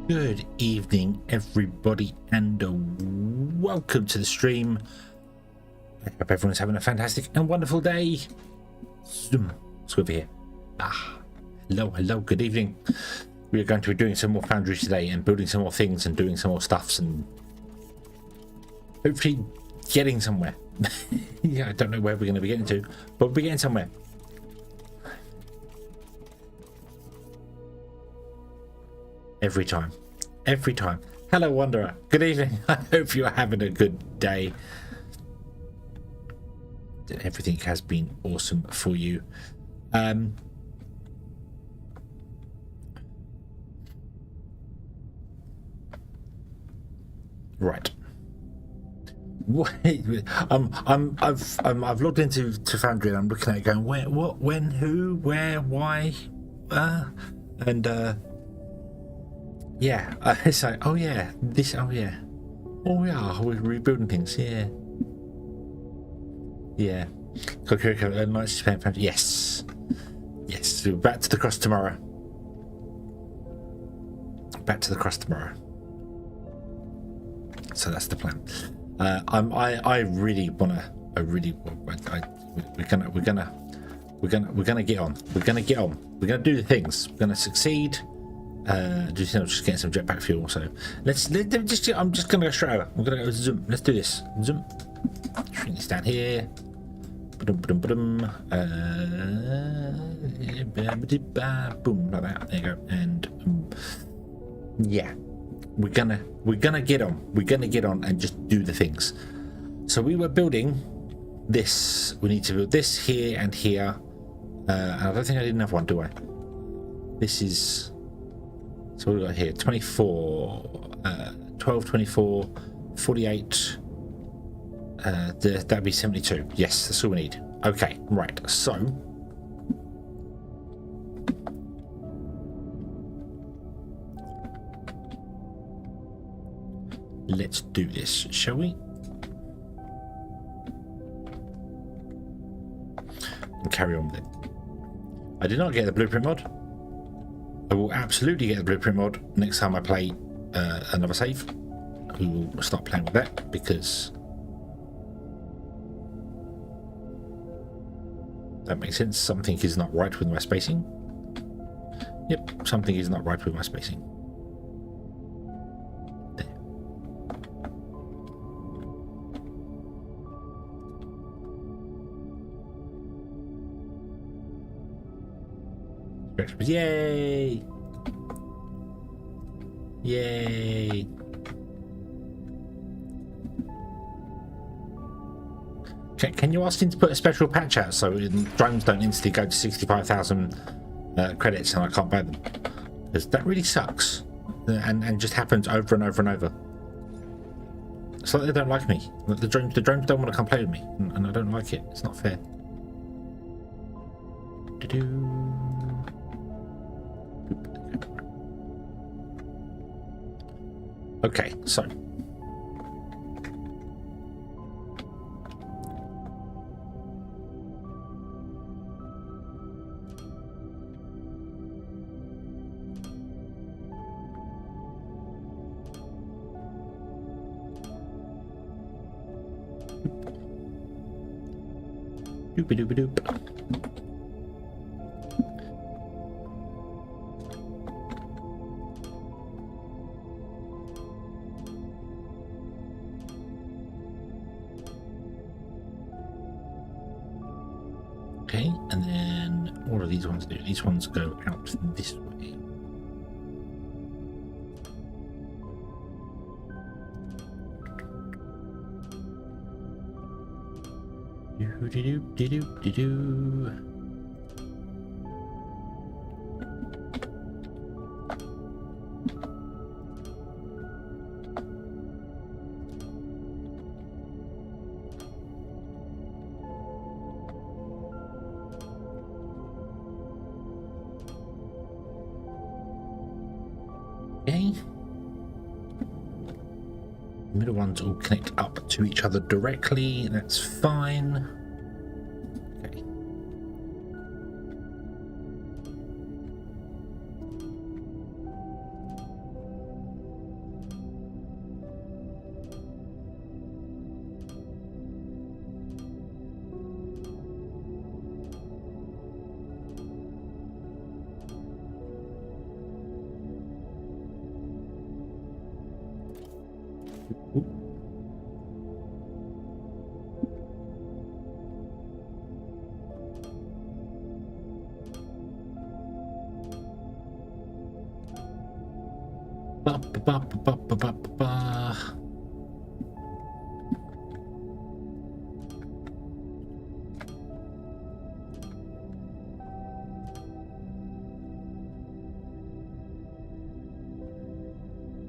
Good evening, everybody, and welcome to the stream. I hope everyone's having a fantastic and wonderful day. Zoom, it's over here. Hello, good evening. We are going to be doing some more Foundry today and building some more things and doing some more stuffs and hopefully getting somewhere. Yeah, I don't know where we're going to be getting to, but we'll be getting somewhere. Every time. Hello, Wanderer. Good evening. I hope you're having a good day. Everything has been awesome for you. Right. I've logged into Foundry and I'm looking at it going, where, what, when, who, where, why, yeah, it's like, oh yeah, this, oh yeah, we're rebuilding things, yeah. Yes, so back to the cross tomorrow. So that's the plan. We're gonna get on. We're gonna do the things. We're gonna succeed. Just getting some jetpack fuel. So I'm just gonna go straight over. I'm gonna go zoom. Let's do this. Zoom. Shrink this down here. Boom, like that. There you go. And yeah, we're gonna get on. We're gonna get on and just do the things. So we were building this. We need to build this here and here. And I don't think I did another one, do I? This is. So what do we got here? 24, 12, 24, 48. That'd be 72. Yes, that's all we need. Okay, right. So let's do this, shall we? And carry on with it. I did not get the blueprint mod. I will absolutely get the blueprint mod next time I play another save. We will start playing with that because that makes sense. Something is not right with my spacing. Yep, something is not right with my spacing. There. Yay! Can you ask him to put a special patch out so drones don't instantly go to 65,000 credits and I can't buy them? Because that really sucks and just happens over and over and over. It's like they don't like me. The drones don't want to come play with me, and I don't like it. It's not fair. Okay, so doop. Okay, and then all of these ones do. These ones go out this way. Do. Okay. The middle ones all connect up to each other directly. That's fine. Okay. Ba, ba, ba, ba, ba, ba, ba.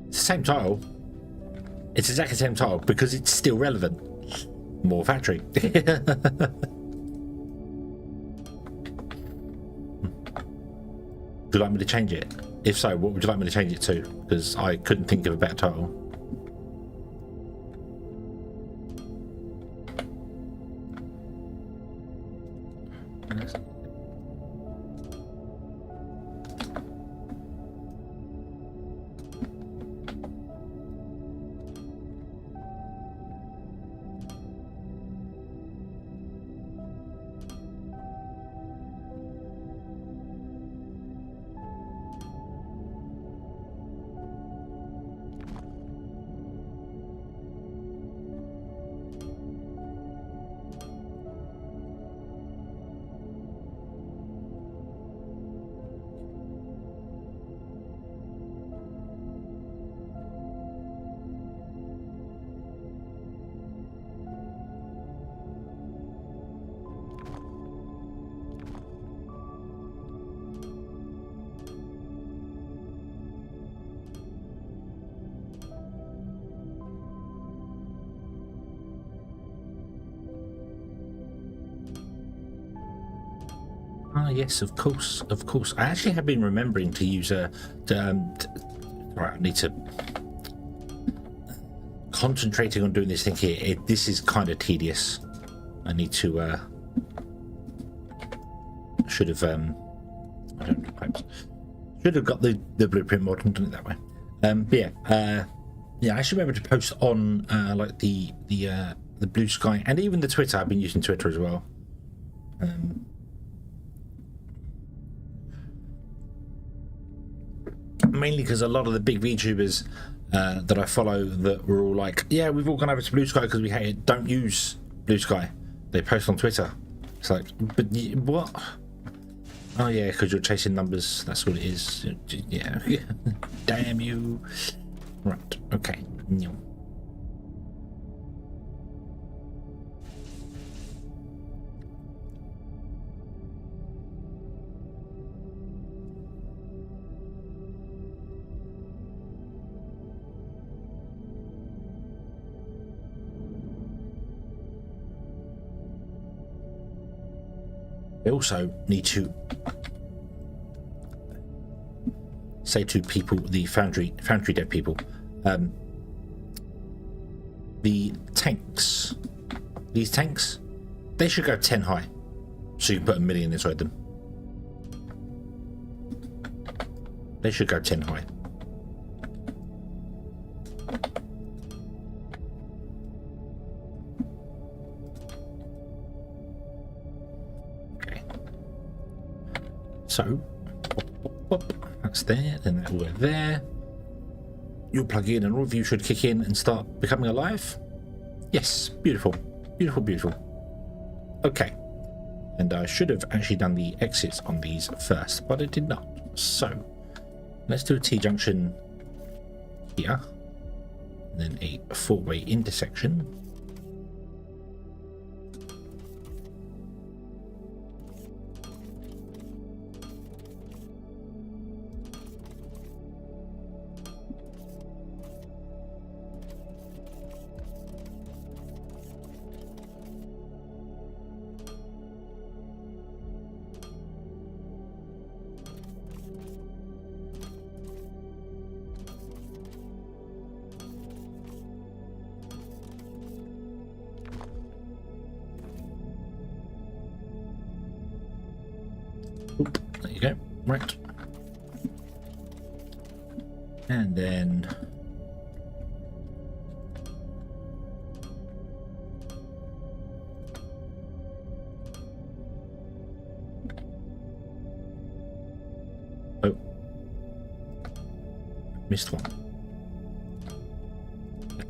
It's the same tile. It's exactly the same tile because it's still relevant. More factory. Would you like me to change it? If so, what would you like me to change it to? Because I couldn't think of a better title. Ah, yes, of course, of course. I actually have been remembering to use right, I need to concentrating on doing this thing here. This is kind of tedious. I need to should have I don't know, perhaps should have got the blueprint mod and done it that way. But yeah, I should remember to post on like the Blue Sky and even the Twitter. I've been using Twitter as well. Mainly because a lot of the big VTubers that I follow that were all like, yeah, we've all gone over to Blue Sky because we hate it. Don't use Blue Sky. They post on Twitter. It's like, but what? Oh yeah, because you're chasing numbers. That's what it is. Yeah. Damn you. Right. Okay. No. I also need to say to people, the Foundry dev people, the tanks, these tanks, they should go 10 high, so you can put 1 million inside them. They should go 10 high. So, that's there, and that will go there. You'll plug in, and all of you should kick in and start becoming alive. Yes, beautiful, beautiful, beautiful. Okay, and I should have actually done the exits on these first, but I did not. So, let's do a T-junction here, and then a 4-way intersection. Oop, there you go. Right. And then missed one.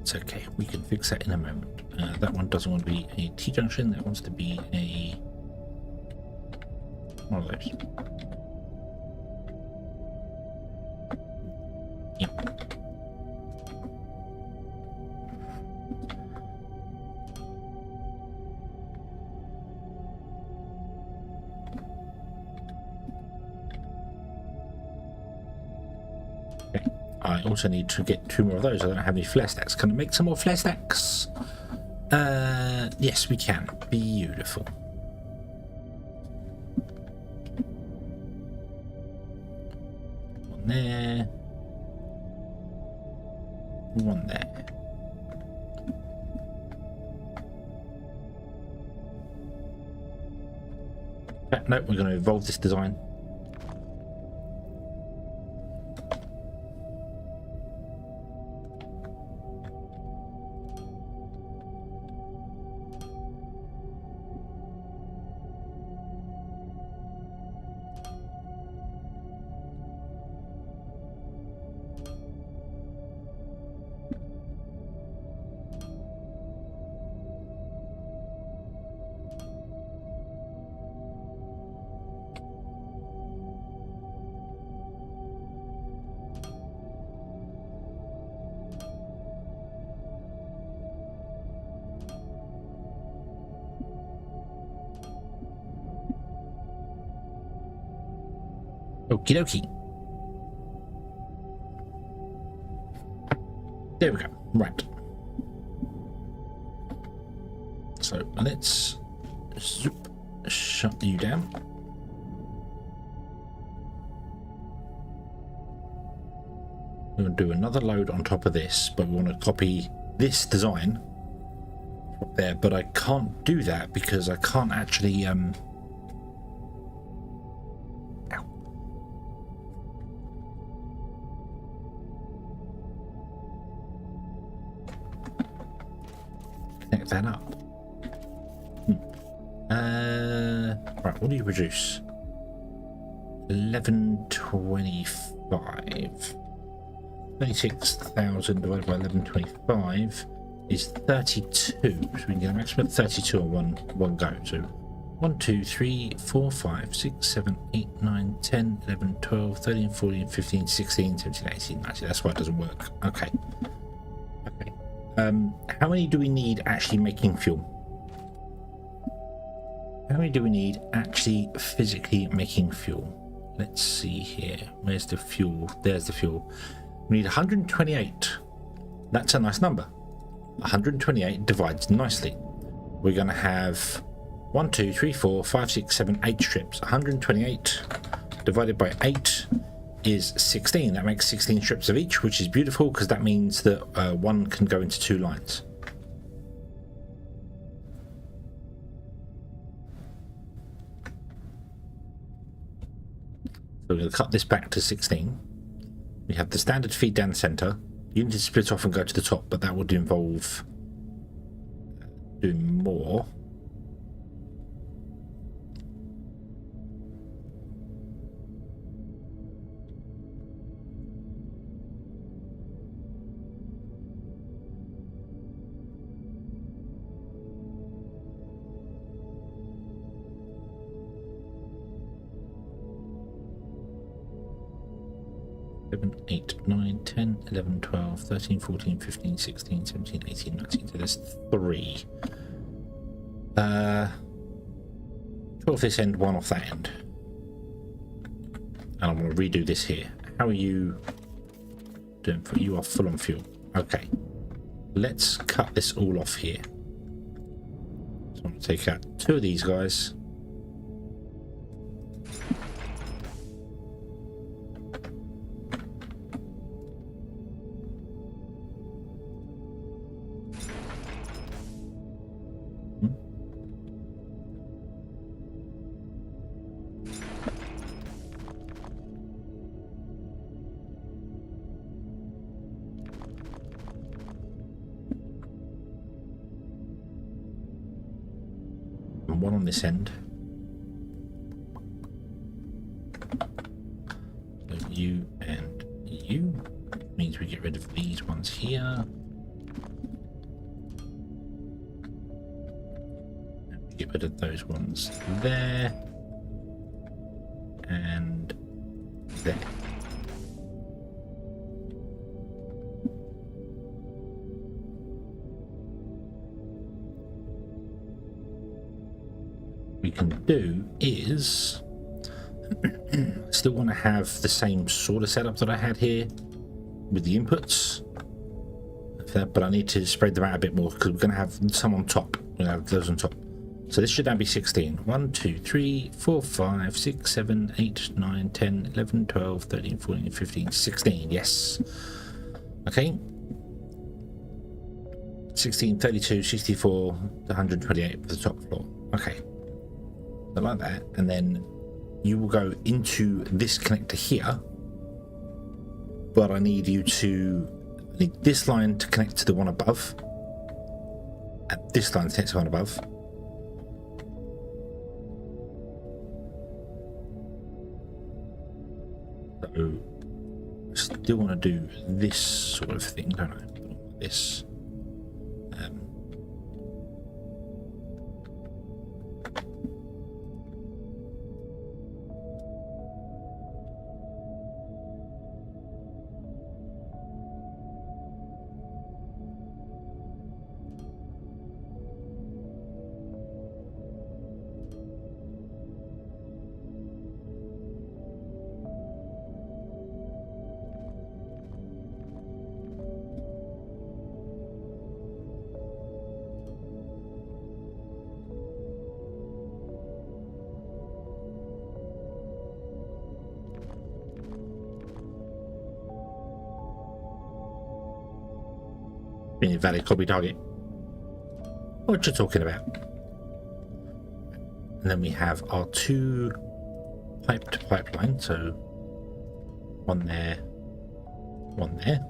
It's okay. We can fix that in a moment. That one doesn't want to be a T-junction. That wants to be a one of those. Yep. I also need to get 2 more of those. I don't have any flare stacks. Can I make some more flare stacks? Yes, we can. Beautiful. One there. One there. Nope, we're going to evolve this design. Okie dokie. There we go. Right. So let's zoop, shut you down. We're going to do another load on top of this, but we want to copy this design up there, but I can't do that because I can't actually connect that up. Right, what do you produce? 1125. 36,000 divided by 1125 is 32. So we can get a maximum of 32 on one go. So 1, 2, 3, 4, 5, 6, 7, 8, 9, 10, 11, 12, 13, 14, 15, 16, 17, 18, 19. That's why it doesn't work. Okay. Okay. How many do we need actually making fuel? How many do we need actually physically making fuel? Let's see here. Where's the fuel? There's the fuel. We need 128. That's a nice number. 128 divides nicely. We're going to have 1, 2, 3, 4, 5, 6, 7, 8 strips. 128 divided by 8 is 16. That makes 16 strips of each, which is beautiful because that means that one can go into 2 lines. So we're going to cut this back to 16. We have the standard feed down the center. You need to split off and go to the top, but that would involve doing more. Seven, 8, 9, 10, 11, 12, 13, 14, 15, 16, 17, 18, 19. So there's 3. 12 this end, 1 off that end. And I'm going to redo this here. How are you doing? You are full on fuel. Okay. Let's cut this all off here. So I'm going to take out 2 of these guys. One on this end. So you and you means we get rid of these ones here. get rid of those ones there and there. We can do is still want to have the same sort of setup that I had here with the inputs, but I need to spread them out a bit more because we're going to have some on top. We're going to have those on top. So this should now be 16. 1, 2, 3, 4, 5, 6, 7, 8, 9, 10, 11, 12, 13, 14, 15, 16. Yes. Okay. 16, 32, 64, 128 for the top floor. Okay. So like that. And then you will go into this connector here. But I need you to... I need this line to connect to the one above. And this line to connect to the one above. So I still want to do this sort of thing, don't I? This. Invalid copy target. What you're talking about. And then we have our two piped pipeline, so one there, one there.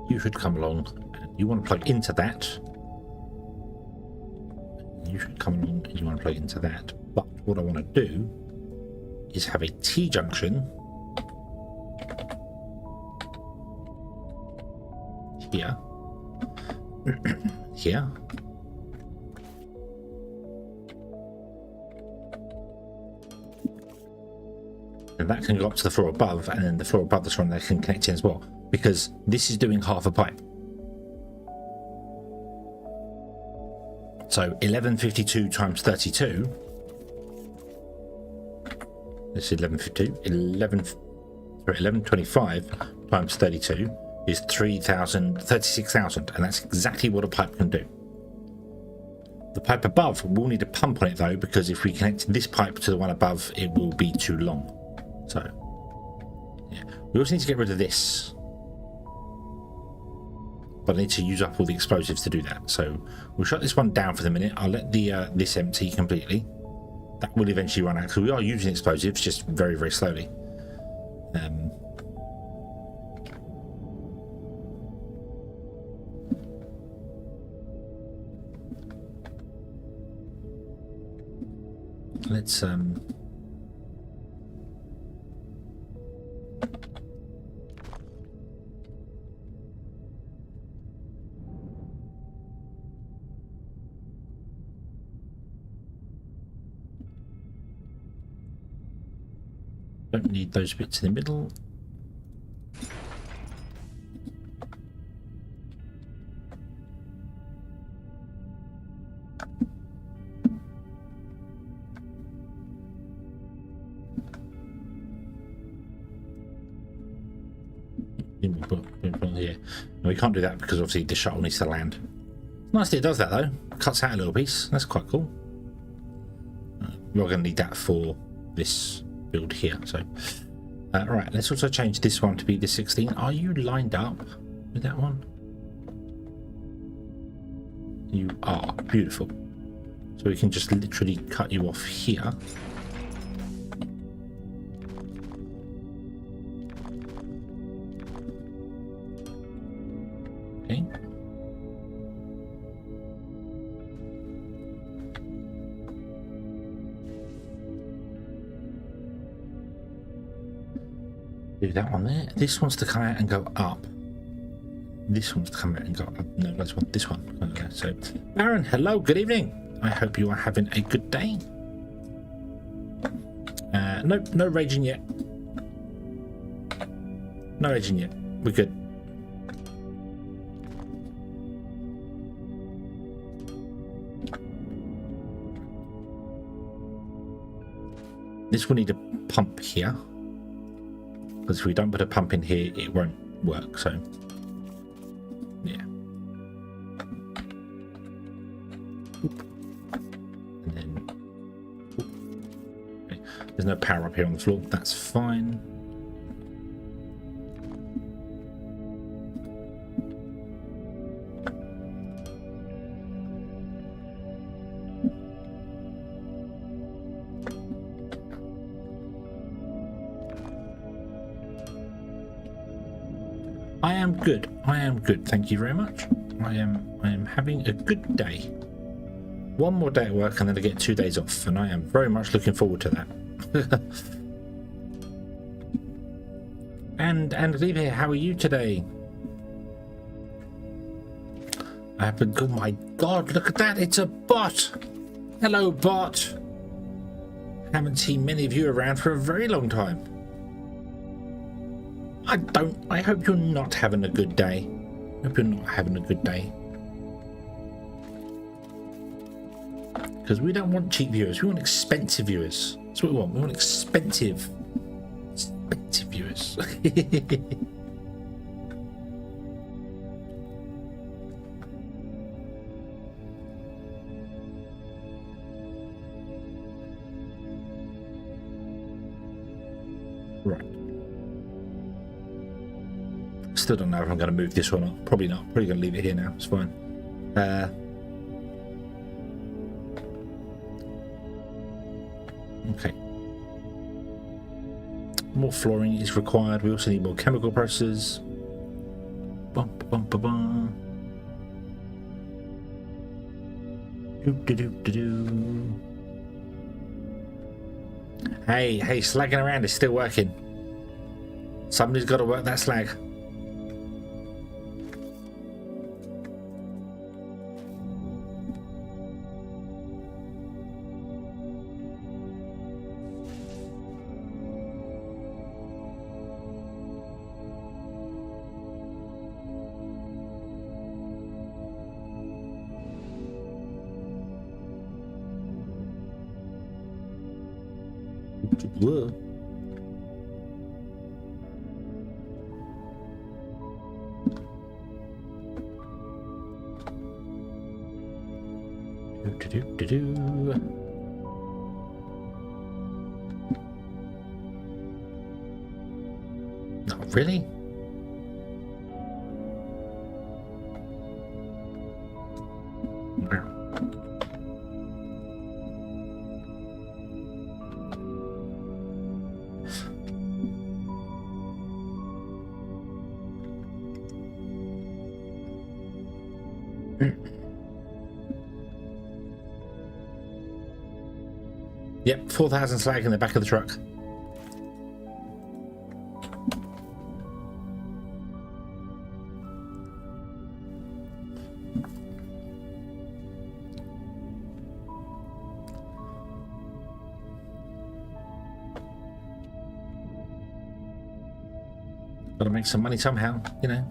You should come along and you want to plug into that. You should come along and you want to plug into that. But what I want to do is have a T junction here, here, and that can go up to the floor above, and then the floor above this one they can connect in as well. Because this is doing half a pipe. So 1152 times 32. This is 1152. 1125 times 32 is 36,000, and that's exactly what a pipe can do. The pipe above will need a pump on it though, because if we connect this pipe to the one above, it will be too long. So yeah, we also need to get rid of this. But I need to use up all the explosives to do that. So we'll shut this one down for the minute. I'll let the this empty completely. That will eventually run out because we are using explosives just very, very slowly. Let's don't need those bits in the middle. Here. No, we can't do that because obviously the shuttle needs to land. Nicely it does that though. Cuts out a little piece. That's quite cool. We're going to need that for this build here. So alright, let's also change this one to be the 16. Are you lined up with that one? You are. Beautiful. So we can just literally cut you off here Do that one there. This wants to come out and go up. This wants to come out and go up. No, this one. This one. Okay, so, Baron, hello. Good evening. I hope you are having a good day. Nope, no raging yet. No raging yet. We're good. This will need a pump here, because if we don't put a pump in here, it won't work. So, yeah. And then, okay. There's no power up here on the floor. That's fine. I am good. I am good. Thank you very much. I am having a good day. One more day at work and then I get 2 days off, and I am very much looking forward to that. and Olivia, how are you today? I've been good. My God, look at that! It's a bot. Hello, bot. Haven't seen many of you around for a very long time. I hope you're not having a good day. I hope you're not having a good day. Because we don't want cheap viewers, we want expensive viewers. That's what we want. We want expensive viewers. Right. Still don't know if I'm going to move this or not. Probably not. Probably going to leave it here now. It's fine. Okay. More flooring is required. We also need more chemical processes. Bum, bum, bum, bum. Hey, slagging around is still working. Somebody's got to work that slag. Whoa. Not really. Yep, 4,000 slag in the back of the truck. Gotta make some money somehow, you know.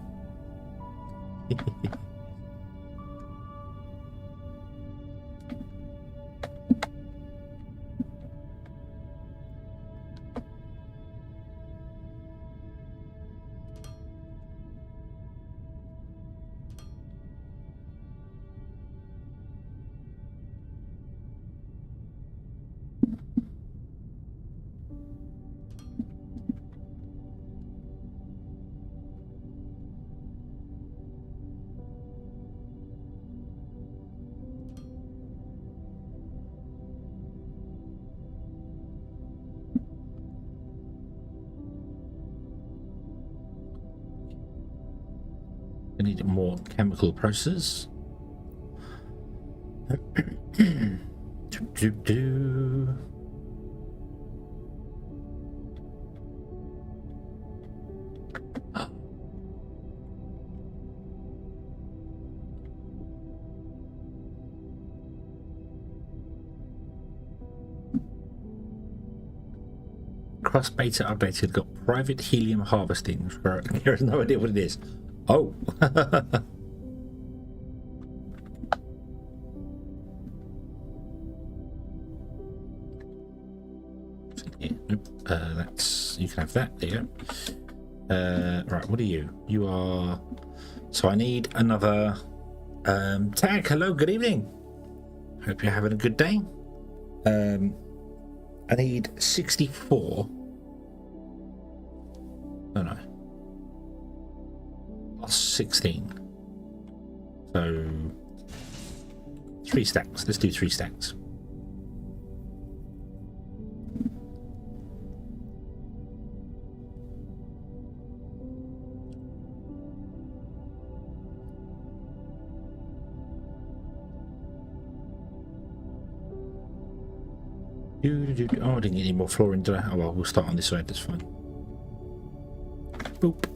I need more chemical processes. cross beta updated. Got private helium harvesting. There's no idea what it is. Oh. Nope. That's, you can have that. There you go. Right, what are you? You are. So I need another tag. Hello, good evening. Hope you're having a good day. I need 64. Oh no. Plus 16. So 3 stacks. Let's do 3 stacks. Oh, I didn't get any more flooring, did I? Oh well, we'll start on this side, that's fine. Boop.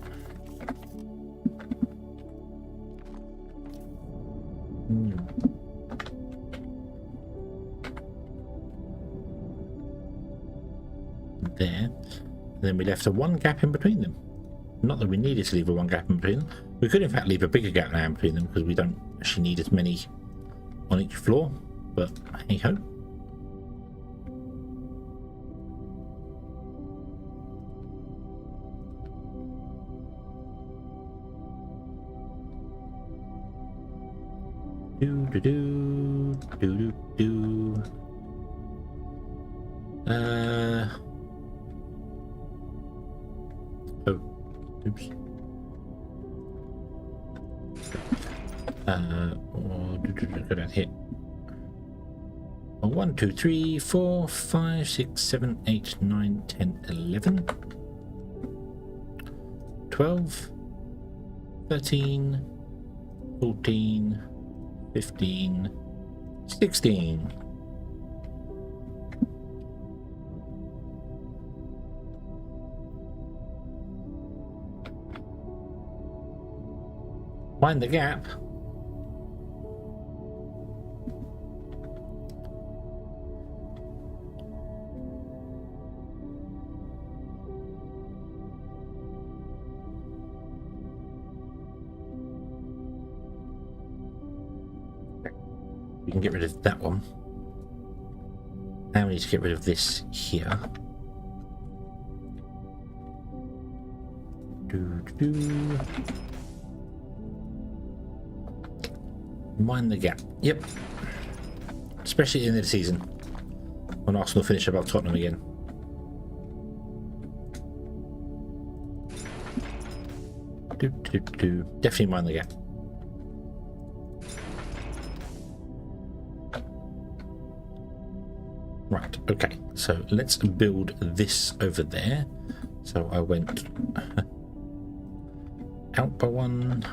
There. And then we left a 1 gap in between them. Not that we needed to leave a 1 gap in between them. We could in fact leave a bigger gap now in between them because we don't actually need as many on each floor, but hey ho. Do. Oh, oops. Go down here. 1, 2, 3, 4, 5, 6, 7, 8, 9, 10, 11, 12, 13, 14, 15, 16. Find the gap. We can get rid of that one. Now we need to get rid of this here. Mind the gap. Yep. Especially at the end of the season, when Arsenal finish above Tottenham again. Definitely mind the gap. Right, okay, so let's build this over there. So I went out by 1,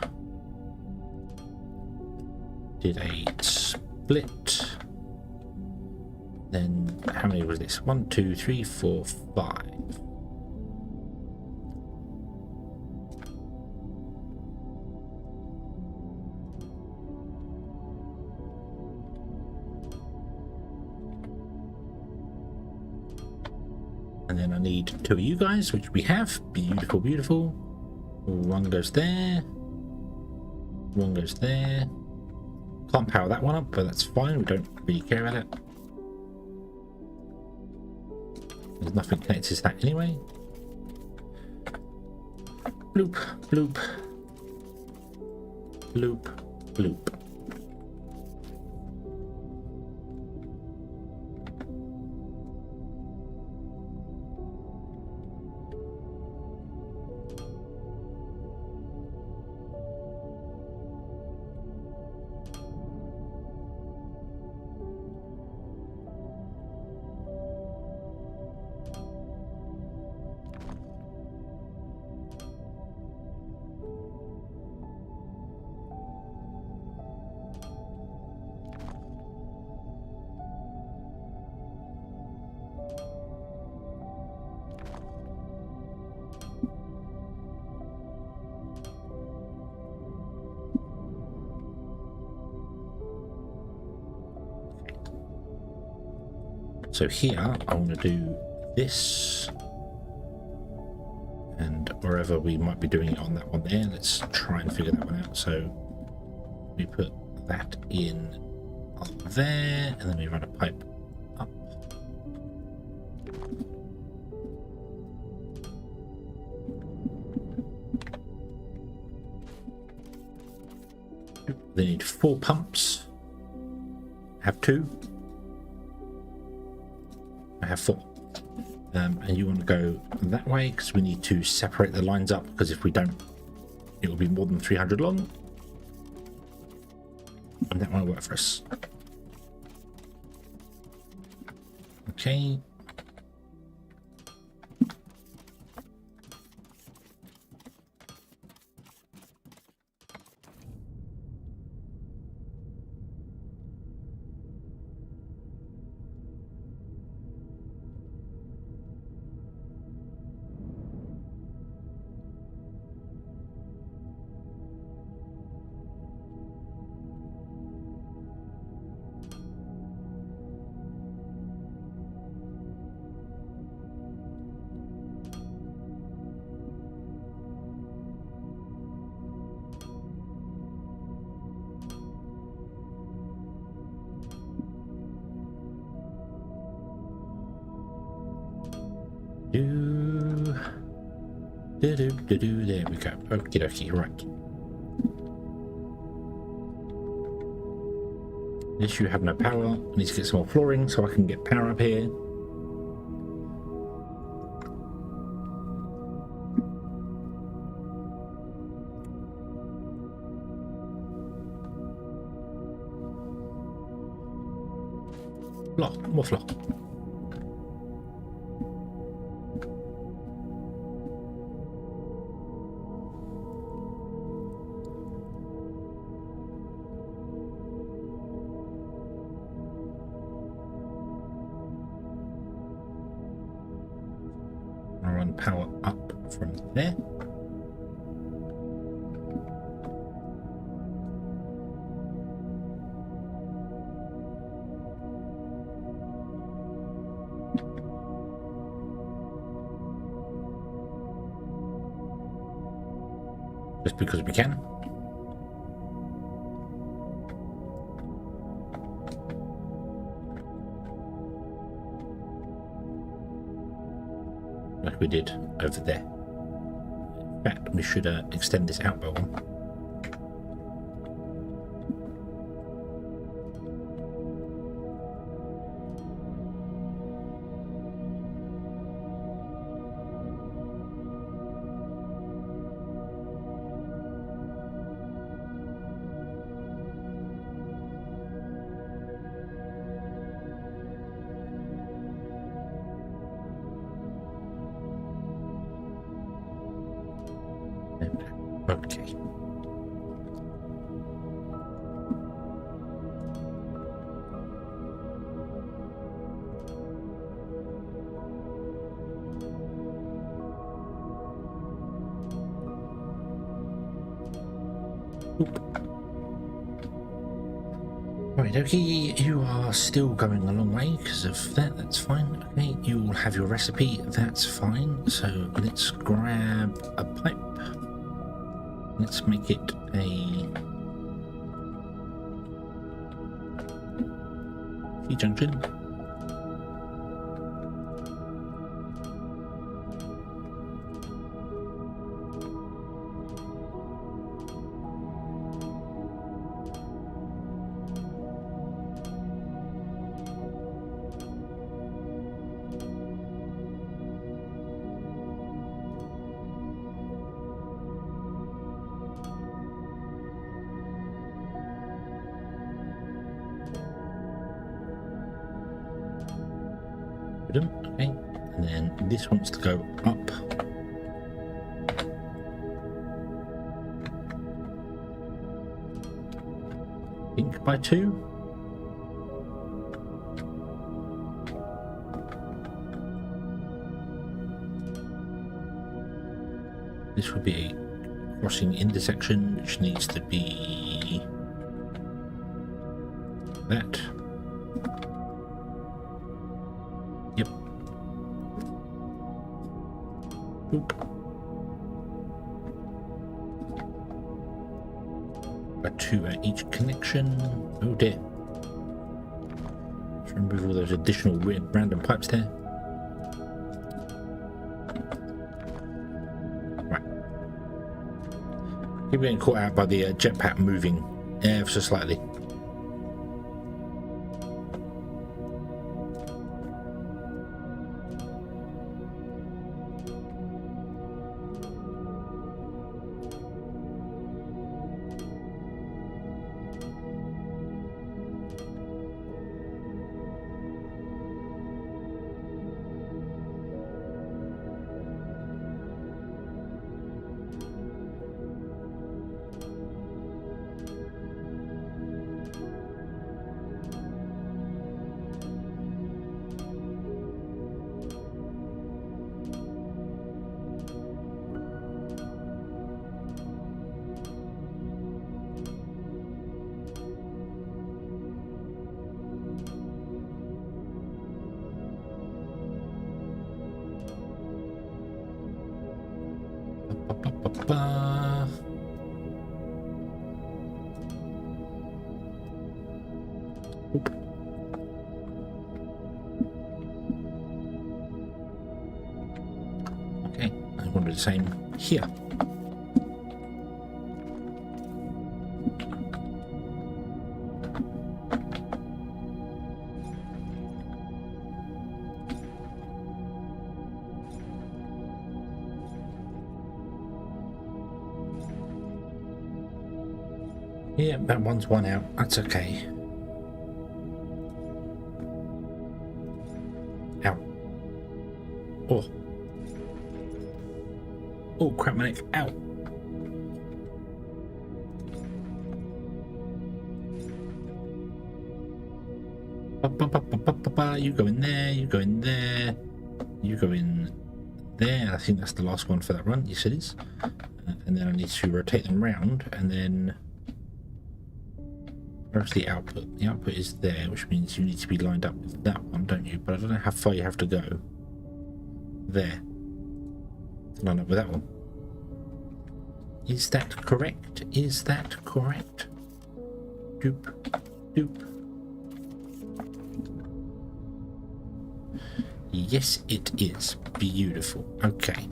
did a split, then how many was this? 1, 2, 3, 4, 5. And then I need 2 of you guys, which we have. Beautiful, beautiful. 1 goes there. 1 goes there. Can't power that one up, but that's fine. We don't really care about it. There's nothing connected to that anyway. Bloop, bloop. Bloop, bloop. So here I want to do this wherever we might be doing it on that one there. Let's try and figure that one out. So we put that in up there, and then we run a pipe up. They need 4 pumps. Have 2. I have 4. And you want to go that way because we need to separate the lines up, because if we don't, it will be more than 300 long, and that won't work for us. Okay. There we go. Okie dokie, right. This you have no power. I need to get some more flooring so I can get power up here. Flock, more flock. Power up from there. Just because we can. Like we did over there. In fact, we should extend this out by one. Okay. Right, okay, you are still going a long way because of that, that's fine. Okay, you will have your recipe, that's fine. So let's grab a pipe. Let's make it a T-junction. Okay, and then this wants to go up. I think by 2. This would be a crossing intersection, which needs to be that. Yep. Oop. a 2 at each connection. Oh dear. Let's remove all those additional weird random pipes there. Right. Keep getting caught out by the jetpack moving ever so slightly. Okay, I want to do the same here. Yeah, that one's one out. That's okay. Ow. Oh. Oh, crap my neck. Ow. You go in there, you go in there, you go in there. I think that's the last one for that run. Yes, it is. And then I need to rotate them round, and then where's the output? The output is there, which means you need to be lined up with that one, don't you? But I don't know how far you have to go. There. To line up with that one. Is that correct? Is that correct? Doop. Doop. Yes, it is. Beautiful. Okay.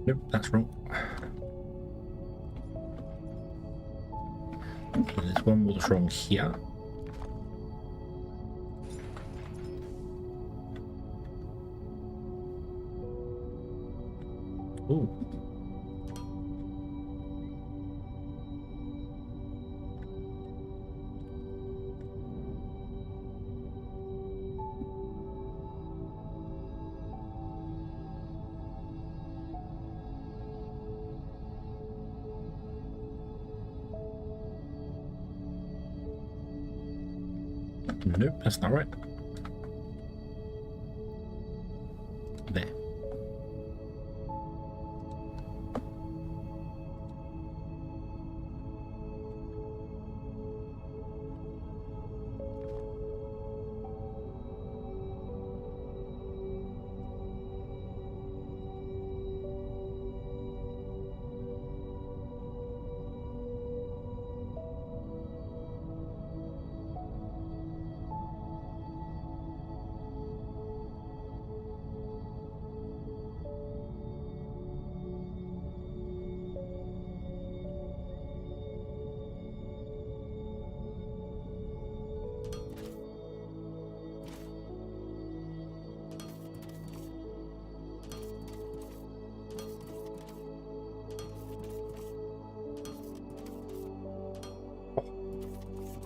Nope, that's wrong. There's one more that's wrong here. Ooh. Nope, that's not right. There.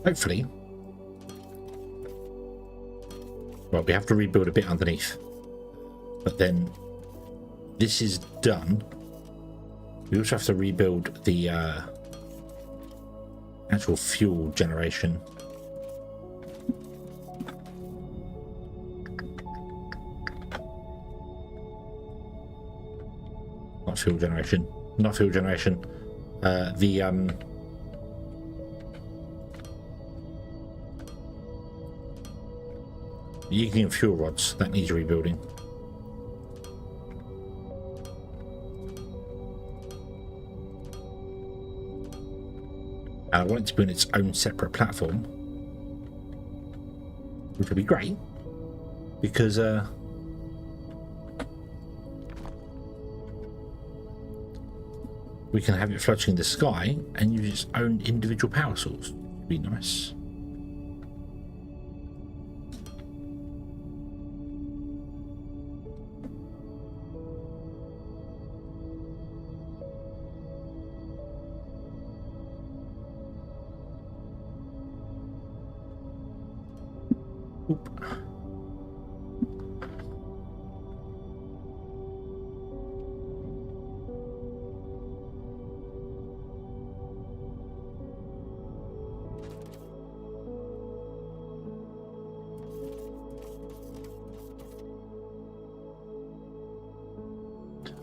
Hopefully. Well, we have to rebuild a bit underneath. But then this is done. We also have to rebuild the actual fuel generation. Not fuel generation. Not fuel generation. The Union fuel rods that needs rebuilding. I want it to be on its own separate platform, which would be great because we can have it floating in the sky and use its own individual power source. Would be nice. Oop.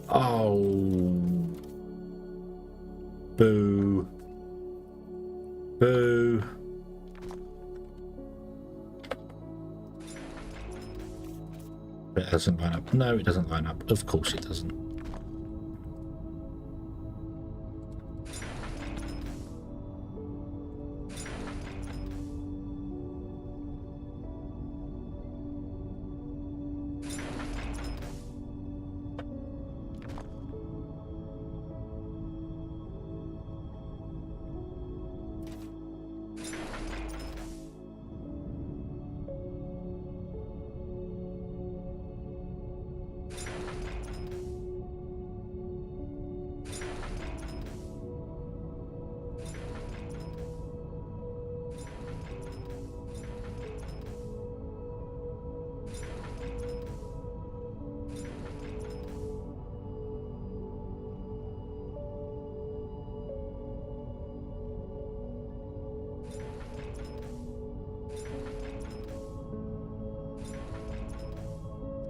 Oh, boo, boo. It doesn't line up. No, it doesn't line up. Of course it doesn't.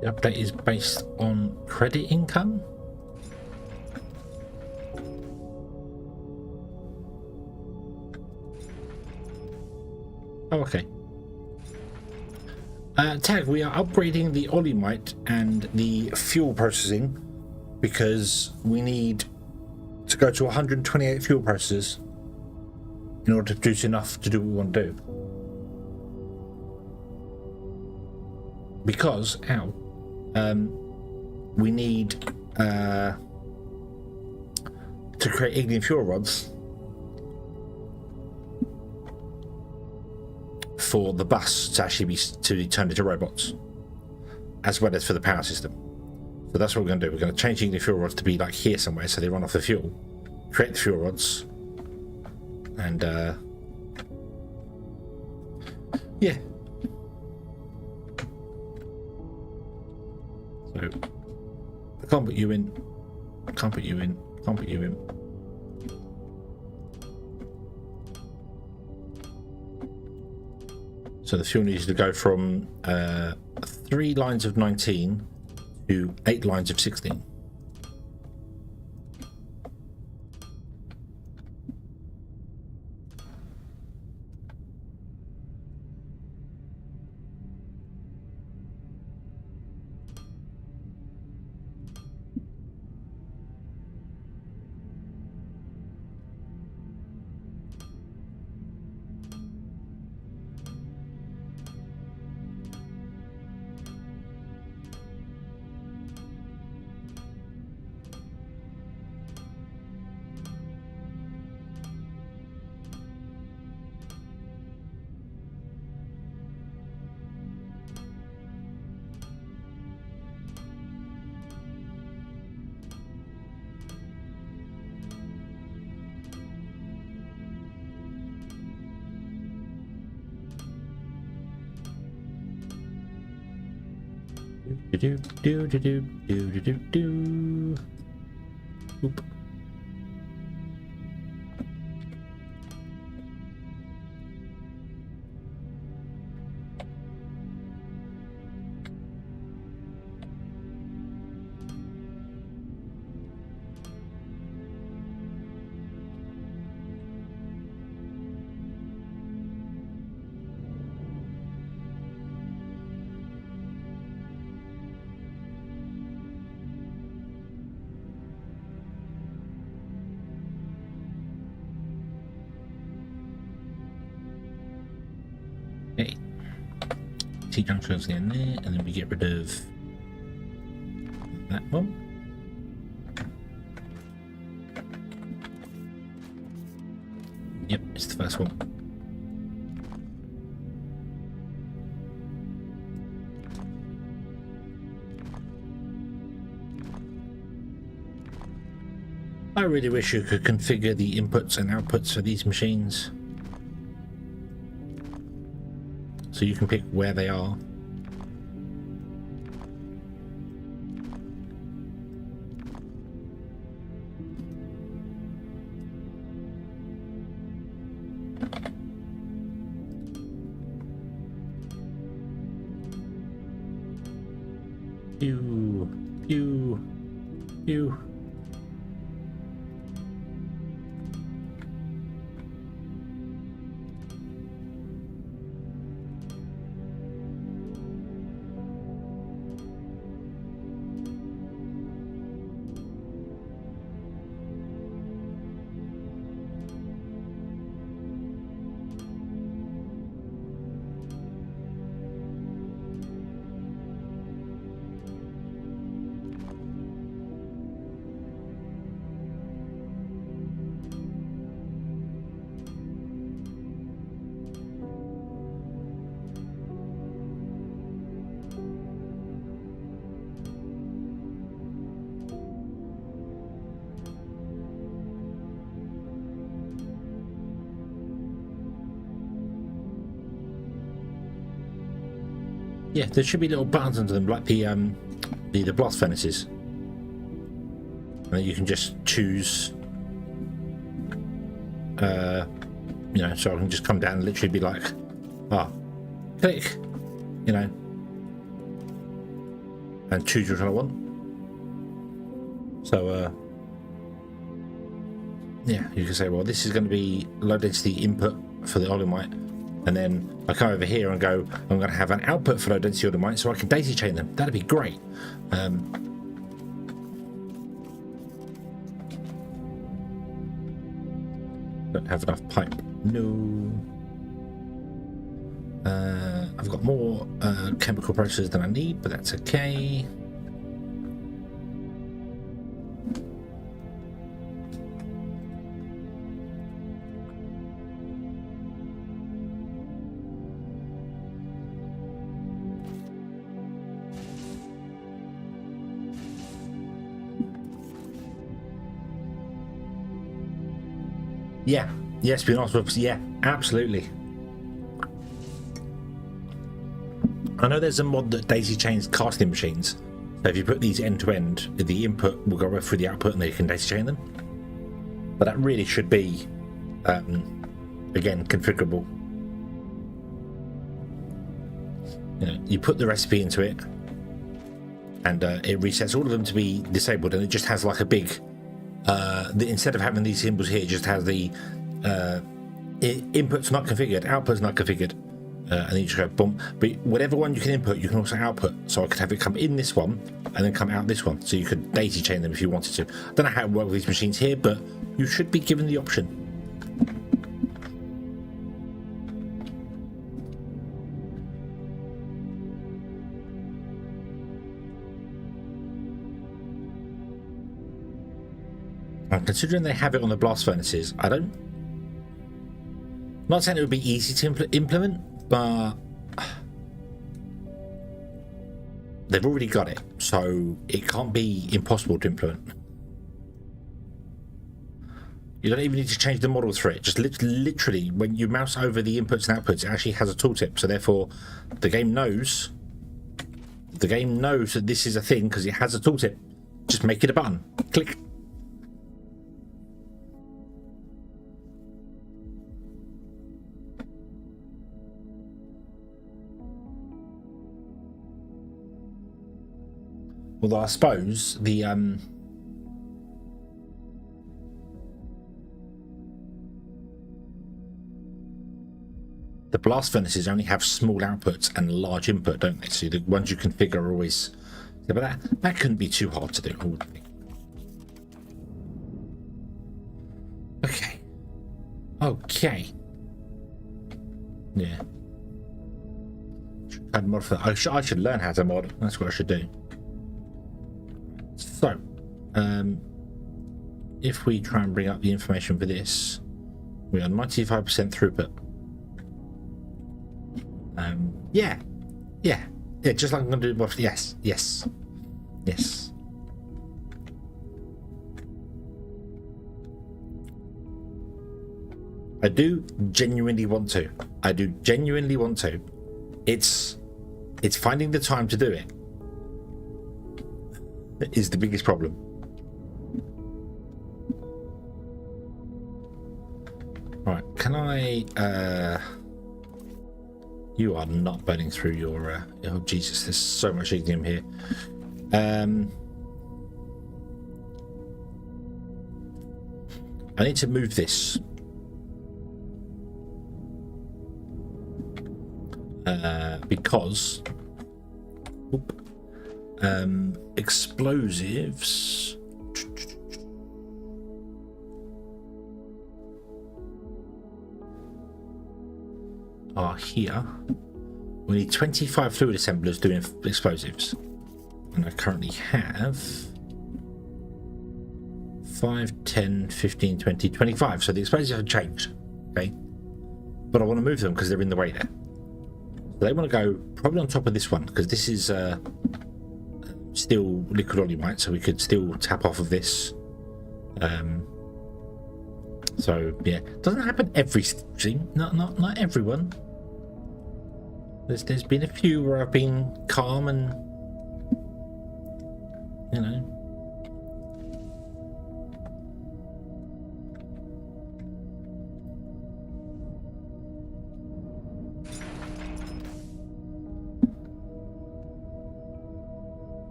The update is based on credit income. Oh, okay. Tag, we are upgrading the Olimite and the fuel processing because we need to go to 128 fuel processors in order to produce enough to do what we want to do. Because, we need to create Ignian fuel rods for the bus to actually be turned into robots, as well as for the power system. So that's what we're going to do. We're going to change Ignian fuel rods to be like here somewhere, so they run off the fuel, create the fuel rods, and yeah. So I can't put you in. I can't put you in. Can't put you in. So the fuel needs to go from 3 lines of 19 to 8 lines of 16. Do do do do do do do do. Oop. T-junctions in there, and then we get rid of that one. Yep, it's the first one. I really wish you could configure the inputs and outputs for these machines, so you can pick where they are. Pew, pew, pew. Yeah, there should be little buttons under them, like the blast furnaces, and then you can just choose. You know, so I can just come down and literally be like, click, you know, and choose which one I want. So, yeah, you can say, well, this is going to be low density input for the olimite. And then I come over here and go, I'm going to have an output for low density olimite so I can daisy chain them. That'd be great. Don't have enough pipe. No. I've got more chemical processes than I need, but that's okay. Yeah, yes, being honest with us, yeah, absolutely. I know there's a mod that daisy chains casting machines. So if you put these end to end, the input will go through the output and then you can daisy chain them. But that really should be, again, configurable. You know, you put the recipe into it, and it resets all of them to be disabled, and it just has like a big. Instead of having these symbols here, it just has the inputs not configured, outputs not configured, and then you just go boom. But whatever one you can input, you can also output. So I could have it come in this one and then come out this one. So you could daisy chain them if you wanted to. I don't know how it works with these machines here, but you should be given the option. And considering they have it on the blast furnaces, I'm not saying it would be easy to implement, but they've already got it, so it can't be impossible to implement. You don't even need to change the models for it. Just literally, when you mouse over the inputs and outputs, it actually has a tooltip. So therefore, the game knows that this is a thing because it has a tooltip. Just make it a button. Click. Although I suppose the blast furnaces only have small outputs and large input, don't they? So the ones you configure are always. Yeah, but that couldn't be too hard to do. Okay. Okay. Yeah. I'd mod for that. I should learn how to mod. That's what I should do. So, if we try and bring up the information for this, we are 95% throughput. Yeah, just like I'm going to do. Yes. I do genuinely want to. It's finding the time to do it that is the biggest problem. Right, can I you are not burning through your oh Jesus, there's so much ignium here. I need to move this. Because explosives are here. We need 25 fluid assemblers doing explosives, and I currently have 5, 10, 15, 20, 25. So the explosives have changed, okay? But I want to move them because they're in the way there. So they want to go probably on top of this one, because this is still liquid olimite, so we could still tap off of this. So yeah, doesn't happen every stream. Not everyone. There's been a few where I've been calm and you know.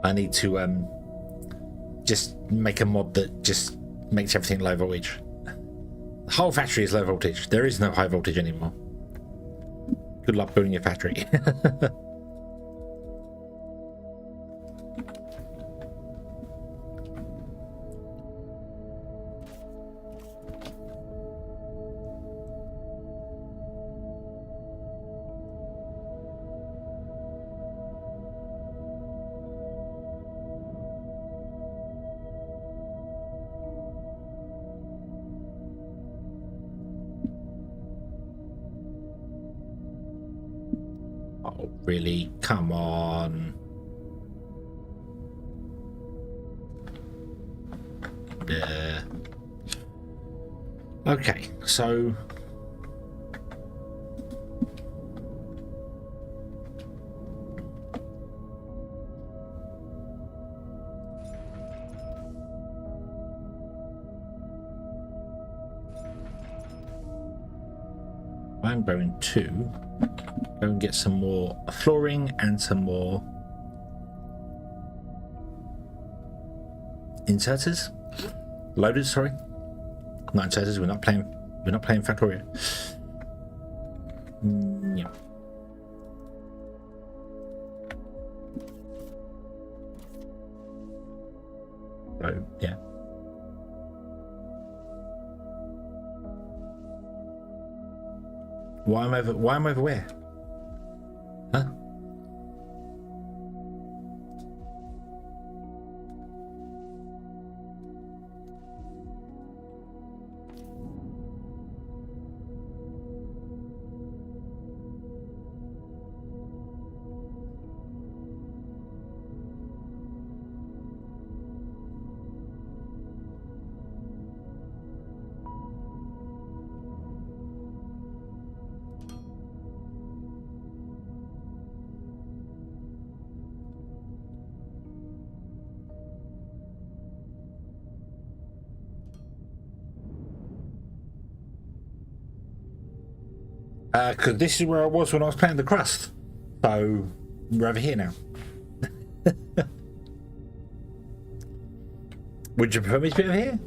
I need to just make a mod that just makes everything low voltage. The whole factory is low voltage. There is no high voltage anymore. Good luck building your factory. Oh, really? Come on. Yeah. Okay, so I'm going to go and get some more flooring and some more inserters, loaders. Sorry, not inserters. We're not playing Factorio. Yeah. So yeah. Why am I over where? Huh? Because this is where I was when I was playing the crust. So we're over here now. Would you prefer me to be over here?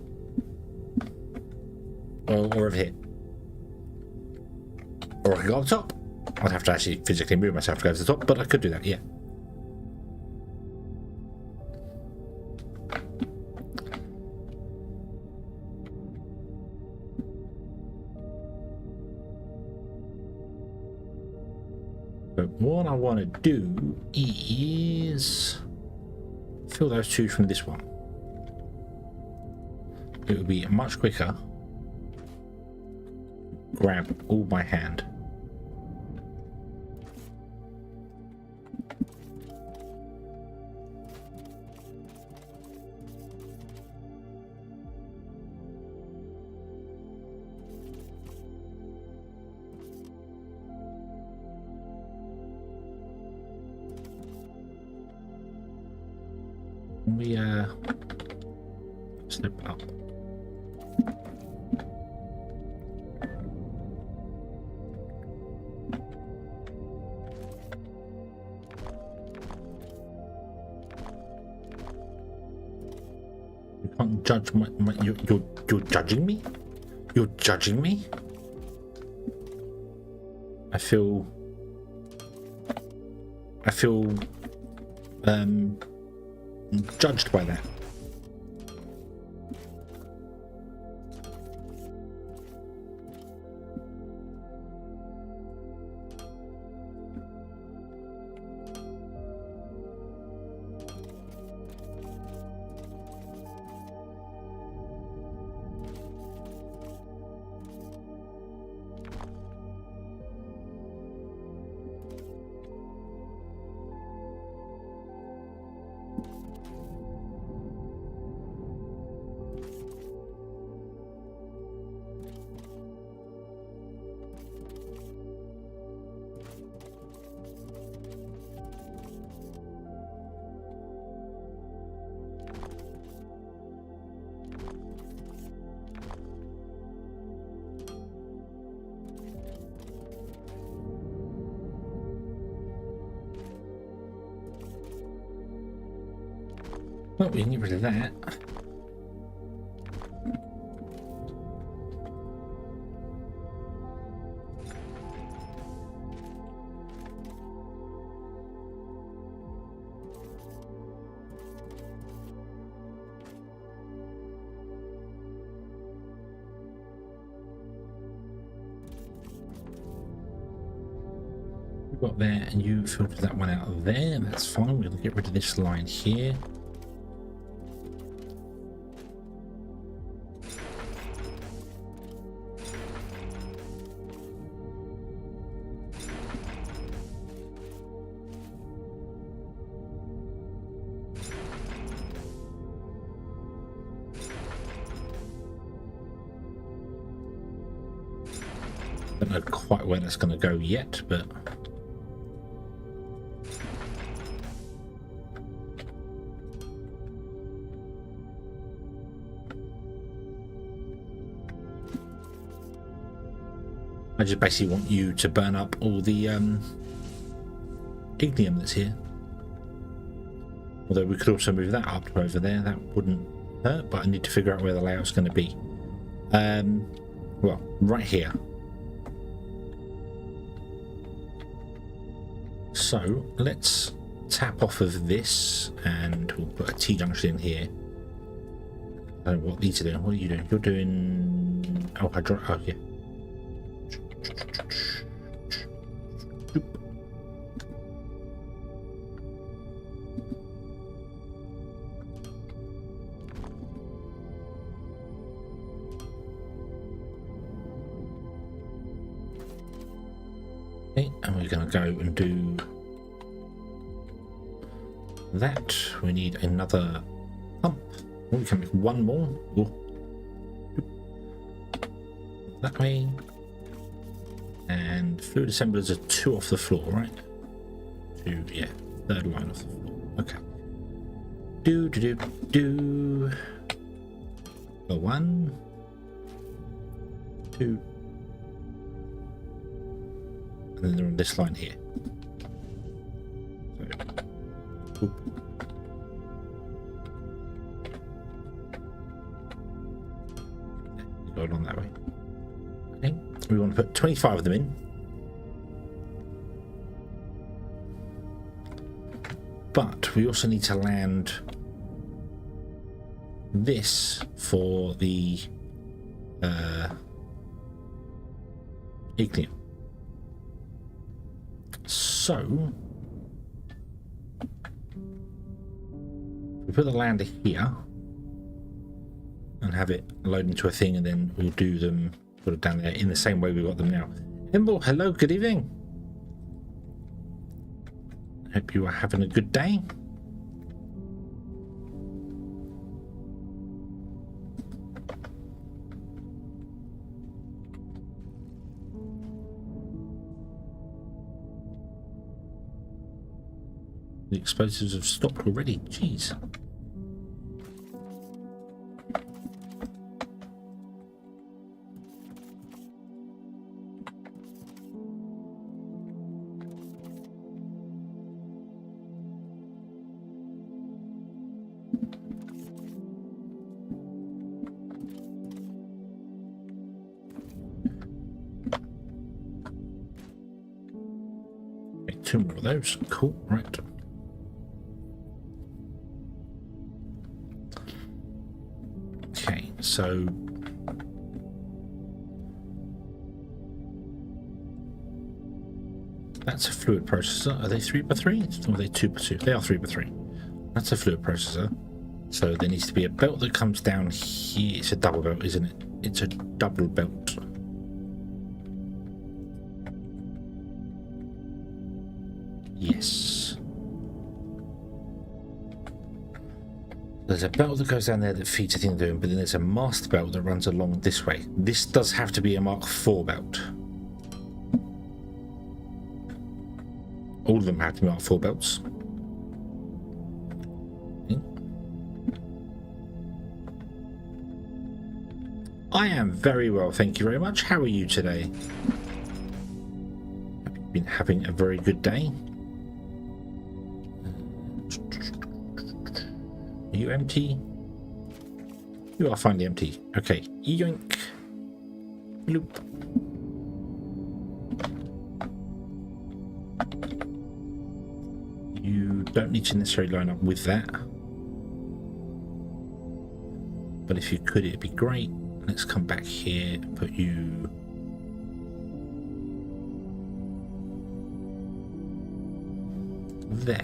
or over here. Or I could go up the top. I'd have to actually physically move myself to go to the top, but I could do that, yeah. But what I want to do is fill those two from this one. It would be much quicker. Grab all by hand. We slip up. You can't judge you're judging me? You're judging me? I feel judged by that. Well, we can get rid of that. We've got there, and you filtered that one out of there. That's fine. We'll get rid of this line here. Don't know quite where that's going to go yet, but I just basically want you to burn up all the ignium that's here. Although we could also move that up to over there, that wouldn't hurt, but I need to figure out where the layout's going to be. Well, right here. So let's tap off of this and we'll put a T-junction in here. I don't know what these are doing. What are you doing? You're doing... Oh, oh yeah. Okay, and we're going to go and do that. We need another pump. Oh, we can make one more. Oh. That way. And fluid assemblers are 2 off the floor, right? 2, yeah. 3rd line off the floor. Okay. Do. 1, 2. And then they're on this line here. So, go on that way. to put 25 of them in. But we also need to land this for the igloo. So we put the lander here and have it load into a thing, and then we'll do them sort of down there in the same way we got them now. Emble, hello, good evening. Hope you are having a good day. The explosives have stopped already. Jeez. Okay, 2 more of those. Cool. Right. So that's a fluid processor. Are they 3x3 or are they 2x2? They are 3x3. That's a fluid processor. So there needs to be a belt that comes down here. It's a double belt, isn't it? It's a double belt. Yes. There's a belt that goes down there that feeds the thing doing, but then there's a master belt that runs along this way. This does have to be a Mark IV belt. All of them have to be Mark IV belts. Okay. I am very well, thank you very much. How are you today? Have you been having a very good day? Are you empty? You are finally empty. Okay. Yoink. Bloop. You don't need to necessarily line up with that. But if you could, it'd be great. Let's come back here and put you... there.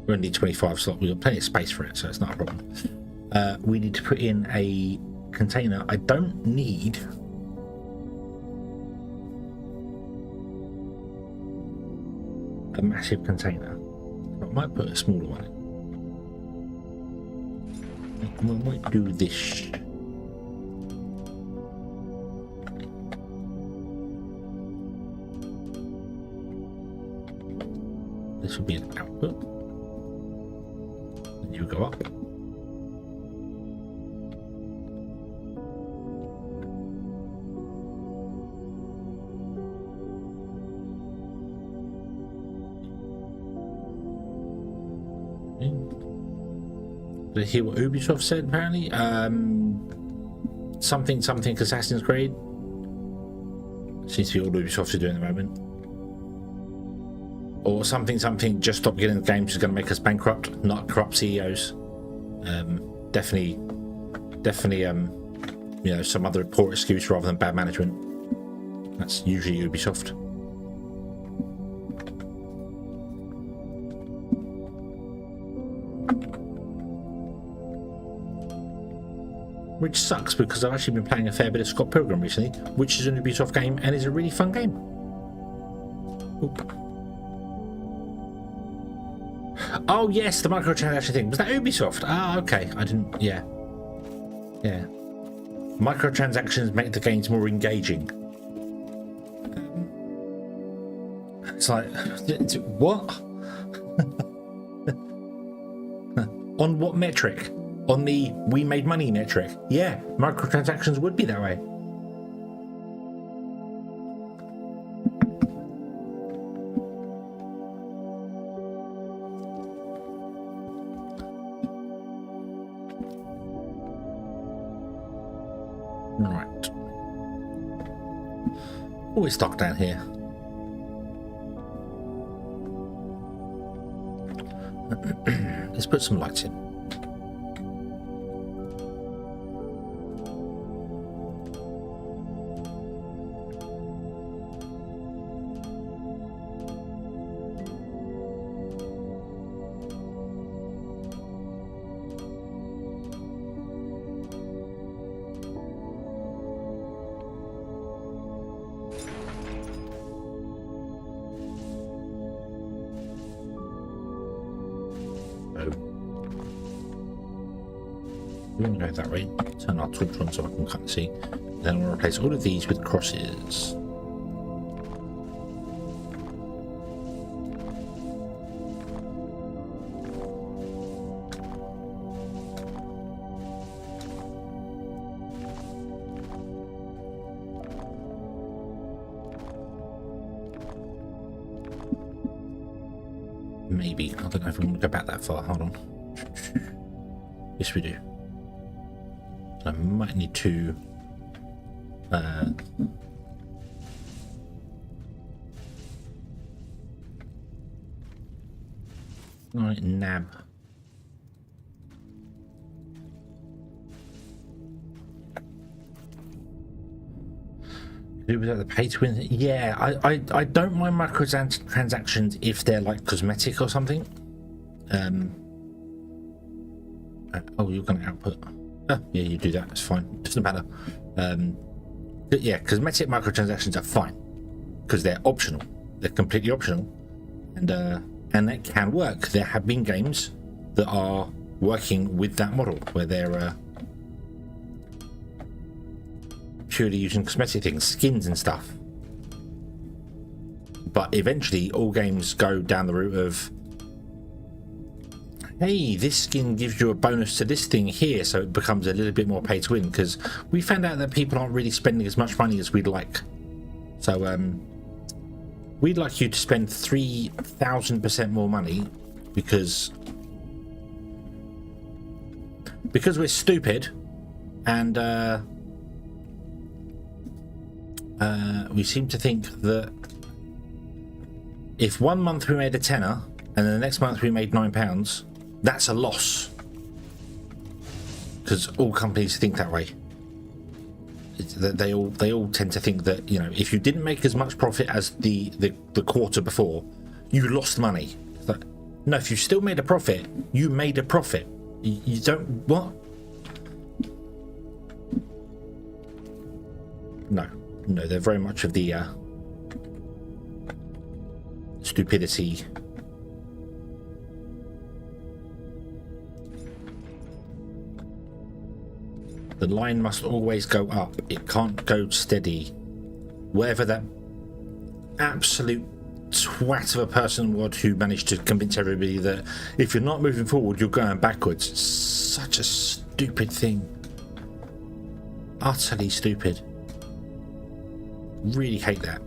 We only need 25 slots. We've got plenty of space for it, so it's not a problem. We need to put in a container. I don't need a massive container. I might put a smaller one in. We might do this. This will be an output. You go up. Did I hear what Ubisoft said apparently? Something Assassin's Creed. Seems to be all Ubisoft are doing at the moment. Or something just stop getting the games is going to make us bankrupt, not corrupt CEOs. Definitely, you know, some other poor excuse rather than bad management. That's usually Ubisoft. Which sucks because I've actually been playing a fair bit of Scott Pilgrim recently, which is an Ubisoft game and is a really fun game. Oop. Oh yes, the microtransaction thing. Was that Ubisoft? Ah, okay. I didn't... Yeah. Yeah. Microtransactions make the games more engaging. It's like... What? On what metric? On the we made money metric? Yeah, microtransactions would be that way. Right. Always stuck down here. Let's put some lights in. We're going to go that way, turn our torch on so I can kind of see. Then we'll replace all of these with crosses. Maybe. I don't know if we want to go back that far. Hold on. Yes, we do. I might need to right, nab. Do without the pay to win. Yeah, I don't mind microtransactions if they're like cosmetic or something. Oh, you're going to output. Oh, yeah, you do that. It's fine. Doesn't matter. But yeah, cosmetic microtransactions are fine because they're optional. They're completely optional, and that can work. There have been games that are working with that model where they're purely using cosmetic things, skins and stuff. But eventually, all games go down the route of, hey, this skin gives you a bonus to this thing here, so it becomes a little bit more pay to win, because we found out that people aren't really spending as much money as we'd like. So we'd like you to spend 3,000% more money because we're stupid, and we seem to think that if 1 month we made a tenner and then the next month we made £9, that's a loss, because all companies think that way. They all tend to think that, you know, if you didn't make as much profit as the quarter before, you lost money. It's like, no, if you still made a profit, you made a profit. You don't, what? No, they're very much of the stupidity. The line must always go up. It can't go steady. Whatever that absolute twat of a person was who managed to convince everybody that if you're not moving forward, you're going backwards. It's such a stupid thing. Utterly stupid. Really hate that.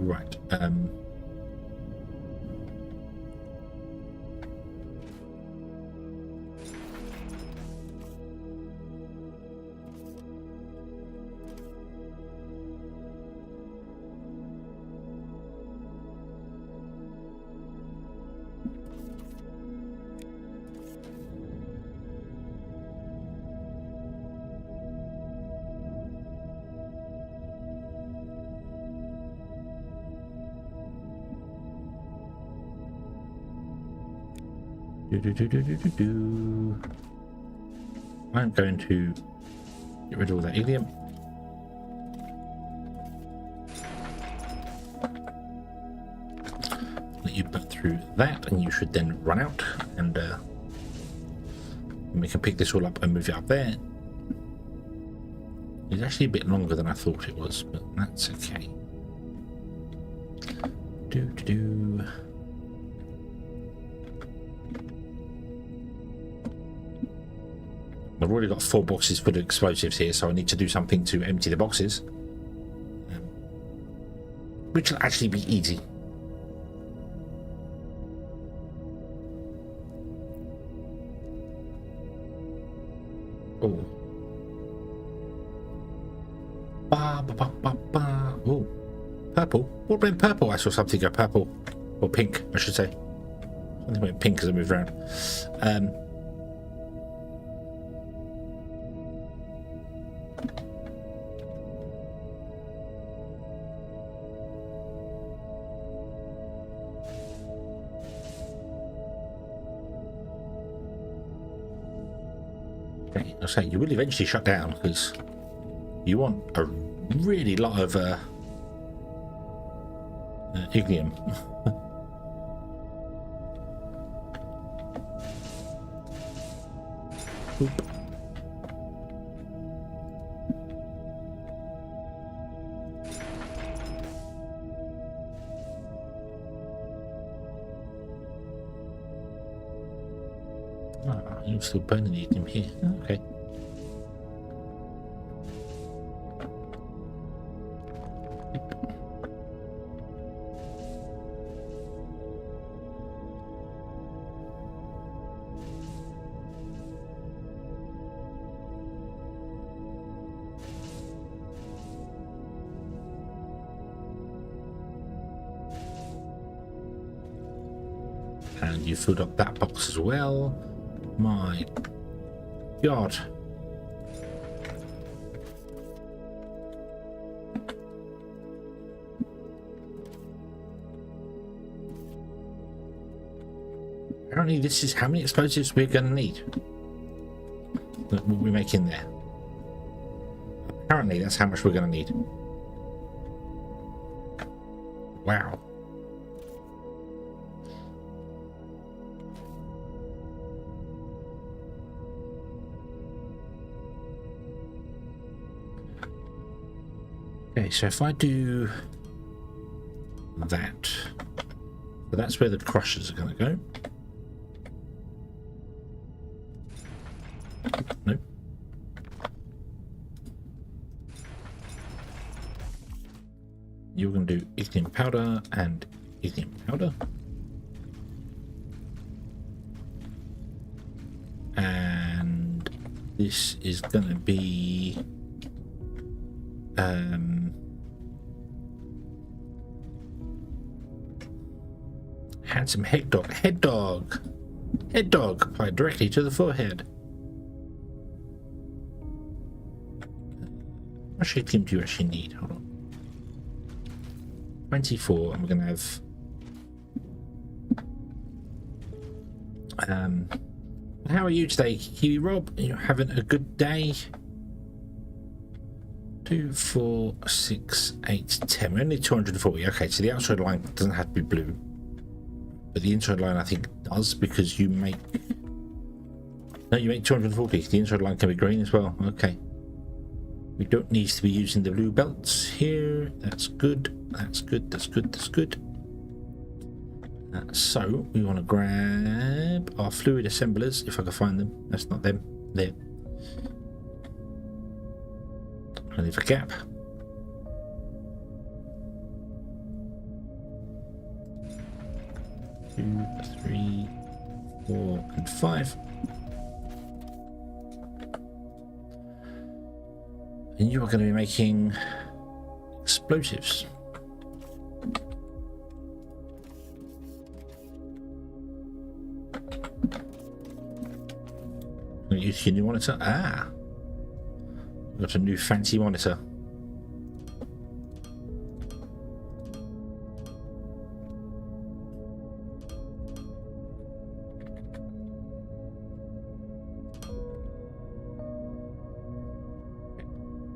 Right. I'm going to get rid of all that helium. Let you burn through that, and you should then run out, and we can pick this all up and move it up there. It's actually a bit longer than I thought it was, but that's okay. I've already got 4 boxes full of explosives here, so I need to do something to empty the boxes. Which will actually be easy. Oh. Ba, ba, ba, ba, ba. Oh. Purple. What went purple? I saw something go purple. Or pink, I should say. Something went pink as I moved around. I say you will eventually shut down because you want a really lot of ignium. Oop. Ah, you're still burning the ignium here. Okay. And you filled up that box as well. My God. Apparently this is how many explosives we're going to need. That we make in there. Apparently that's how much we're going to need. Wow. Okay, so if I do that, so that's where the crushers are going to go. Nope. You're going to do ignium powder and ignium powder. And this is going to be handsome head dog applied directly to the forehead. How much ignium do you actually need? Hold on. 24, and we're going to have how are you today, Kiwi Rob? Are you having a good day? 2, 4, 6, 8, 10. We're only 240. Okay, so the outside line doesn't have to be blue, but the inside line I think does, because you make 240. The inside line can be green as well. Okay, we don't need to be using the blue belts here. That's good. That's good. That's good. That's good. So we want to grab our fluid assemblers if I can find them. That's not them. There. I leave a gap. Two, 3, 4, and 5. And you are going to be making explosives. Use your new monitor. Ah, got a new fancy monitor.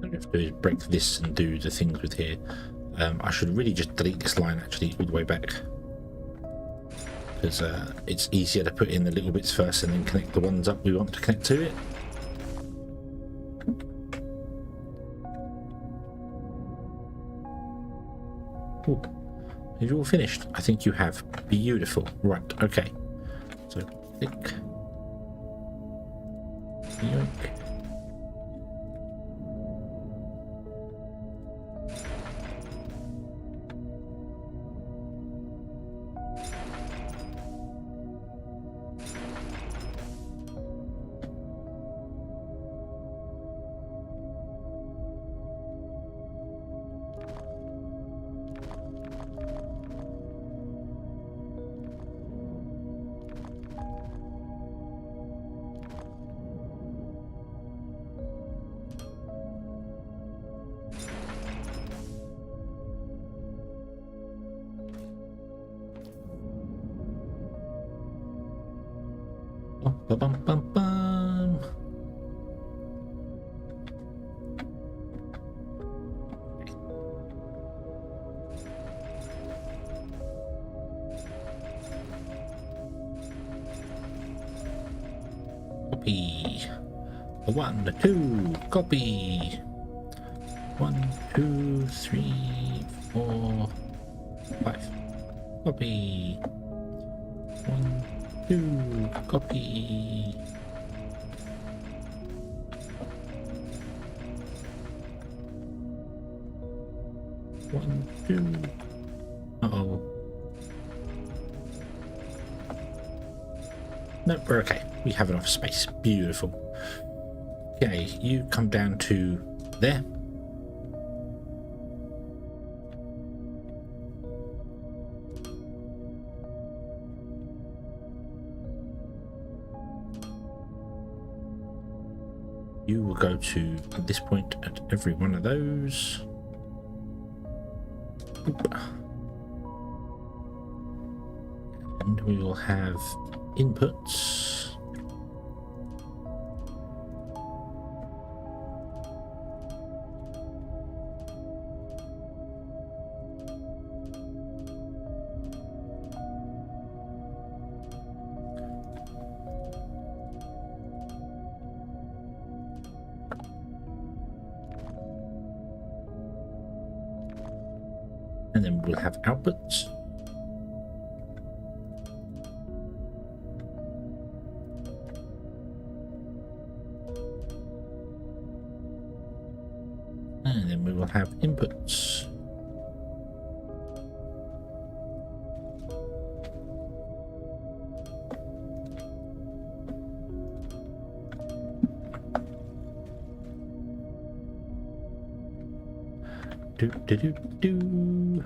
All we have to do is break this and do the things with here. I should really just delete this line actually all the way back, because it's easier to put in the little bits first and then connect the ones up we want to connect to it. Ooh, are you all finished? I think you have. Beautiful. Right, okay. So click. Yoink. Bum, bum, bum, bum. Copy. A 1, a 2, copy. 1, 2, 3, 4, 5. Copy. 1, 2, copy. One, two. Uh-oh. Nope, we're okay. We have enough space. Beautiful. Okay, you come down to there. You will go to, at this point, at every one of those. Oop. And we will have inputs. And then we'll have outputs. And then we will have inputs. Do do do do.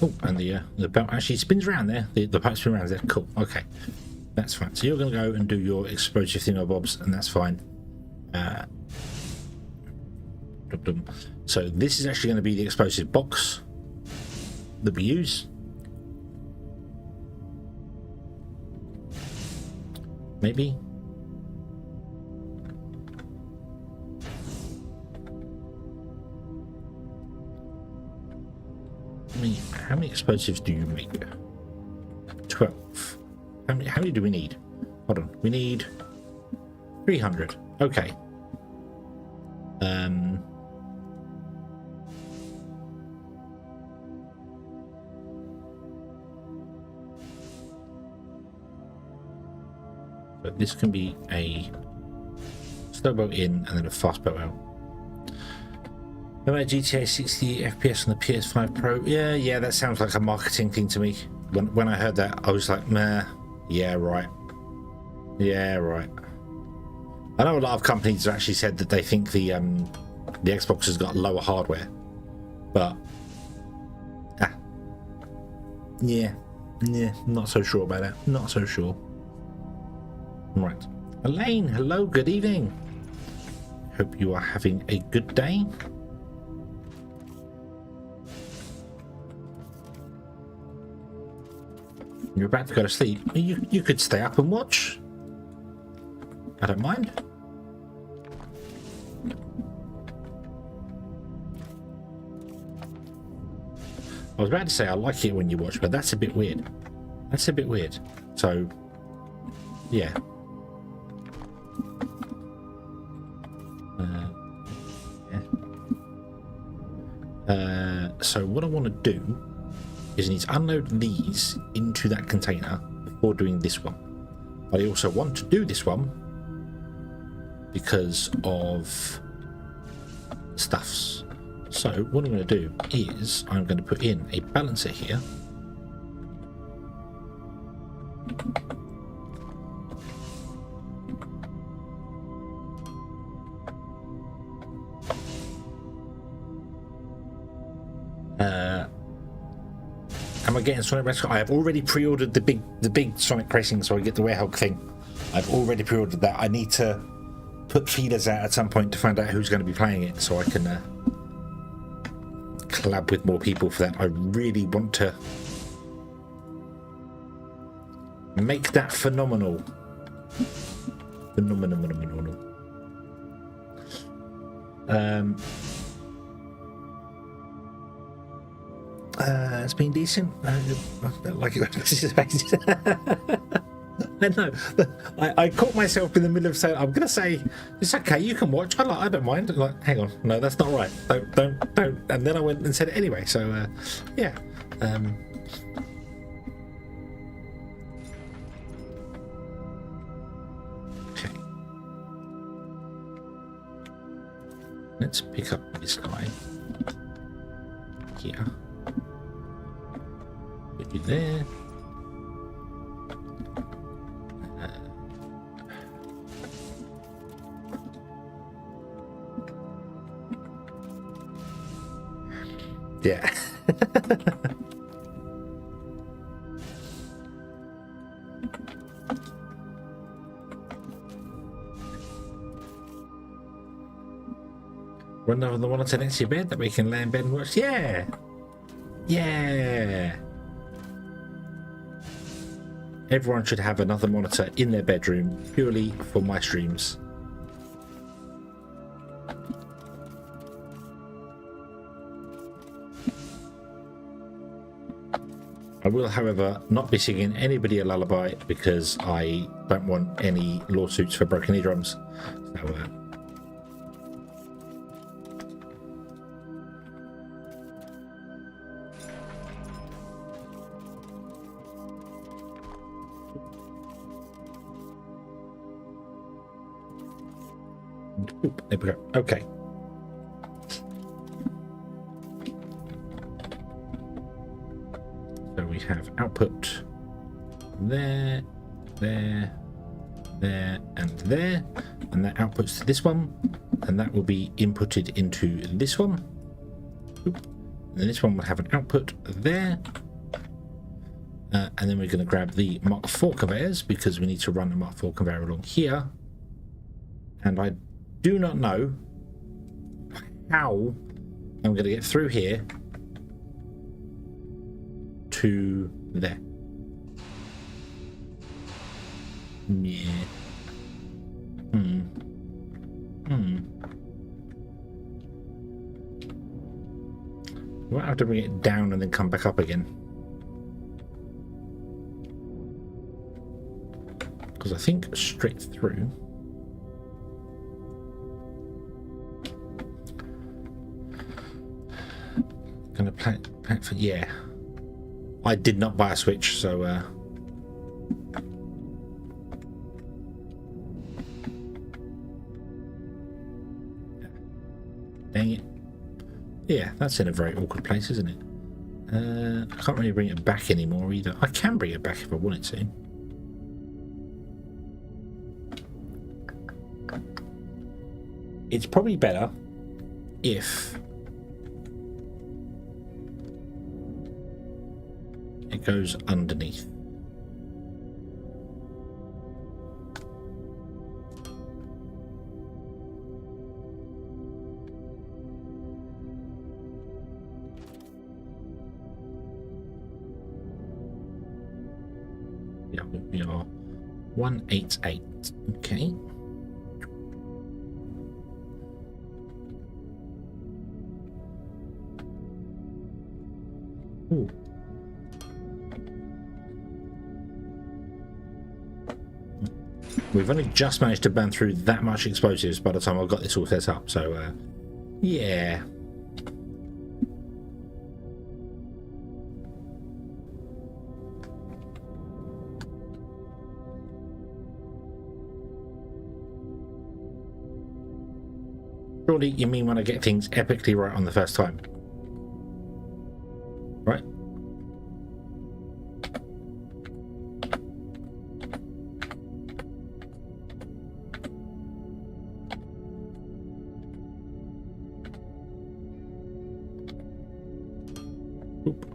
Oh, and the belt actually spins around there. The pipe spins around there. Cool. Okay, that's fine. So you're going to go and do your explosive thingamabobs, and that's fine. So this is actually going to be the explosive box that we use. Maybe. How many explosives do you make? 12. How many do we need? Hold on. We need 300. Okay. So this can be a slow boat in and then a fast boat out. About GTA 60 FPS on the PS5 Pro. Yeah, that sounds like a marketing thing to me. When I heard that, I was like, meh, yeah, right. Yeah, right. I know a lot of companies have actually said that they think the Xbox has got lower hardware, but yeah, not so sure about that. Not so sure. Right. Elaine, hello, good evening. Hope you are having a good day. You're about to go to sleep. You could stay up and watch. I don't mind. I was about to say I like it when you watch, but that's a bit weird. That's a bit weird. So, yeah. So what I want to do is I need to unload these into that container before doing this one. But I also want to do this one because of stuffs. So what I'm going to do is I'm going to put in a balancer here. Am I getting Sonic Racing? I have already pre-ordered the big Sonic Racing, so I get the Werehog thing. I've already pre-ordered that. I need to put feelers out at some point to find out who's going to be playing it, so I can collab with more people for that. I really want to make that phenomenal. Phenomenal. It's been decent. I don't like it. I know. I caught myself in the middle of saying, I'm going to say, it's okay, you can watch. I don't mind. Like, hang on. No, that's not right. Don't. And then I went and said it anyway. So, yeah. Okay. Let's pick up this guy here. Put you there. Yeah. Run over the monitor next to your bed that we can lay in bed and watch. Yeah. Yeah. Everyone should have another monitor in their bedroom purely for my streams. I will, however, not be singing anybody a lullaby because I don't want any lawsuits for broken eardrums. So, there we go. Okay. So we have output there, and there, and that outputs to this one, and that will be inputted into this one. And then this one will have an output there, and then we're going to grab the Mark IV conveyors because we need to run a Mark IV conveyor along here, and I do not know how I'm going to get through here to there. Yeah. We might have to bring it down and then come back up again. Because I think straight through. Gonna plan for, yeah. I did not buy a Switch, so dang it. Yeah, that's in a very awkward place, isn't it? I can't really bring it back anymore either. I can bring it back if I wanted to. It's probably better if it goes underneath. We are 188. Okay. Ooh. We've only just managed to burn through that much explosives by the time I've got this all set up, so yeah. Surely you mean when I get things epically right on the first time? Right? Oop.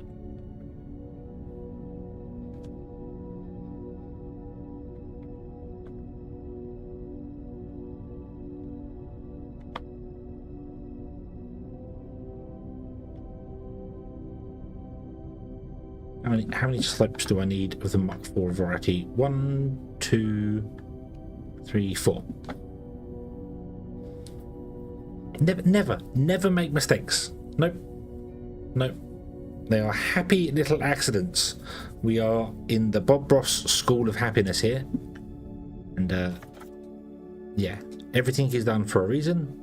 How many slopes do I need of the Mach 4 variety? 1, 2, 3, 4. Never make mistakes. Nope. They are happy little accidents. We are in the Bob Ross School of Happiness here. And, yeah, everything is done for a reason.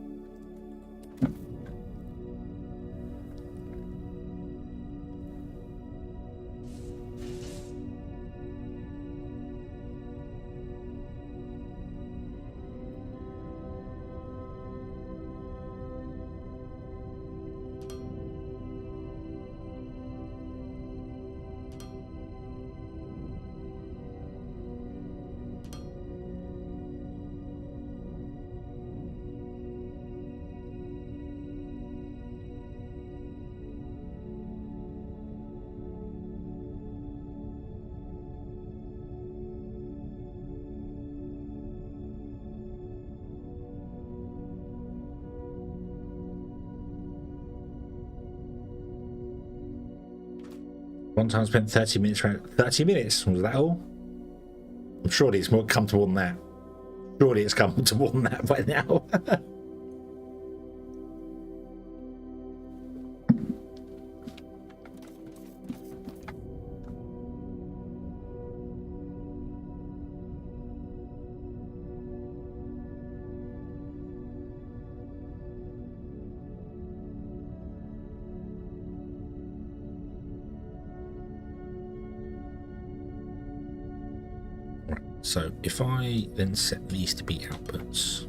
One time I spent 30 minutes around 30 minutes. Was that all? Surely it's more comfortable than that. Surely it's comfortable than that by now. So if I then set these to be outputs,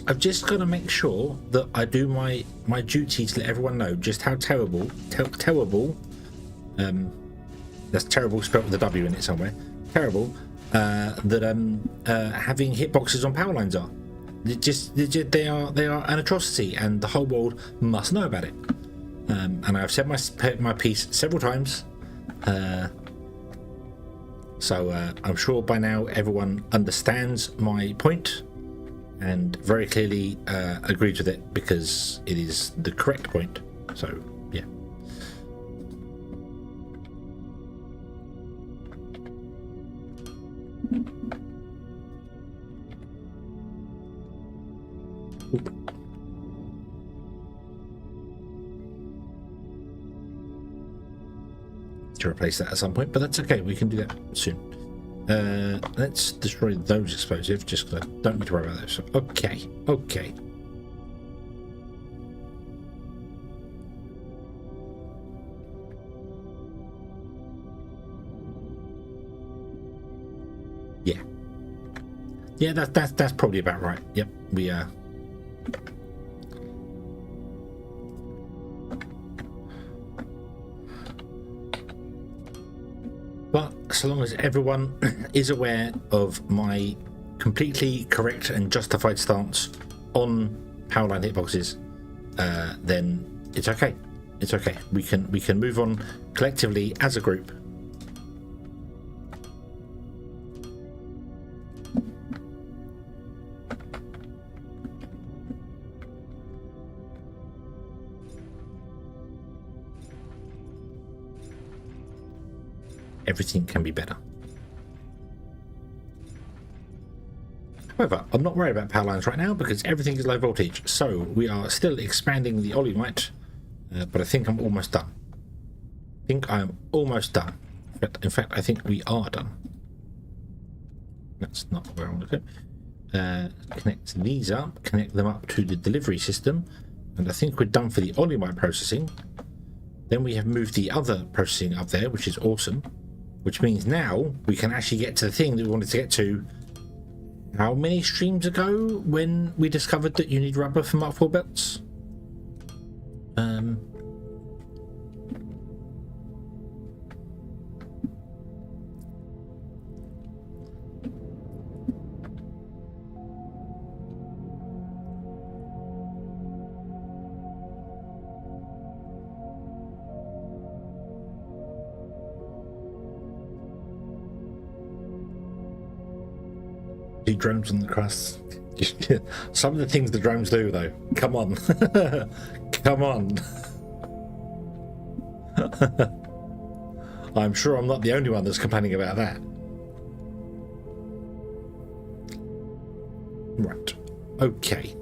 I've just got to make sure that I do my duty to let everyone know just how terrible, that's terrible spelled with a W in it somewhere, terrible, that having hitboxes on power lines are. They are an atrocity, and the whole world must know about it. And I've said my piece several times, so I'm sure by now everyone understands my point and very clearly agrees with it, because it is the correct point. So yeah. Oop. To replace that at some point, but that's okay, we can do that soon. Let's destroy those explosives, just because I don't need to worry about those. Okay. Yeah, that's probably about right. Yep, we But so long as everyone is aware of my completely correct and justified stance on powerline hitboxes, then it's okay. It's okay. We can move on collectively as a group. Everything can be better. However, I'm not worried about power lines right now because everything is low voltage. So we are still expanding the Olimite, but I think I'm almost done. I think I'm almost done. In fact, I think we are done. That's not where I want to go. Connect these up, connect them up to the delivery system, and I think we're done for the Olimite processing. Then we have moved the other processing up there, which is awesome. Which means now we can actually get to the thing that we wanted to get to how many streams ago when we discovered that you need rubber for Mark IV belts? Drones on the crust. Some of the things the drones do, though. Come on. Come on. I'm sure I'm not the only one that's complaining about that. Right. Okay.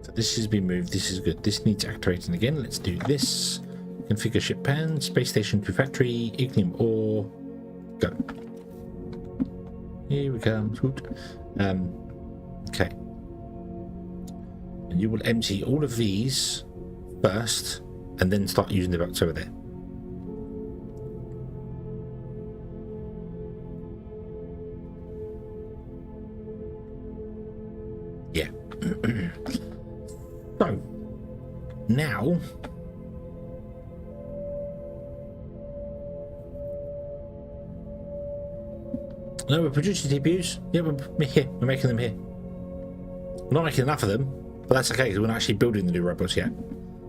So this has been moved. This is good. This needs activating again. Let's do this. Configure ship pan, space station to factory, ignium ore, go. Here we come. Okay. And you will empty all of these first and then start using the box over there. Yeah. So, now... No, we're producing TPUs. Yeah, we're making them here. We're not making enough of them, but that's okay because we're not actually building the new robots yet.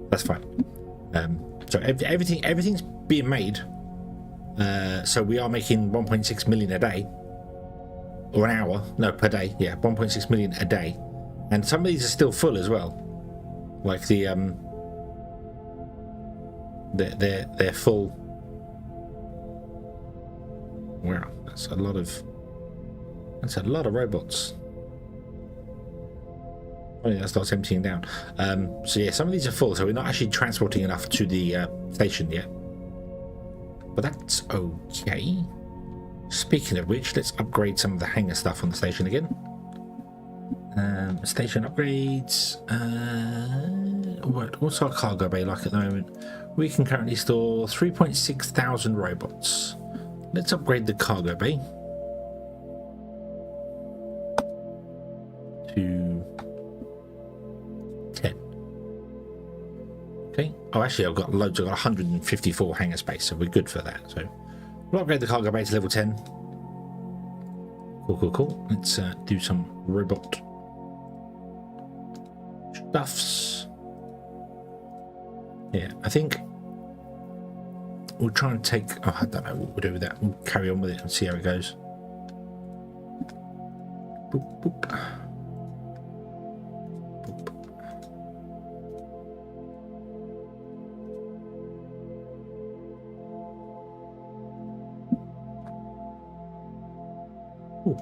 That's fine. So everything's being made. So we are making 1.6 million a day, or an hour. No, per day. Yeah, 1.6 million a day, and some of these are still full as well. Like they're full. Wow, that's a lot of robots. Oh, that starts emptying down. So yeah, some of these are full, so we're not actually transporting enough to the station yet. But that's okay. Speaking of which, let's upgrade some of the hangar stuff on the station again. Station upgrades. What's our cargo bay like at the moment? We can currently store 3.6 thousand robots. Let's upgrade the cargo bay to 10. Okay. Oh, actually, I've got loads. I've got 154 hangar space, so we're good for that. So we'll upgrade the cargo bay to level 10. Cool. Let's do some robot stuffs. Yeah, I think we'll try and take... Oh, I don't know what we'll do with that. We'll carry on with it and see how it goes. Boop, boop. Boop. Ooh.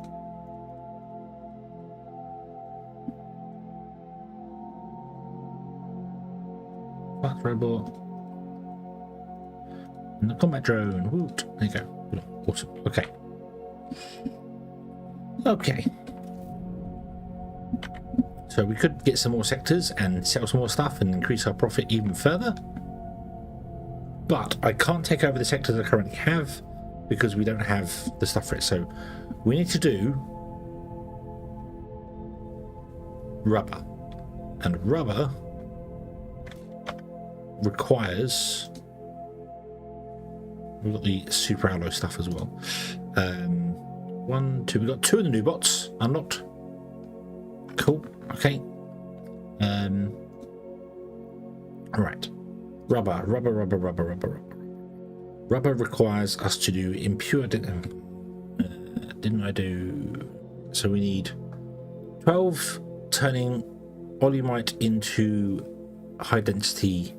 Fast robot. And the combat drone. Woot. There you go. Awesome. Okay. Okay. So we could get some more sectors and sell some more stuff and increase our profit even further. But I can't take over the sectors I currently have because we don't have the stuff for it. So we need to do rubber. And rubber requires... We've got the super alloy stuff as well. 1, 2. We got 2 of the new bots unlocked. Cool. Okay. All right. Rubber requires us to do impure. Didn't I do? So we need 12 turning olimite into high density.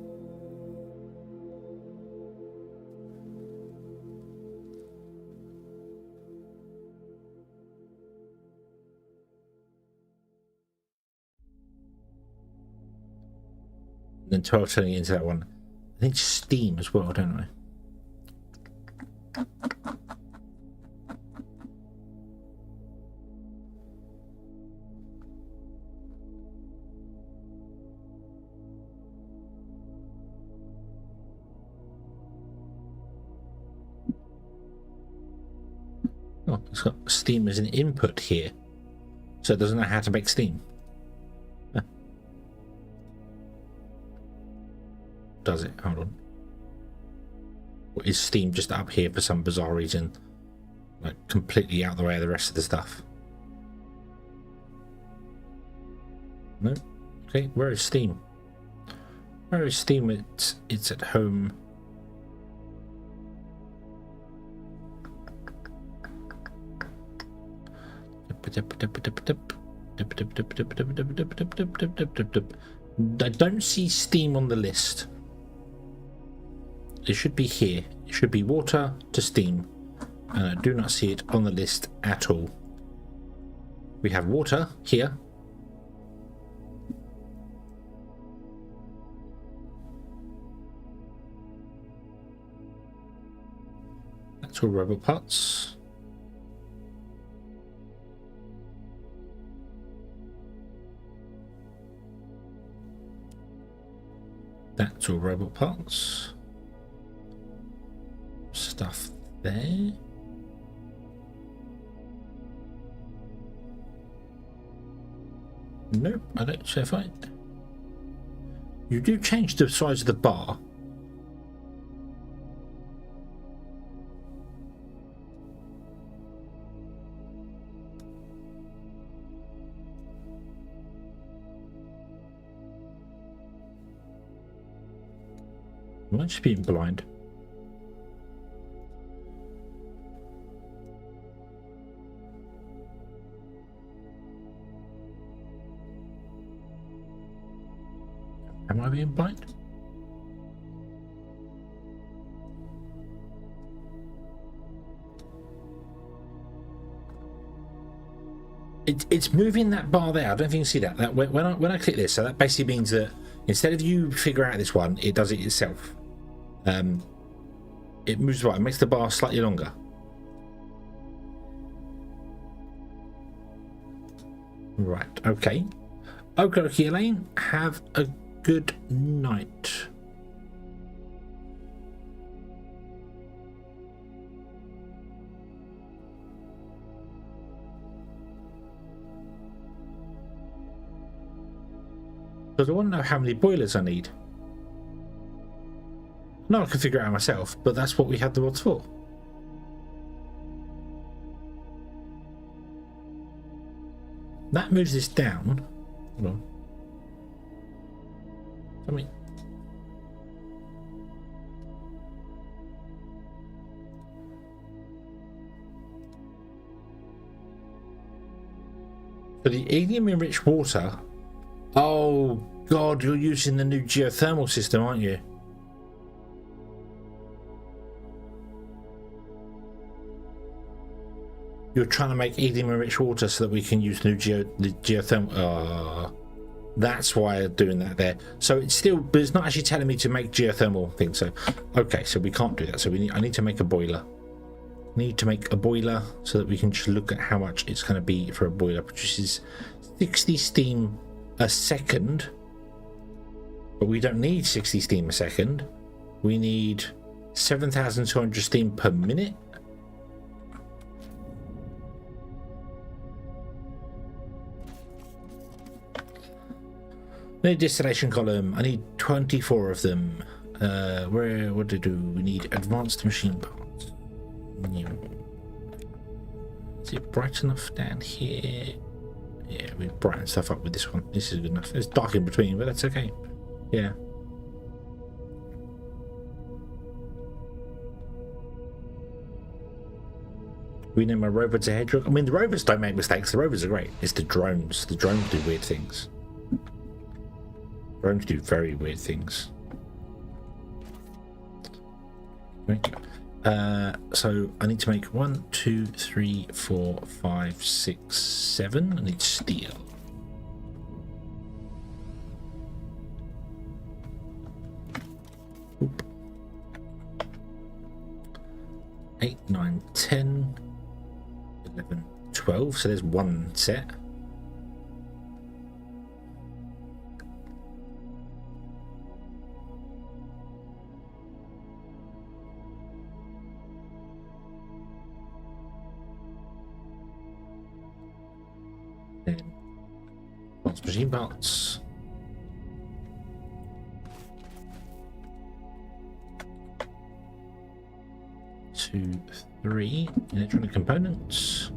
Then 12 turning into that one. I think steam as well, don't I? Oh, it's got steam as an input here. So it doesn't know how to make steam. Does it? Hold on. Or is steam just up here for some bizarre reason? Like completely out the way of the rest of the stuff? No? Okay, where is steam? Where is steam? It's at home. I don't see steam on the list. It should be here. It should be water to steam. And I do not see it on the list at all. We have water here. That's all robot parts. That's all robot parts. Stuff there. Nope, I don't see if I. You do change the size of the bar. I might just be blind. Am I being blind? It's moving that bar there. I don't think you can see that. That when I click this, so that basically means that instead of you figure out this one, it does it itself. It moves right. It makes the bar slightly longer. Right. Okay. Okay, Elaine. Have a good night. Because I want to know how many boilers I need. No, I can figure it out myself, but that's what we had the rods for. That moves this down. Hold on. I mean, for the helium enriched water. Oh God, you're using the new geothermal system, aren't you? You're trying to make helium enriched water so that we can use the geothermal. That's why I'm doing that there. So it's still, but it's not actually telling me to make geothermal things. So, okay, so we can't do that. So I need to make a boiler. Need to make a boiler so that we can just look at how much it's going to be for a boiler. Produces 60 steam a second, but we don't need 60 steam a second. We need 7,200 steam per minute. I need distillation column. I need 24 of them. What do we need? Advanced machine parts. New. Is it bright enough down here? Yeah, we've brightened stuff up with this one. This is good enough. It's dark in between, but that's okay. Yeah. We name our robots a hedgehog. I mean, the robots don't make mistakes. The robots are great. It's the drones. The drones do weird things. Drones do very weird things. Right. So I need to make 1, 2, 3, 4, 5, 6, 7. I need steel. Oop. 8, 9, 10, 11, 12. So there's one set. Then machine parts. Two, 3 electronic components.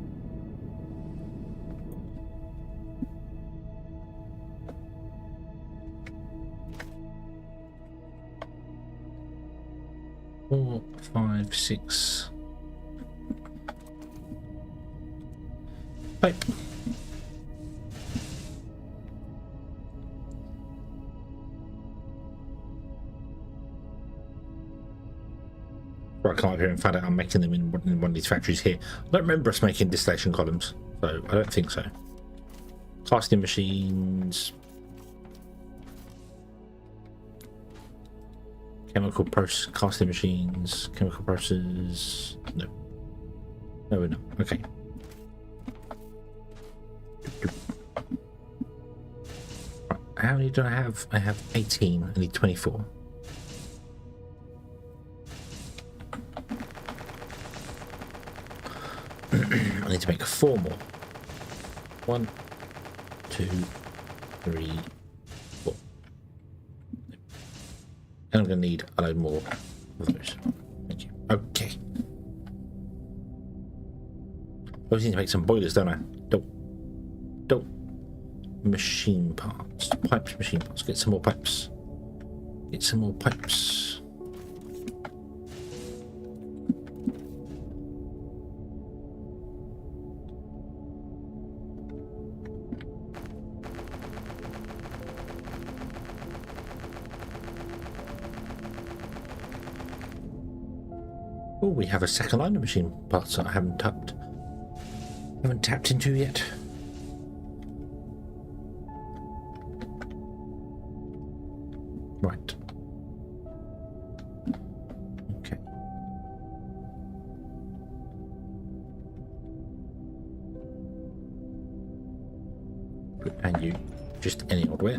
Four, 5, 6. Pipe. I come up here and find out I'm making them in one of these factories here. I don't remember us making distillation columns, so I don't think so. Casting machines, chemical process, casting machines, chemical processes. No, no, we're not. Okay. Right. How many do I have? I have 18. I need 24. I need to make 4 more. 1, 2, 3, 4. And I'm going to need a load more of those. Thank you. Okay. I need to make some boilers, don't I? Don't. Machine parts. Pipes, machine parts. Get some more pipes. Get some more pipes. Oh, we have a second line of machine parts that I haven't tapped into yet. Right. Okay. And you just any old way.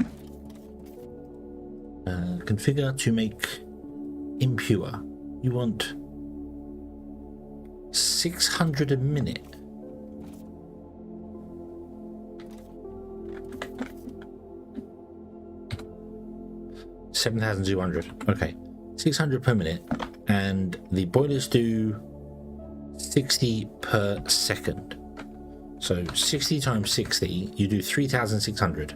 Configure to make impure. You want 600 a minute. $7,200. Okay, 600 per minute, and the boilers do 60 per second. So 60 times 60, you do 3,600.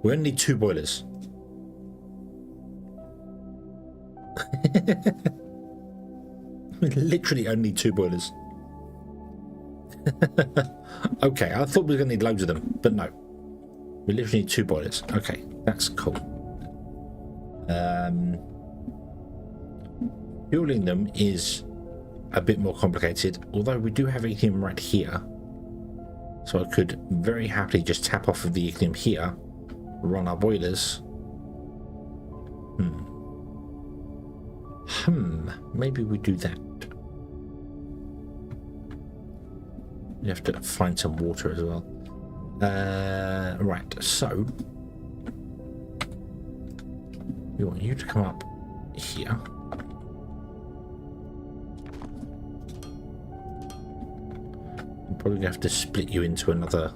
We only need 2 boilers. We literally only need 2 boilers. Okay, I thought we were going to need loads of them, but no. We literally need 2 boilers. Okay, that's cool. Fueling them is a bit more complicated, although we do have lithium right here. So I could very happily just tap off of the lithium here, run our boilers. Maybe we do that. You have to find some water as well. Right, so we want you to come up here. I'm probably gonna have to split you into another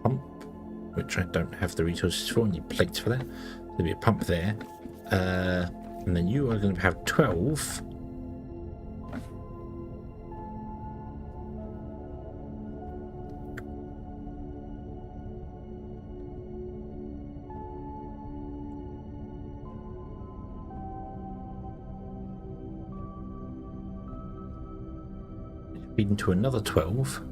pump, which I don't have the resources for. I need plates for that. There'll be a pump there. And then you are going to have 12 Feed into another 12.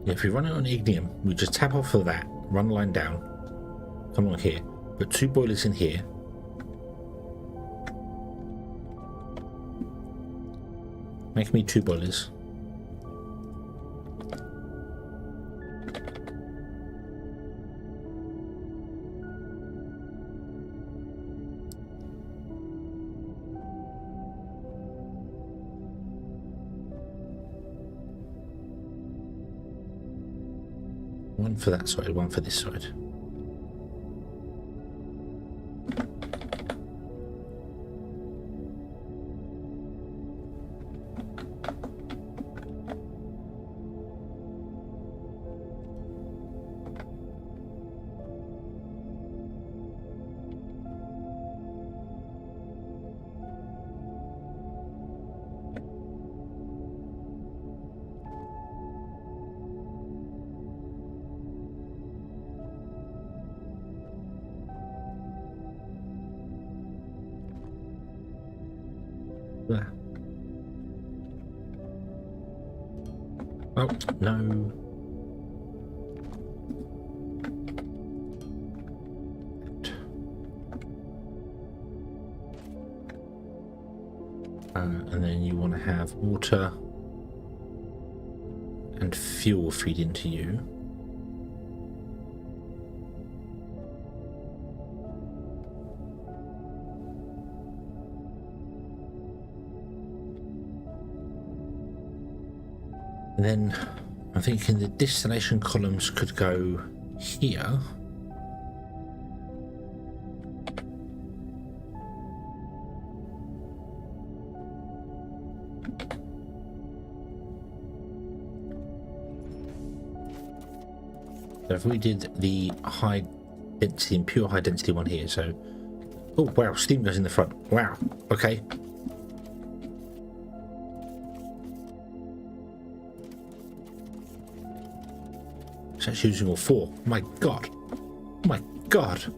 Yeah, if we run it on ignium, we just tap off of that, run a line down, come along here, put 2 boilers in here. Make me 2 boilers. One for that side, one for this side. Oh, no. And then you want to have water and fuel feed into you. And then I'm thinking the distillation columns could go here. So if we did the high density and pure high density one here, so oh wow, steam goes in the front. Wow, okay. It's actually using all 4. My god. My god.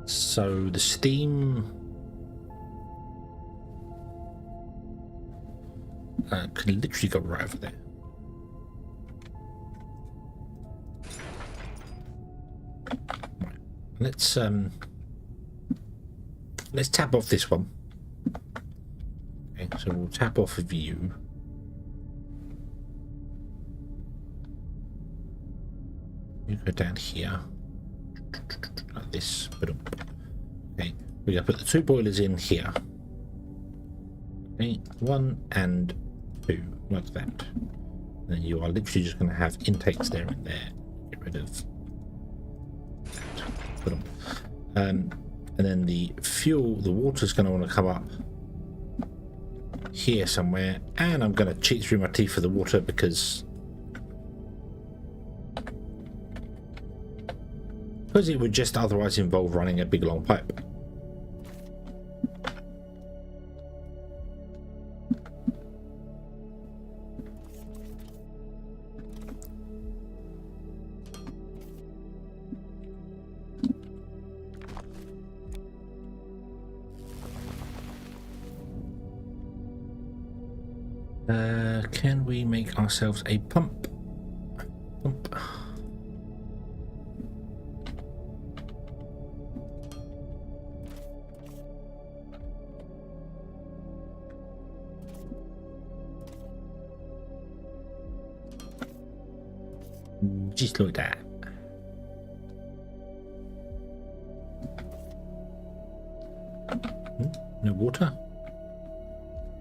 So the steam can literally go right over there. Right. Let's tap off this one. Okay, so we'll tap off of you. You go down here. Like this. Okay, we're going to put the 2 boilers in here. Okay, 1 and 2, like that. And then you are literally just going to have intakes there and there. Get rid of that. Put them. And then the fuel, the water's going to want to come up here somewhere. And I'm going to cheat through my teeth for the water because it would just otherwise involve running a big long pipe. Can we make ourselves a pump? Pump. Just like that. No water?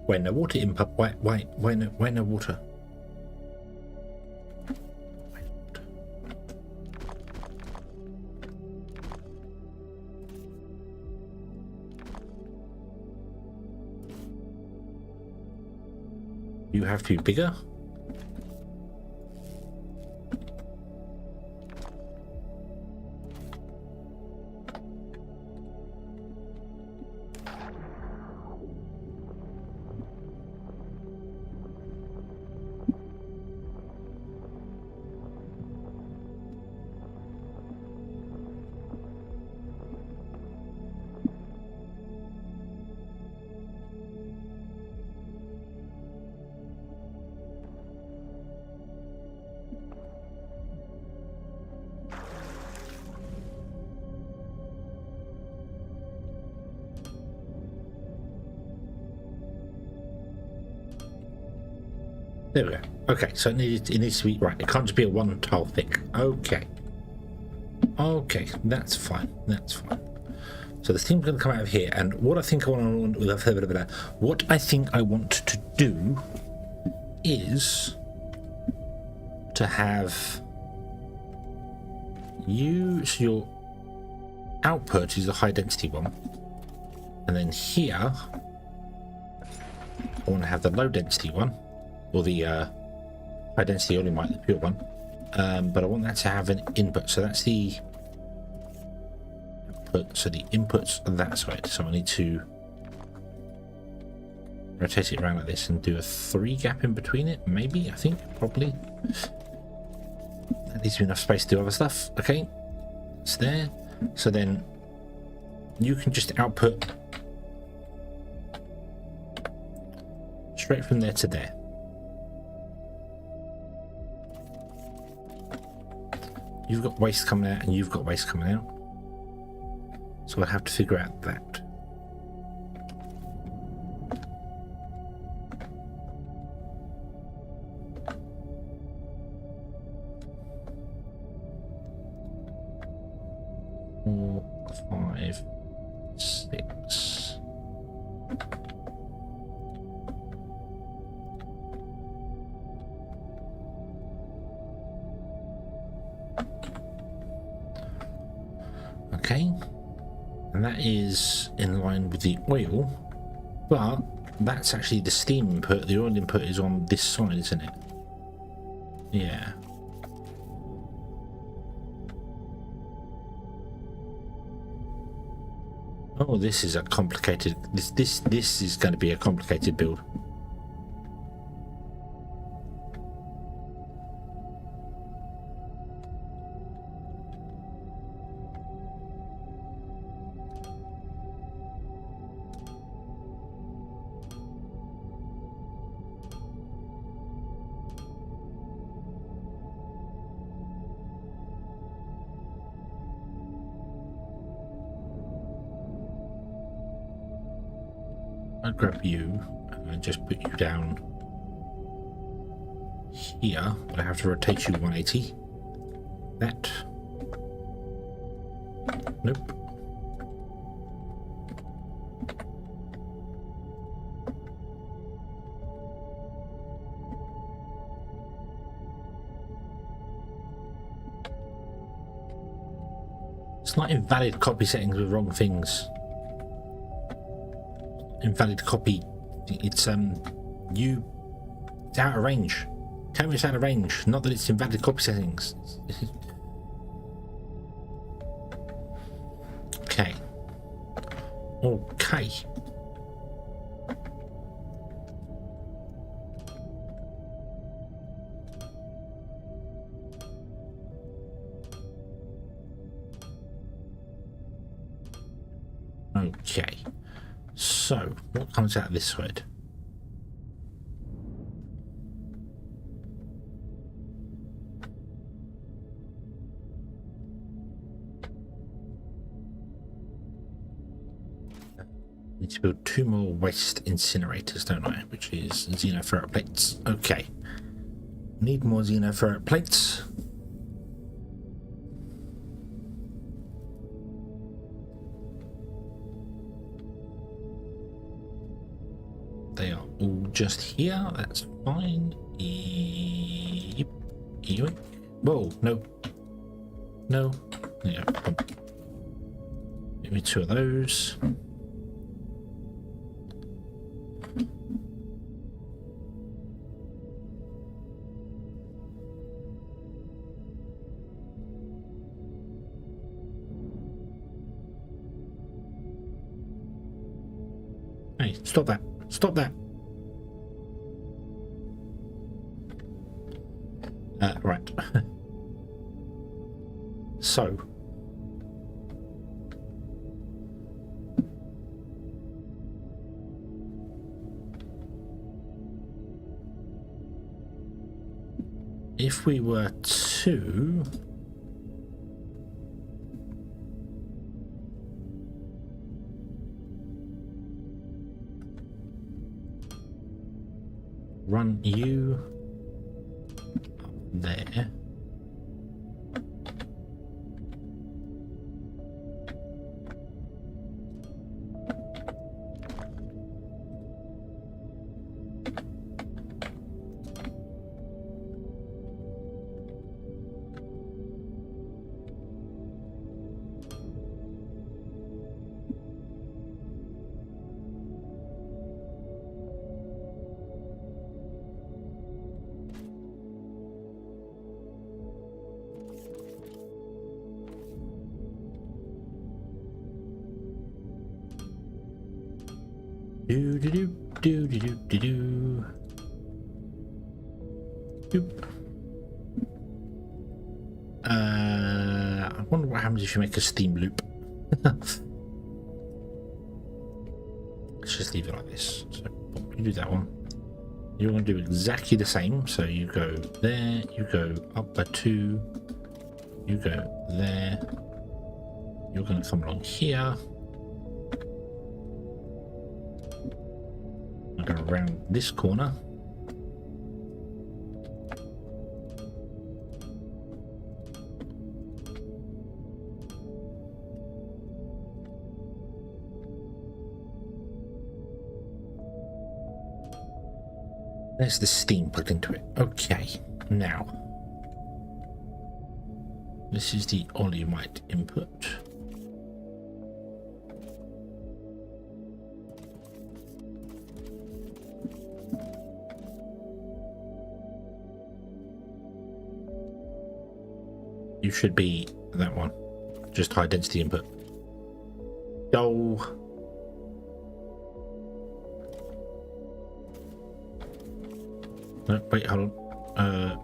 Wait, no water in pub. Wait, no water? You have to be bigger? There we go. Okay, so it needs to be right. It can't just be a one tile thick. Okay. Okay, that's fine. That's fine. So the steam's going to come out of here, and what I think I want to what I think I want to do is to have you. So your output is a high density one, and then here I want to have the low density one. Or the high density only might, the pure one, but I want that to have an input. So that's the output. So the inputs on that side. So I need to rotate it around like this and do a 3 gap in between it. Maybe, I think, probably. That leaves me enough space to do other stuff. Okay, it's there. So then you can just output straight from there to there. You've got waste coming out and you've got waste coming out. So I have to figure out that. Four, 5, 6. Okay, and that is in line with the oil, but that's actually the steam input. The oil input is on this side, isn't it? Yeah. Oh, this is a complicated. This is going to be a complicated build. I'll grab you and just put you down here, but I have to rotate you 180. That. Nope. It's like invalid copy settings with wrong things. Invalid copy. It's you. It's out of range. Tell me it's out of range. Not that it's invalid copy settings. Okay. Okay. Okay. So, what comes out this side? need to build 2 more waste incinerators, don't I? Which is xenoferrite plates. Okay. Need more xenoferrite plates. They are all just here. That's fine. Yep. Whoa, no. No. Yeah. Give me 2 of those. Hey, stop that. Stop that. Right. So. If we were to run you up there. Do do do do do do do do. Doop. I wonder what happens if you make a steam loop. Let's just leave it like this. So you do that one. You're going to do exactly the same. So you go there, you go up by 2, you go there. You're going to come along here. I'm going around this corner. There's the steam plugged into it. Okay, now this is the Olimite input. You should be that one, just high density input. Oh. No, wait, hold on.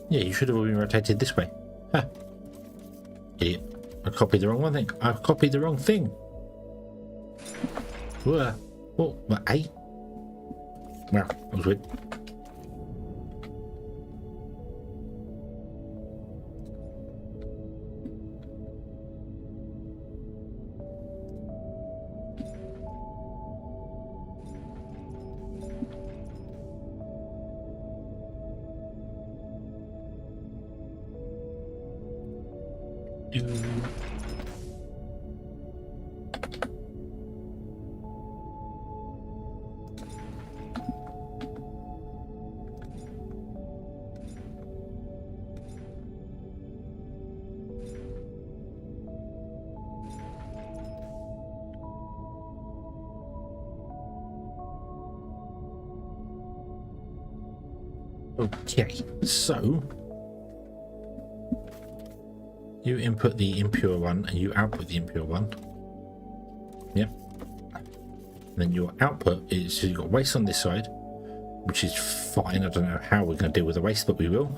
Yeah, you should have all been rotated this way. Huh. Idiot. I copied the wrong thing. I copied the wrong thing. Whoa. Oh, what, A? Well, that was weird. Okay, so you input the impure one and you output the impure one. Yep. And then your output is, so you've got waste on this side, which is fine. I don't know how we're going to deal with the waste, but we will.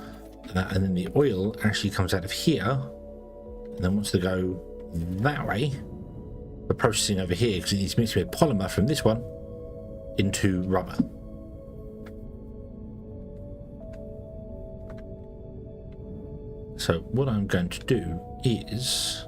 And then the oil actually comes out of here and then wants to go that way for processing over here because it needs to mix with polymer from this one into rubber. So what I'm going to do is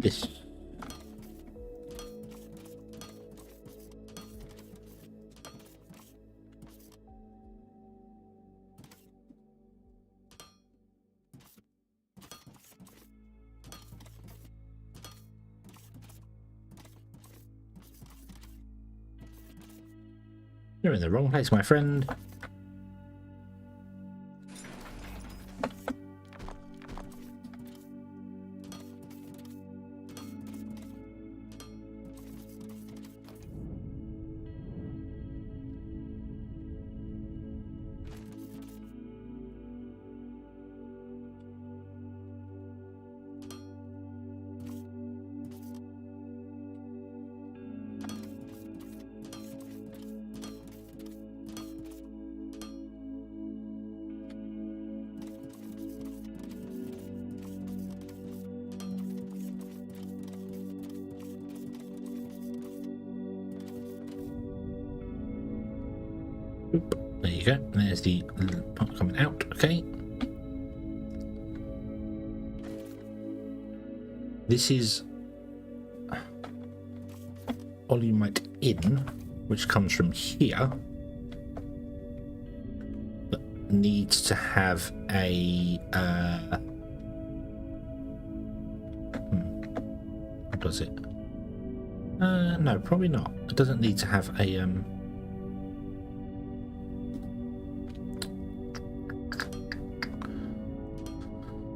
this. You're in the wrong place, my friend. Oop, there you go. There's the part coming out. Okay. This is Olimite in, which comes from here, but needs to have a what does it? No, probably not. It doesn't need to have a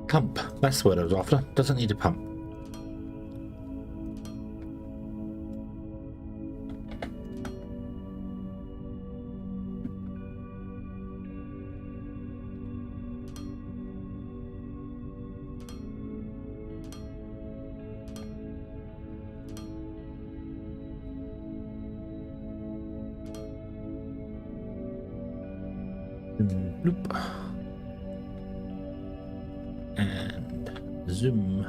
pump. That's the word I was after. Doesn't need a pump. Bloop. And zoom.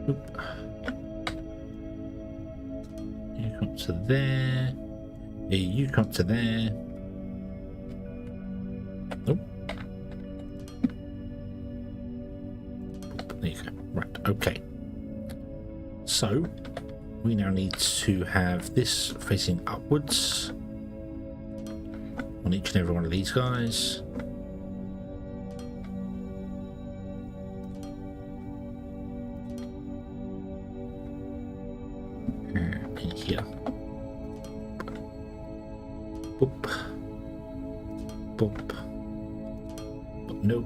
Bloop. You come to there. You come to there. Nope. There you go. Right, okay. So we now need to have this facing upwards on each and every one of these guys. In here. Boop. Boop. But nope.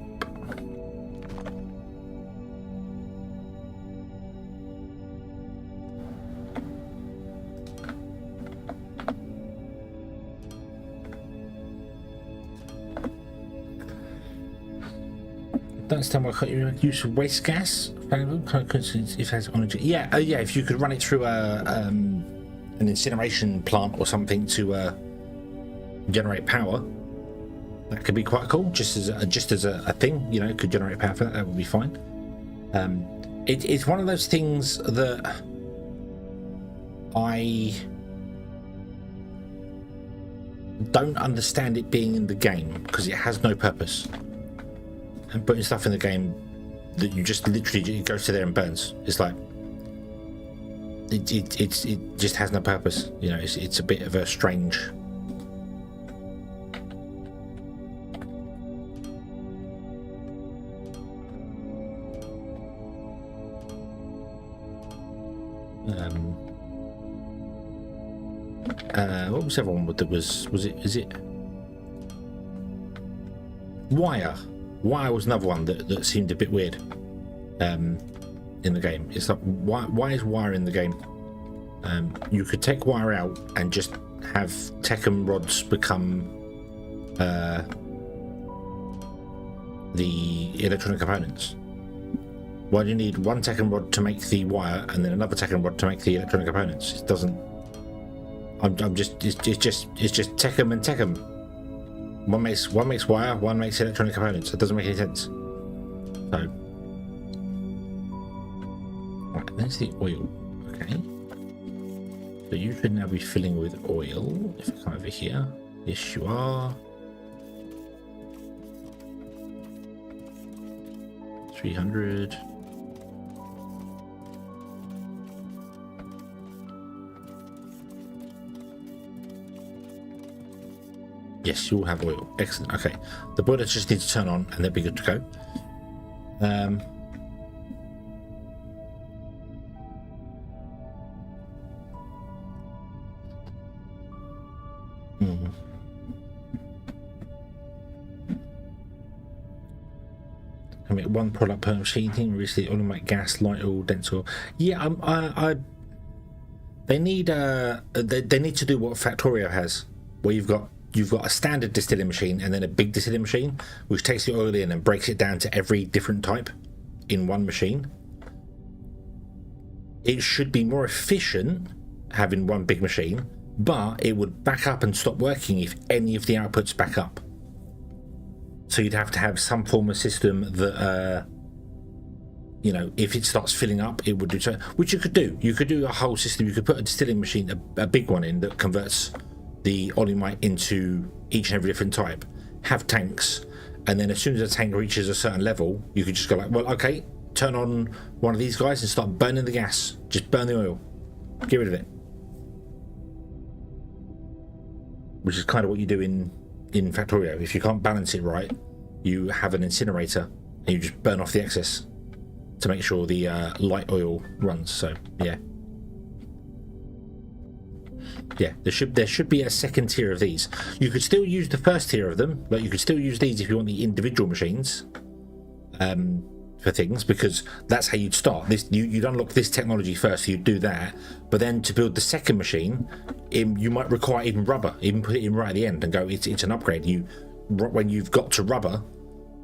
Don't understand why can't you use waste gas? If it has energy. Yeah, yeah. If you could run it through an incineration plant or something to generate power, that could be quite cool. Just as a thing, you know, could generate power for that. That would be fine. It's one of those things that I don't understand it being in the game because it has no purpose. And putting stuff in the game that you just literally, it goes to there and burns. It's like it just has no purpose. You know, it's a bit of a strange. What was the other one that is it wire? Wire was another one that seemed a bit weird in the game. It's like, why is wire in the game? You could take wire out and just have Tekken rods become the electronic components. Why do you need one Tekken rod to make the wire and then another Tekken rod to make the electronic components? It doesn't. It's just Tekken and Tekken. One makes wire, one makes electronic components. It doesn't make any sense. So, right, there's the oil. Okay. So you should now be filling with oil. If you come over here, yes, you are. 300. Yes, you all have oil. Excellent. Okay, the boilers just need to turn on and they'll be good to go. I mean, one product per machine thing. Recently, automatic gas, light oil, dense oil. Yeah, they need they need to do what Factorio has, where you've got a standard distilling machine and then a big distilling machine, which takes the oil in and breaks it down to every different type in one machine. It should be more efficient having one big machine, but it would back up and stop working if any of the outputs back up. So you'd have to have some form of system that, you know, if it starts filling up, it would do so. Which you could do. You could do a whole system. You could put a distilling machine, a big one in that converts the olimite into each and every different type. Have tanks, and then as soon as the tank reaches a certain level, you could just go like, well, okay, turn on one of these guys and start burning the gas. Just burn the oil. Get rid of it. Which is kind of what you do in Factorio. If you can't balance it right, you have an incinerator and you just burn off the excess to make sure the light oil runs. So yeah, there should be a second tier of these. You could still use the first tier of them, but you could still use these if you want the individual machines for things, because that's how you'd start. You'd unlock this technology first, so you'd do that, but then to build the second machine, you might require even rubber. Even put it in right at the end and go, it's an upgrade. When you've got to rubber,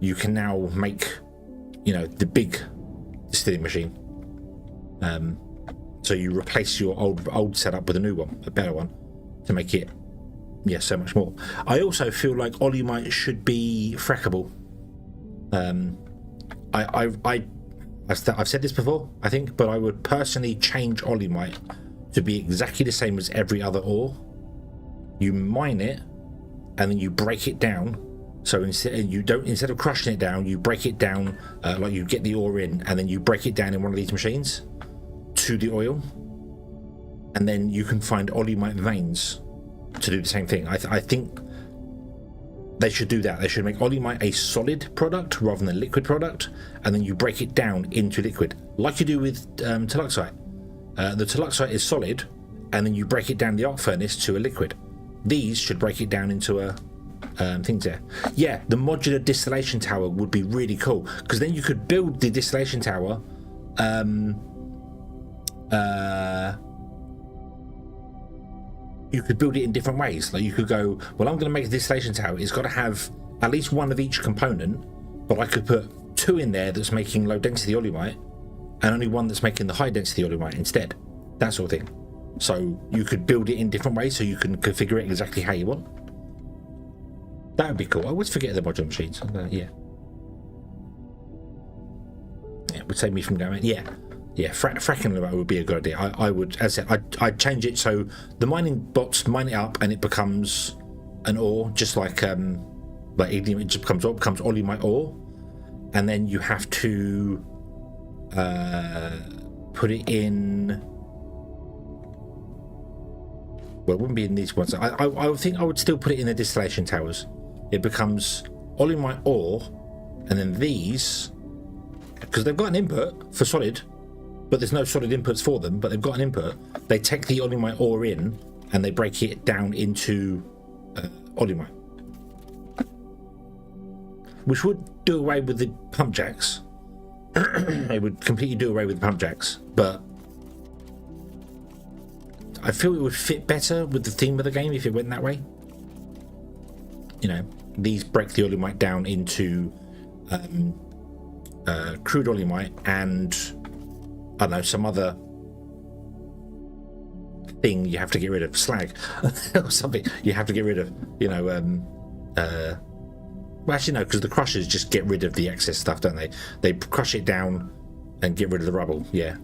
you can now make, you know, the big distilling machine. So you replace your old setup with a new one, a better one, to make it, yeah, so much more. I also feel like olimite should be frackable. I've said this before, I think, but I would personally change olimite to be exactly the same as every other ore. You mine it, and then you break it down. So instead of crushing it down, you break it down, like you get the ore in, and then you break it down in one of these machines to the oil, and then you can find olimite veins to do the same thing. I think they should do that. They should make olimite a solid product rather than a liquid product, and then you break it down into liquid, like you do with toluxite. The toluxite is solid, and then you break it down the arc furnace to a liquid. These should break it down into a things there. Yeah, the modular distillation tower would be really cool, because then you could build the distillation tower. You could build it in different ways. Like you could go, well, I'm going to make a distillation tower. It's got to have at least one of each component, but I could put two in there that's making low density olimite, and only one that's making the high density olimite instead. That sort of thing. So you could build it in different ways, so you can configure it exactly how you want. That would be cool. I always forget the modular machines. Yeah, it would save me from going. Yeah, fracking it would be a good idea. I would, as I said, I'd change it so the mining bots mine it up and it becomes an ore, just like ignium. It just becomes olimite ore, and then you have to put it in. Well, it wouldn't be in these ones. I would think I would still put it in the distillation towers. It becomes olimite ore, and then these, because they've got an input for solid, but there's no solid inputs for them, but they've got an input. They take the olimite ore in, and they break it down into olimite, which would do away with the pump jacks. It would completely do away with the pump jacks, but I feel it would fit better with the theme of the game if it went that way. You know, these break the olimite down into crude olimite and, I don't know, some other thing you have to get rid of, slag or something you have to get rid of, you know. Well, actually no, because the crushers just get rid of the excess stuff, don't they? They crush it down and get rid of the rubble. Yeah.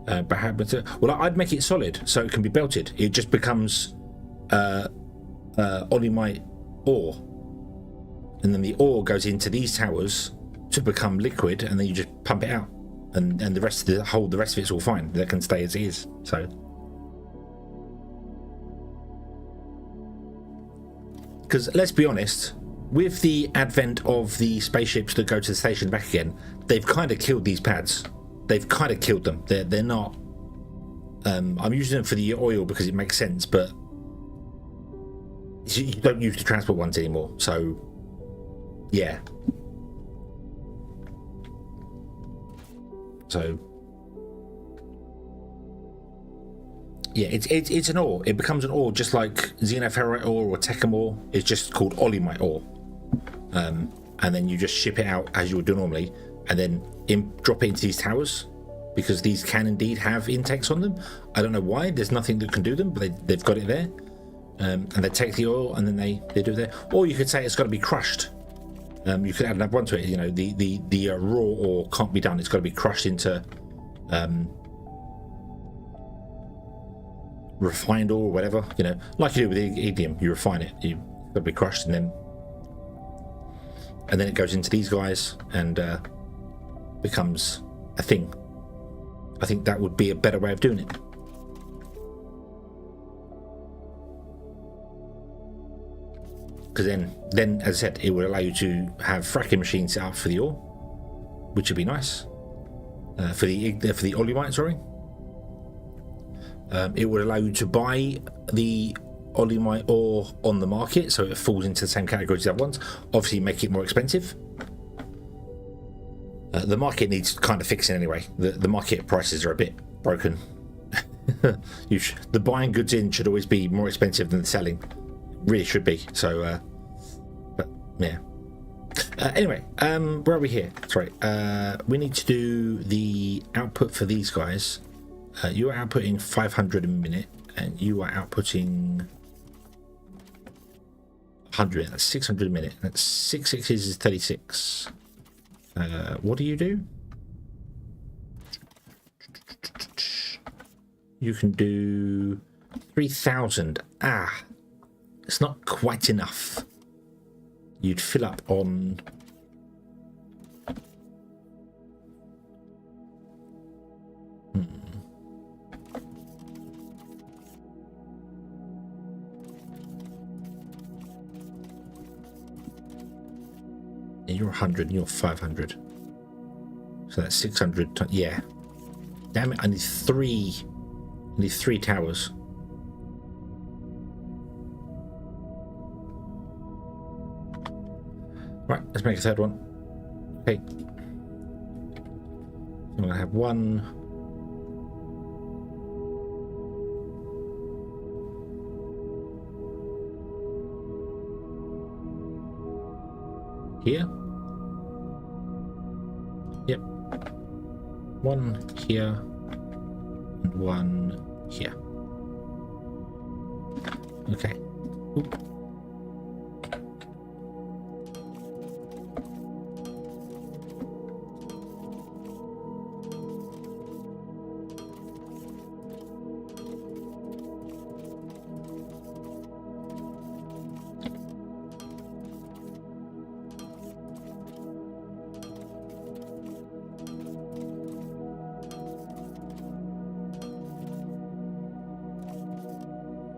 But how, well, I'd make it solid so it can be belted. It just becomes olimite ore and then the ore goes into these towers to become liquid, and then you just pump it out, and the rest of the rest of it's all fine. That can stay as it is. So, because let's be honest, with the advent of the spaceships that go to the station back again, they've kind of killed these pads. They've kind of killed them. They're not. I'm using them for the oil because it makes sense, but you don't use the transport ones anymore. So, yeah. So, yeah, it's an ore. It becomes an ore just like xenoferrite ore or techum ore. It's just called olimite ore. And then you just ship it out as you would do normally, and then drop it into these towers, because these can indeed have intakes on them. I don't know why. There's nothing that can do them, but they've got it there. And they take the oil, and then they do it there. Or you could say it's got to be crushed. You could add another one to it. You know, the raw ore can't be done. It's got to be crushed into refined ore or whatever. You know, like you do with iridium. You refine it. It's got to be crushed, and then it goes into these guys and becomes a thing. I think that would be a better way of doing it. Because then, as I said, it would allow you to have fracking machines set up for the ore, which would be nice. For the olimite, sorry. It would allow you to buy the olimite ore on the market, so it falls into the same category as the other ones. Obviously, make it more expensive. The market needs kind of fixing anyway. The market prices are a bit broken. The buying goods in should always be more expensive than the selling. Really should be. So, but yeah. Anyway, where are we here? Sorry. We need to do the output for these guys. You are outputting 500 a minute, and you are outputting 100. That's 600 a minute. That's 6 sixes is 36. What do you do? You can do 3,000. Ah, it's not quite enough. You'd fill up on... You're 100 and you're 500. So that's 600. Yeah. Damn it, I need three towers. Right, let's make a third one. Okay. I'm going to have one. Here. Yep. One here and one here. Okay. Oop.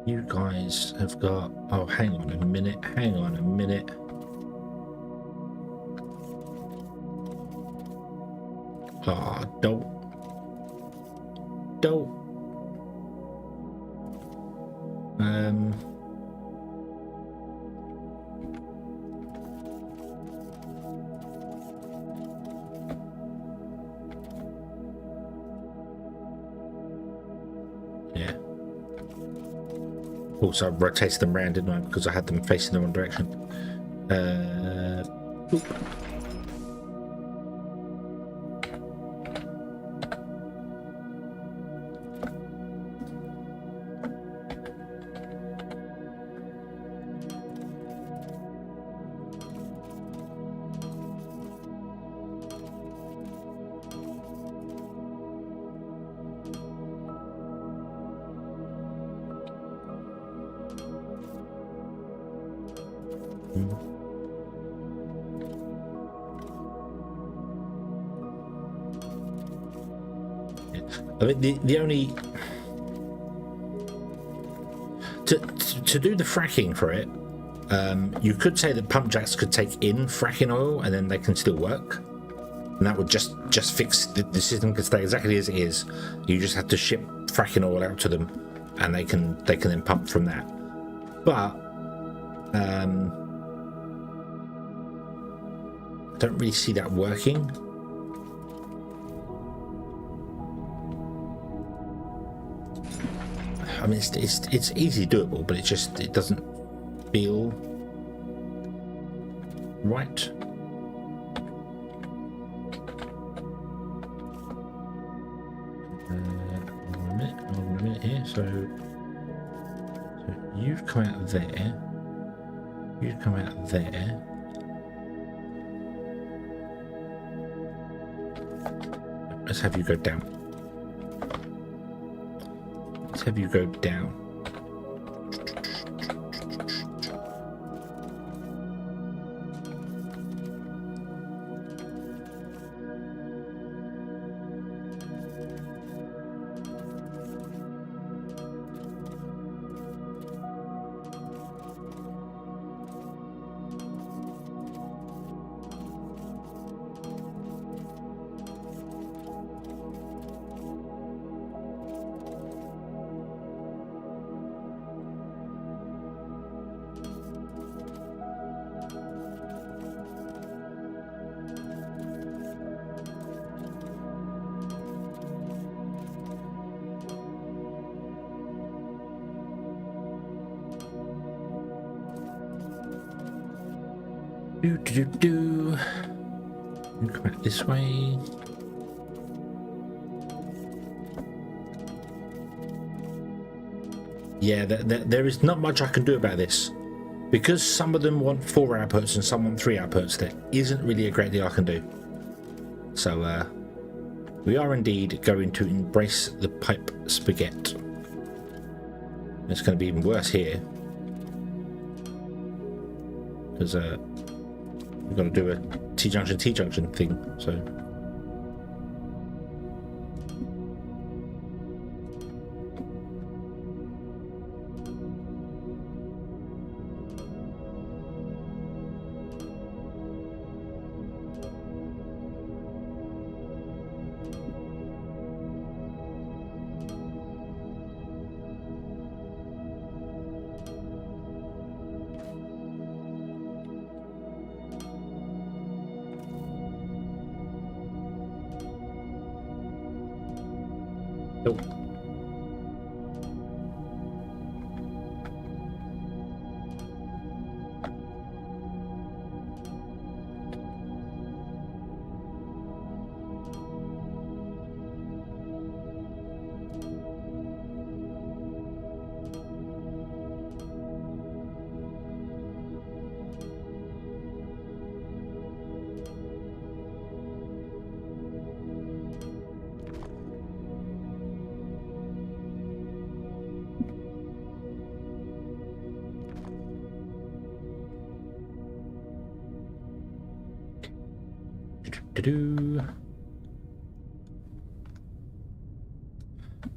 You guys have got... Oh, hang on a minute. Hang on a minute. Ah, oh, don't. Yeah. Also, I rotated them round, didn't I? Because I had them facing the wrong direction. Oop. I mean, the only to do the fracking for it, you could say that pump jacks could take in fracking oil and then they can still work, and that would just fix the system could stay exactly as it is. You just have to ship fracking oil out to them, and they can then pump from that. But I don't really see that working. I mean, it's easily doable, but it doesn't feel right. Hold on a minute here. So you've come out there. You've come out there. Let's have you go down. Let's have you go down. You come out this way. Yeah, there is not much I can do about this. Because some of them want 4 outputs and some want 3 outputs, there isn't really a great deal I can do. So, we are indeed going to embrace the pipe spaghetti. It's going to be even worse here. Because, we've got to do a T-junction thing, so... Nope.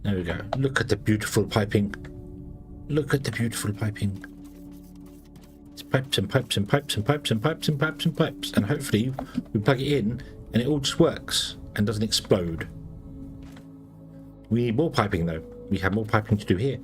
There we go. Look at the beautiful piping. Look at the beautiful piping. It's pipes and pipes and pipes and pipes and pipes and pipes and pipes. And hopefully we plug it in and it all just works and doesn't explode. We need more piping though. We have more piping to do here.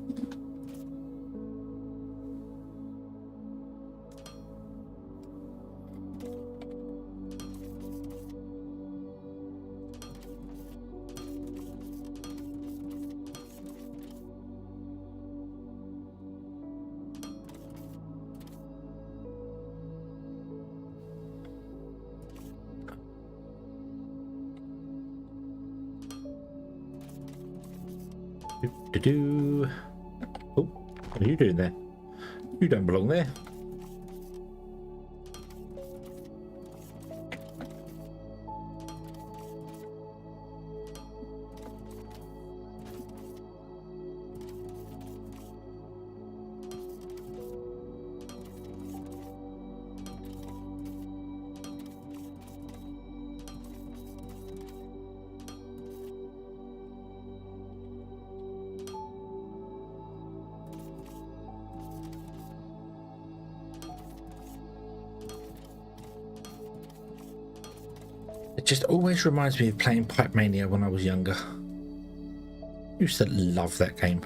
Oh, what are you doing there? You don't belong there. just always reminds me of playing Pipe Mania when I was younger. Used to love that game.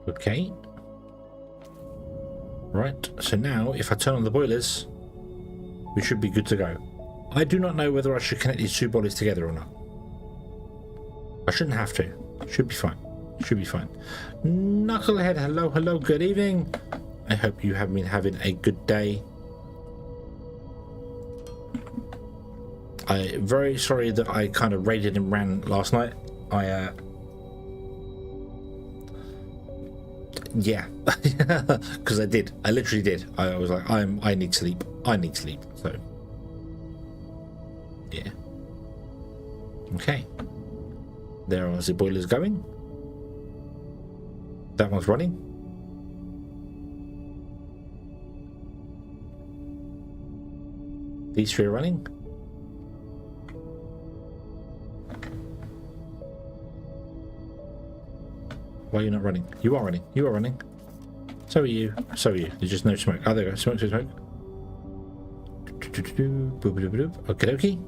Okay. Right, so now if I turn on the boilers, we should be good to go. I do not know whether I should connect these two bodies together or not. I shouldn't have to. Should be fine. Should be fine. Knucklehead, hello, hello, good evening. I hope you have been having a good day. I'm very sorry that I kind of raided and ran last night. Yeah, because I did. I literally did. I was like, I need sleep. I need sleep. So, yeah. Okay. There are the boilers going. That one's running. These three are running. Why are you not running? You are running. You are running. So are you. So are you. There's just no smoke. Oh, there we go. Smoke, smoke. Okie dokie.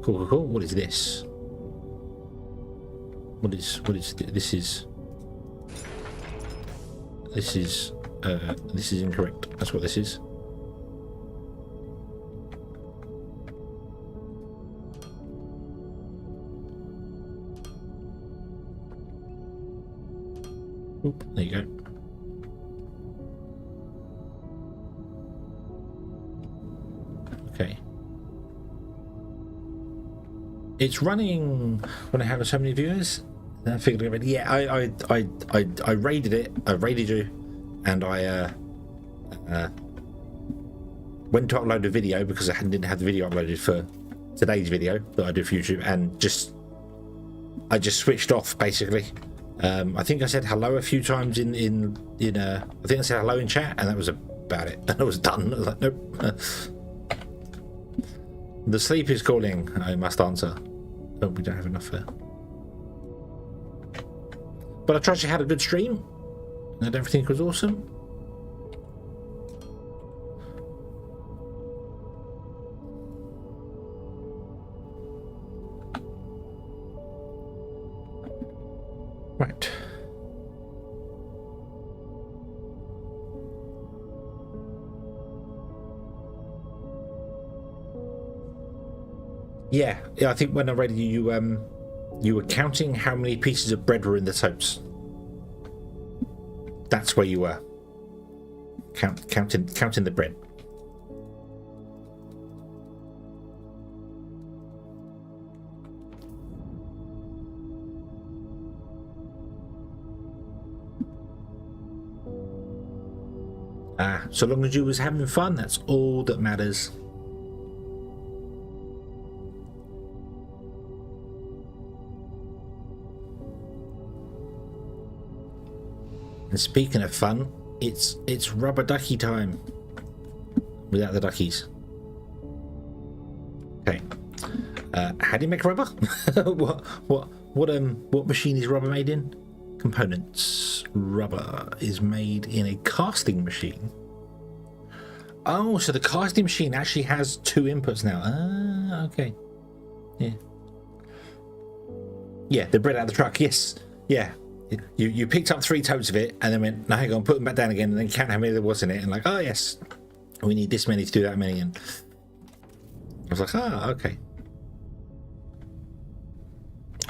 Cool, cool, cool. What is this? What is this? This is incorrect. That's what this is. Oop, there you go. Okay. It's running when I have so many viewers. I figured already. Yeah, I raided it. I raided you, and I went to upload a video because I didn't have the video uploaded for today's video that I do for YouTube, and I just switched off basically. I think I said hello a few times in I think I said hello in chat, and that was about it. And I was done. I was like, nope. The sleep is calling. I must answer. Oh, we don't have enough there. But I trust you had a good stream, and everything was awesome. Right. Yeah, I think when I read you were counting how many pieces of bread were in the toast. That's where you were. Counting the bread. So long as you was having fun, that's all that matters. And speaking of fun, it's rubber ducky time. Without the duckies. Okay. How do you make rubber? What machine is rubber made in? Components. Rubber is made in a casting machine. Oh, so the casting machine actually has two inputs now. Ah, okay. Yeah. Yeah, the bread out of the truck. Yes. Yeah. You picked up 3 totes of it and then went, no, hang on, put them back down again, and then count how many there was in it, and like, oh yes, we need this many to do that many, and I was like, ah, okay.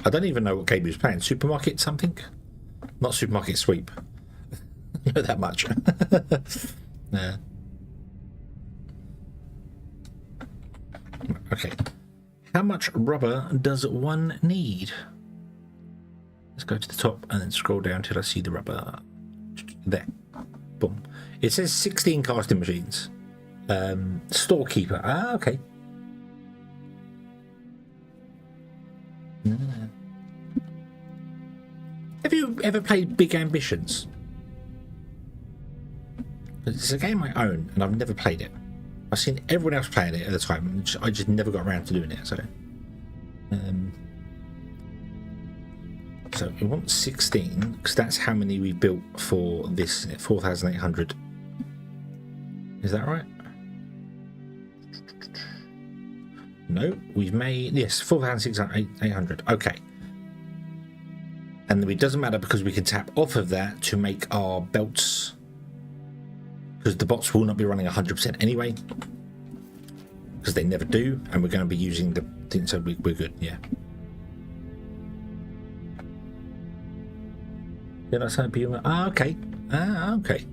I don't even know what game he was playing. Supermarket something? Not Supermarket Sweep. Not that much. Yeah. Okay. How much rubber does one need? Let's go to the top and then scroll down till I see the rubber. There. Boom. It says 16 casting machines. Storekeeper. Ah, okay. Have you ever played Big Ambitions? It's a game I own and I've never played it. I've seen everyone else playing it at the time, and I just never got around to doing it. So we want 16 because that's how many we built for this 4,800. Is that right? No, we've made, yes, 4,800. Okay. And it doesn't matter because we can tap off of that to make our belts, because the bots will not be running 100% anyway, because they never do, and we're going to be using the thing, so we're good. Yeah. Yeah, that's how people. Ah, okay. Ah, okay.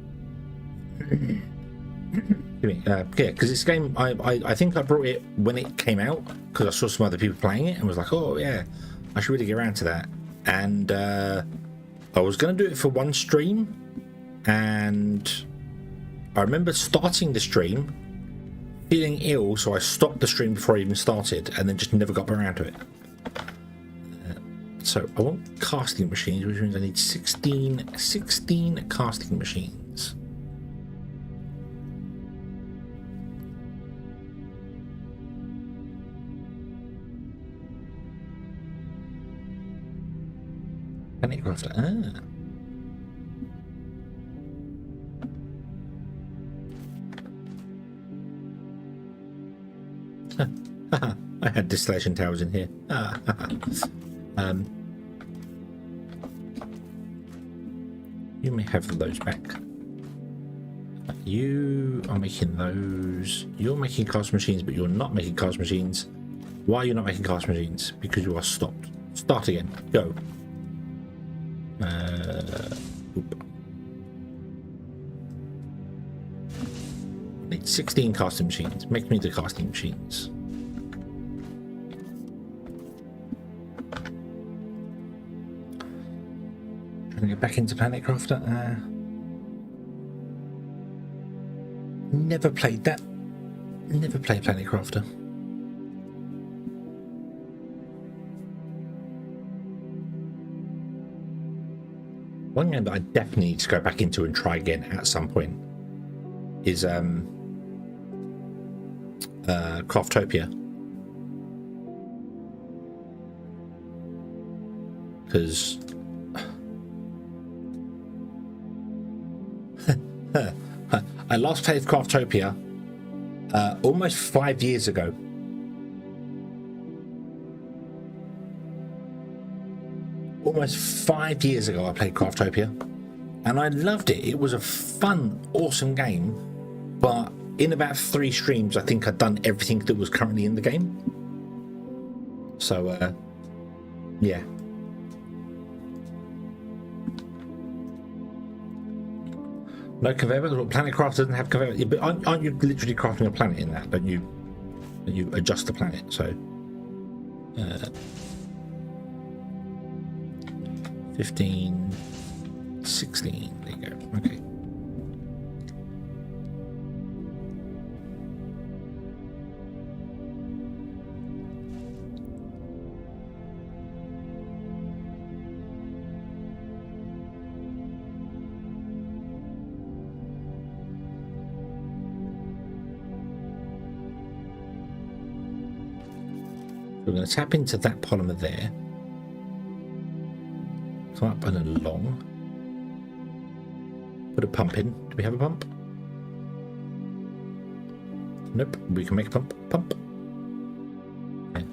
Yeah, because this game, I think I brought it when it came out because I saw some other people playing it and was like, oh yeah, I should really get around to that. And I was going to do it for one stream, and I remember starting the stream feeling ill, so I stopped the stream before I even started, and then just never got around to it. So I want casting machines, which means I need 16 casting machines. Panic Crafter. Ah. I had distillation towers in here. You may have those back. You are making those. You're making cast machines, but you're not making cast machines. Why are you not making cast machines? Because you are stopped. Start again. Go. Need 16 casting machines. Make me the casting machines. Trying to get back into Planet Crafter. Never played that. Never played Planet Crafter. One game that I definitely need to go back into and try again at some point is Craftopia, because I last played Craftopia almost 5 years ago. Almost 5 years ago I played Craftopia, and I loved it. It was a fun, awesome game, but in about 3 streams I think I'd done everything that was currently in the game. So yeah. No conveyor belt. Planet Craft doesn't have conveyor belt, but aren't you literally crafting a planet in that? Don't you adjust the planet? So 15, 16, there you go. Okay. We're going to tap into that polymer there. Come up and along. Put a pump in. Do we have a pump? Nope. We can make a pump. Pump. Yeah.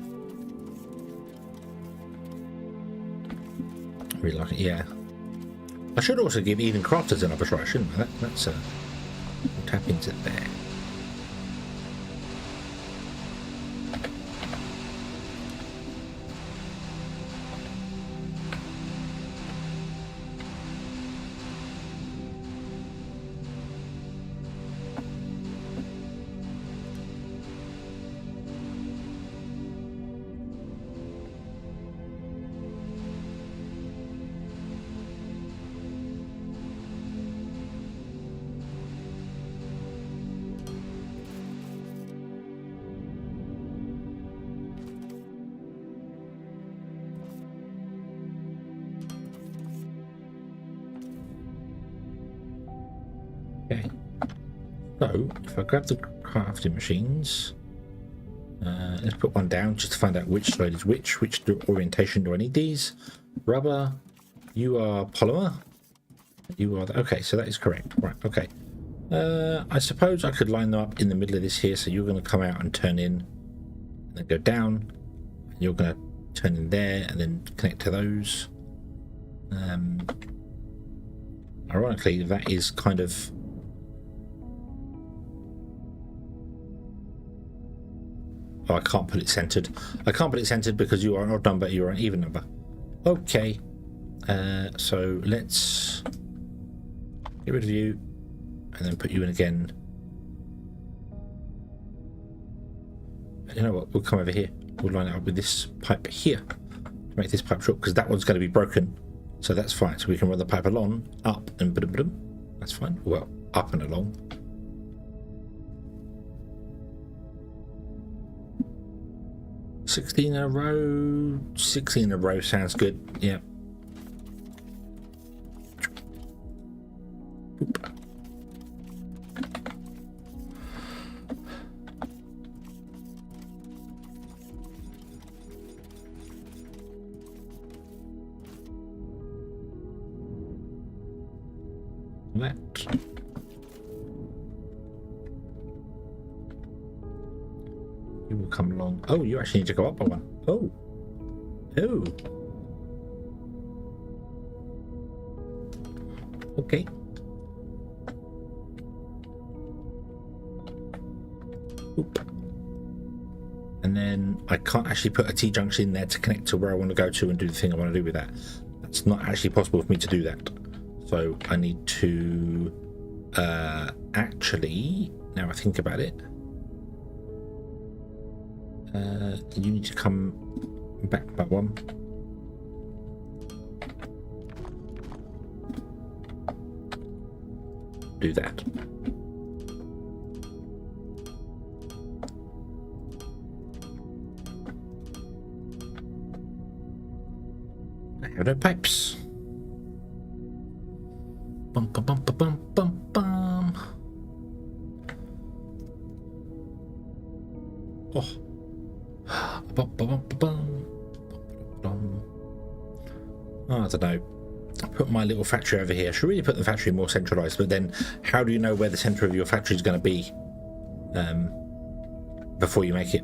I really like it. Yeah. I should also give Eden Crafters another try, shouldn't I? That's we'll tap into there. Okay, so if I grab the crafting machines, let's put one down just to find out which side is which orientation do I need these. Rubber, you are polymer, you are okay, so that is correct, right? Okay, I suppose I could line them up in the middle of this here, so you're going to come out and turn in and then go down, and you're going to turn in there and then connect to those. Ironically, that is kind of oh, I can't put it centered. I can't put it centered because you are an odd number, you are an even number. Okay, so let's get rid of you and then put you in again. You know what, we'll come over here. We'll line it up with this pipe here to make this pipe short, because that one's going to be broken. So that's fine. So we can run the pipe along, up and ba-dum-ba-dum. That's fine. Well, up and along. $16 in a row. 16 in a row sounds good. Yeah. Oop. That. You will come along. Oh, you actually need to go up by one. Oh. Oh. Okay. Oop. And then I can't actually put a T-junction in there to connect to where I want to go to and do the thing I want to do with that. That's not actually possible for me to do that. So I need to actually, now I think about it, you need to come back by one. Do that. I have no pipes. Bum, bum, bum, bum, bum, bum. Oh. Bum, bum, bum, bum, bum. Oh, I don't know. I put my little factory over here. I should really put the factory more centralized, but then how do you know where the center of your factory is going to be before you make it?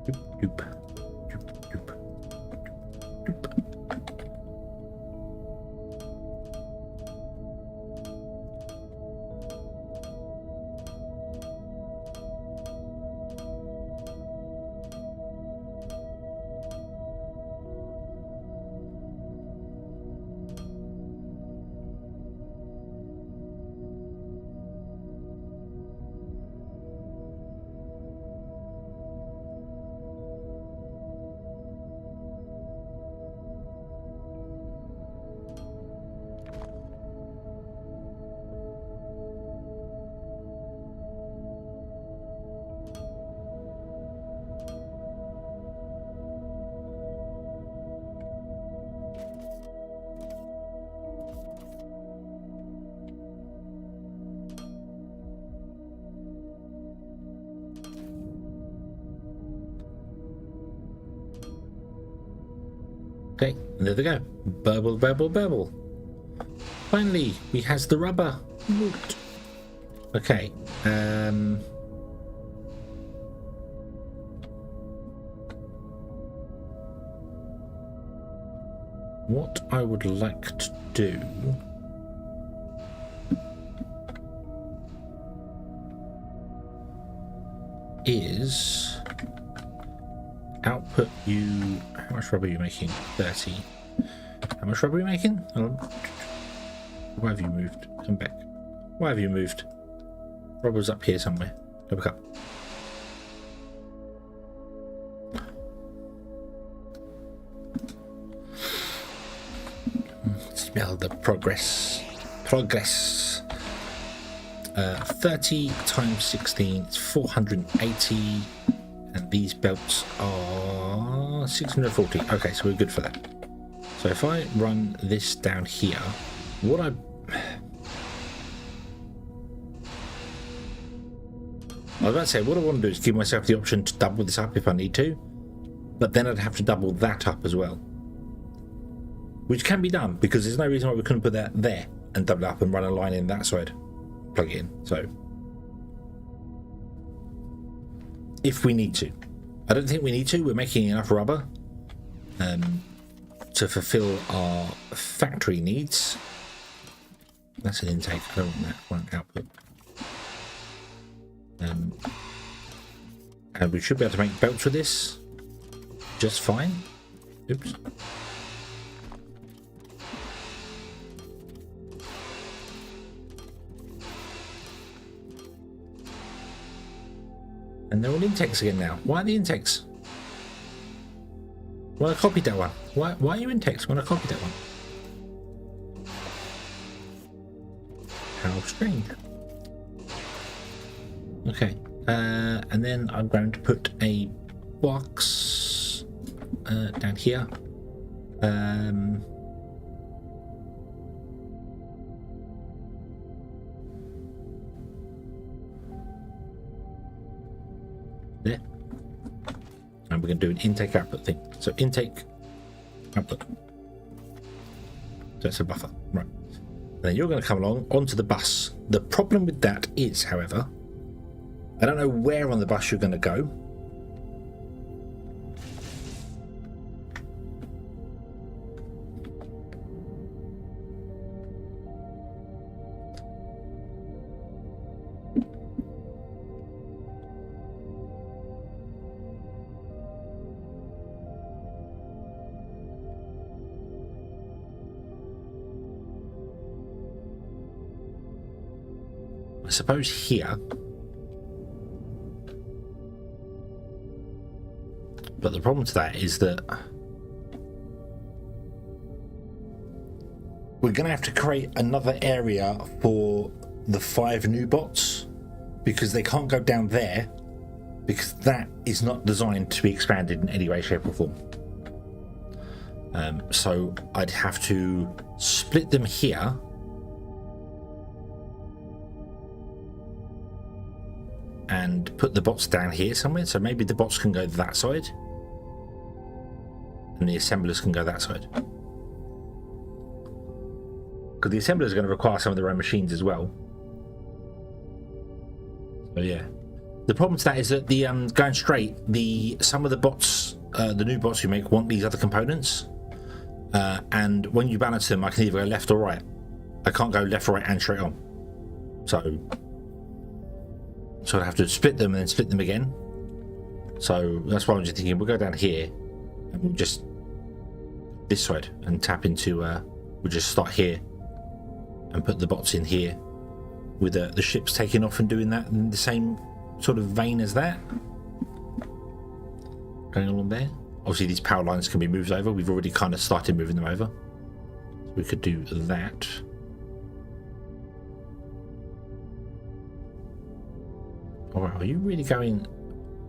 Doop, doop, doop, doop, doop. Okay, and there they go. Burble, burble, burble. Finally, we has the rubber. Woot. Okay. What I would like to do is output you. How much rubber are you making? 30. How much rubber are you making? Why have you moved? Come back. Why have you moved? Rubber's up here somewhere. Go back up. Smell the progress. Progress. 30 times 16 is 480, and these belts are 640. Okay, so we're good for that. So if I run this down here, what I was about to say, what I want to do is give myself the option to double this up if I need to, but then I'd have to double that up as well, which can be done because there's no reason why we couldn't put that there and double it up and run a line in that side, plug it in. So if we need to, I don't think we need to. We're making enough rubber to fulfill our factory needs. That's an intake. I don't want that one output. And we should be able to make belts with this just fine. Oops. And they're all intakes again now. Why are the intakes? Well, I copied that one. Why are you intakes when I copied that one? How strange. Okay. And then I'm going to put a box down here. There. And we're going to do an intake output thing. So intake output. So it's a buffer. Right. And then you're going to come along onto the bus. The problem with that is, however, I don't know where on the bus you're going to go. I suppose here. But the problem to that is that we're going to have to create another area for the 5 new bots because they can't go down there because that is not designed to be expanded in any way, shape or form. So I'd have to split them here and put the bots down here somewhere. So maybe the bots can go that side and the assemblers can go that side. Because the assemblers are going to require some of their own machines as well. So yeah. The problem to that is that the going straight, some of the bots, the new bots you make want these other components. And when you balance them, I can either go left or right. I can't go left, right and straight on. So I have to split them and then split them again. So that's why I'm just thinking we'll go down here and we'll just this side and tap into we'll just start here and put the bots in here with the ships taking off and doing that in the same sort of vein as that. Going along there. Obviously these power lines can be moved over. We've already kind of started moving them over. So we could do that. Alright, are you really going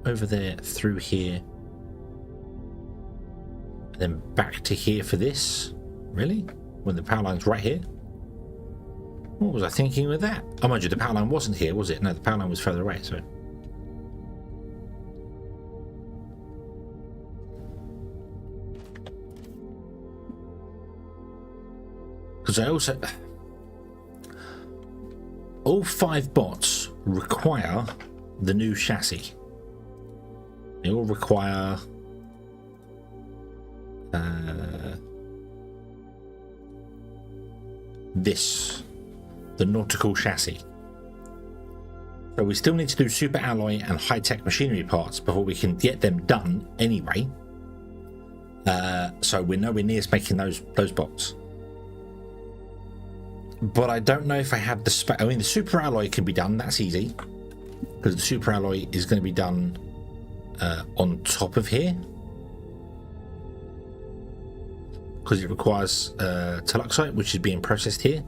over there through here and then back to here for this? Really? When the power line's right here? What was I thinking with that? Oh, mind you, the power line wasn't here, was it? No, the power line was further away, so. because I also... all 5 bots require the new chassis. They all require the nautical chassis. So we still need to do super alloy and high-tech machinery parts before we can get them done anyway. So we're nowhere near making those bots. But I don't know if I have the space. I mean, the super alloy can be done. That's easy, because the super alloy is going to be done on top of here, because it requires toluxite, which is being processed here.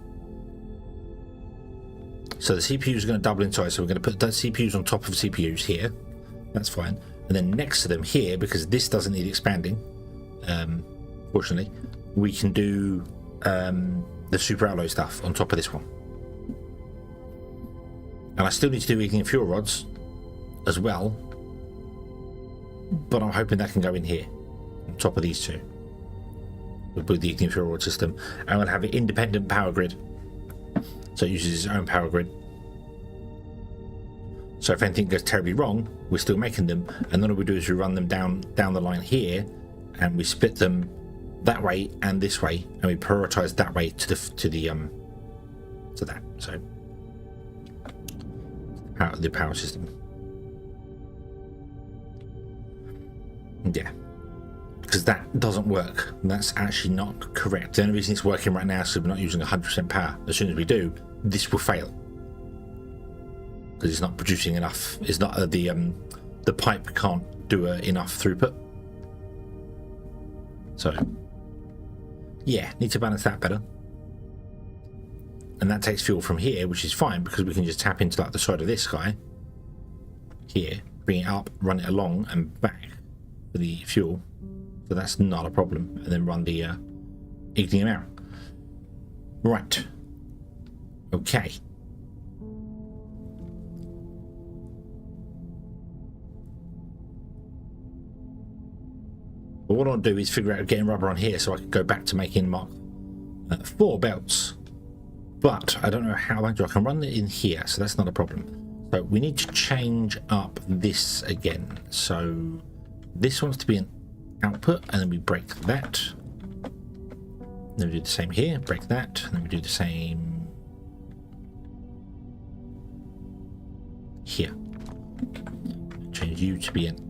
So the CPUs are going to double in size. So we're going to put the CPUs on top of CPUs here. That's fine. And then next to them here, because this doesn't need expanding, fortunately, we can do the super alloy stuff on top of this one. And I still need to do igniting fuel rods as well, but I'm hoping that can go in here on top of these two. We'll put the igniting fuel rod system, and we'll have an independent power grid, so it uses its own power grid. So if anything goes terribly wrong, we're still making them, and then all we do is we run them down the line here, and we split them that way and this way, and we prioritize that way to that. So the power system. Yeah, because that doesn't work. That's actually not correct. The only reason it's working right now is we're not using 100% power. As soon as we do, this will fail because it's not producing enough. It's not the pipe can't do enough throughput. So yeah, need to balance that better. And that takes fuel from here, which is fine because we can just tap into like the side of this guy here, bring it up, run it along and back for the fuel. So that's not a problem. And then run the ignium out. Right. Okay. But what I'll do is figure out getting rubber on here so I can go back to making Mark 4 belts. But I don't know how I can run it in here, so that's not a problem. So we need to change up this again. So this wants to be an output, and then we break that. Then we do the same here, break that, and then we do the same here. Change you to be an output.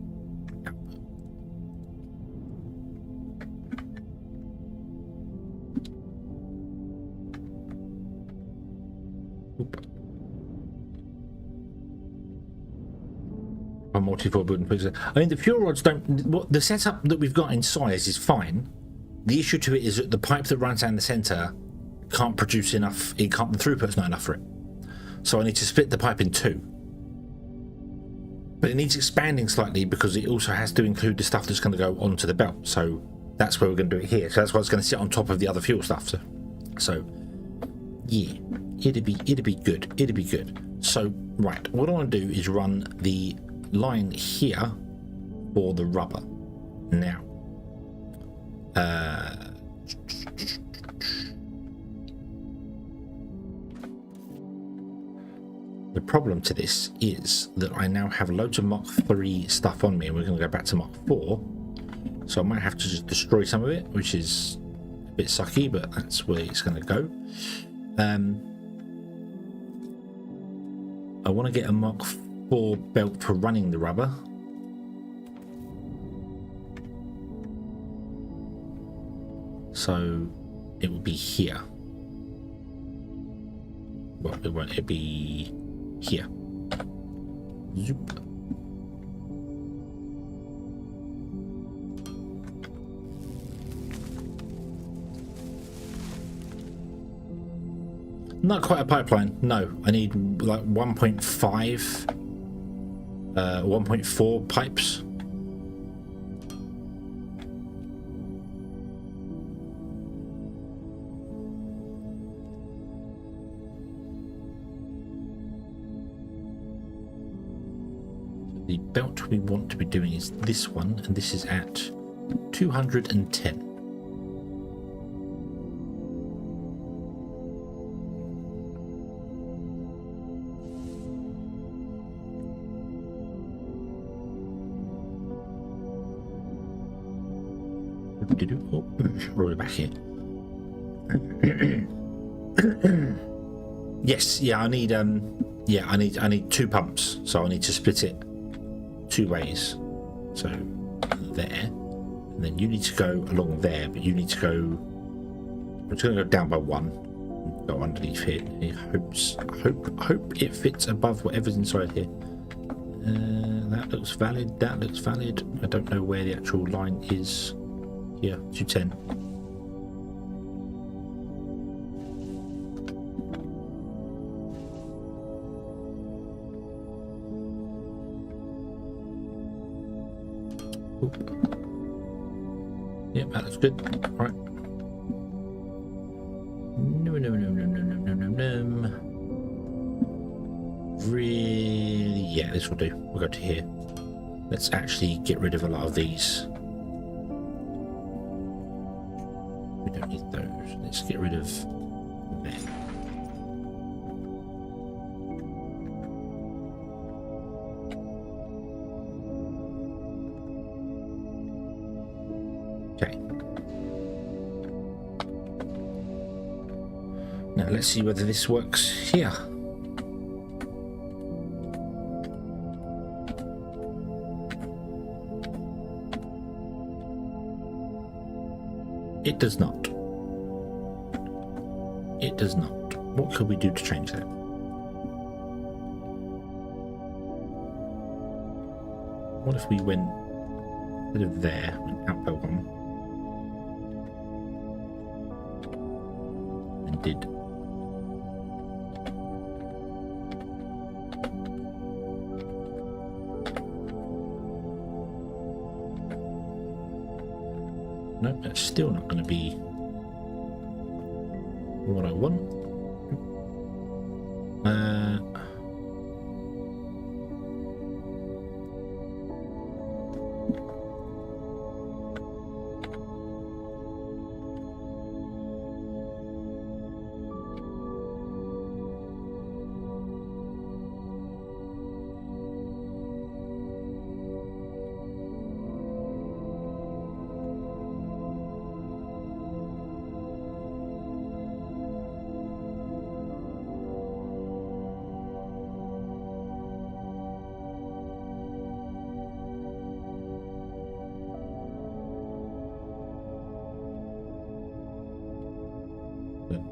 Oop. A multi-four building pieces. I mean, the fuel rods don't. What the setup that we've got in size is fine. The issue to it is that the pipe that runs down the center can't produce enough. It can't. The throughput's not enough for it. So I need to split the pipe in 2. But it needs expanding slightly because it also has to include the stuff that's going to go onto the belt. So that's where we're going to do it here. So that's why it's going to sit on top of the other fuel stuff. So yeah, it'd be good. It'd be good. So right, what I want to do is run the line here for the rubber. Now, the problem to this is that I now have loads of Mach 3 stuff on me, and we're going to go back to Mach 4, so I might have to just destroy some of it, which is a bit sucky, but that's where it's going to go. I want to get a Mach 4 belt for running the rubber. So it will be here. Well, it won't. It'll be here. Zoop. Not quite a pipeline. No, I need like 1.5, 1.4 pipes. The belt we want to be doing is this one, and this is at 210. Oh, we're back here. Yes, yeah, I need I need 2 pumps, so I need to split it 2 ways. So there, and then you need to go along there, but you need to go. I'm just going to go down by 1. Go underneath here. I hope it fits above whatever's inside here. That looks valid. That looks valid. I don't know where the actual line is. Here, 210. Yep, that looks good. All right. No. Really, yeah, this will do. We'll go to here. Let's actually get rid of a lot of these. We don't need those. Let's get rid of them. Okay. Now let's see whether this works here. It does not. It does not. What could we do to change that? What if we went instead of there, went out by 1 and did nope, that's still not going to be what I want.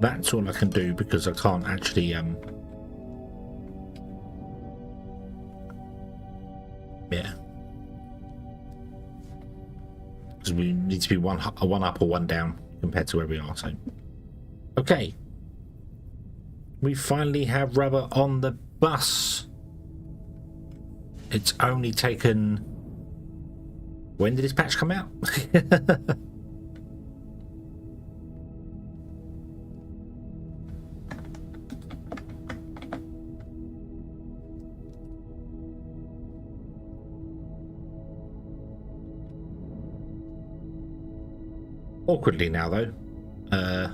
That's all I can do because I can't actually yeah, because we need to be one up or 1 down compared to where we are. So okay, we finally have rubber on the bus. It's only taken, when did this patch come out? Awkwardly now, though. I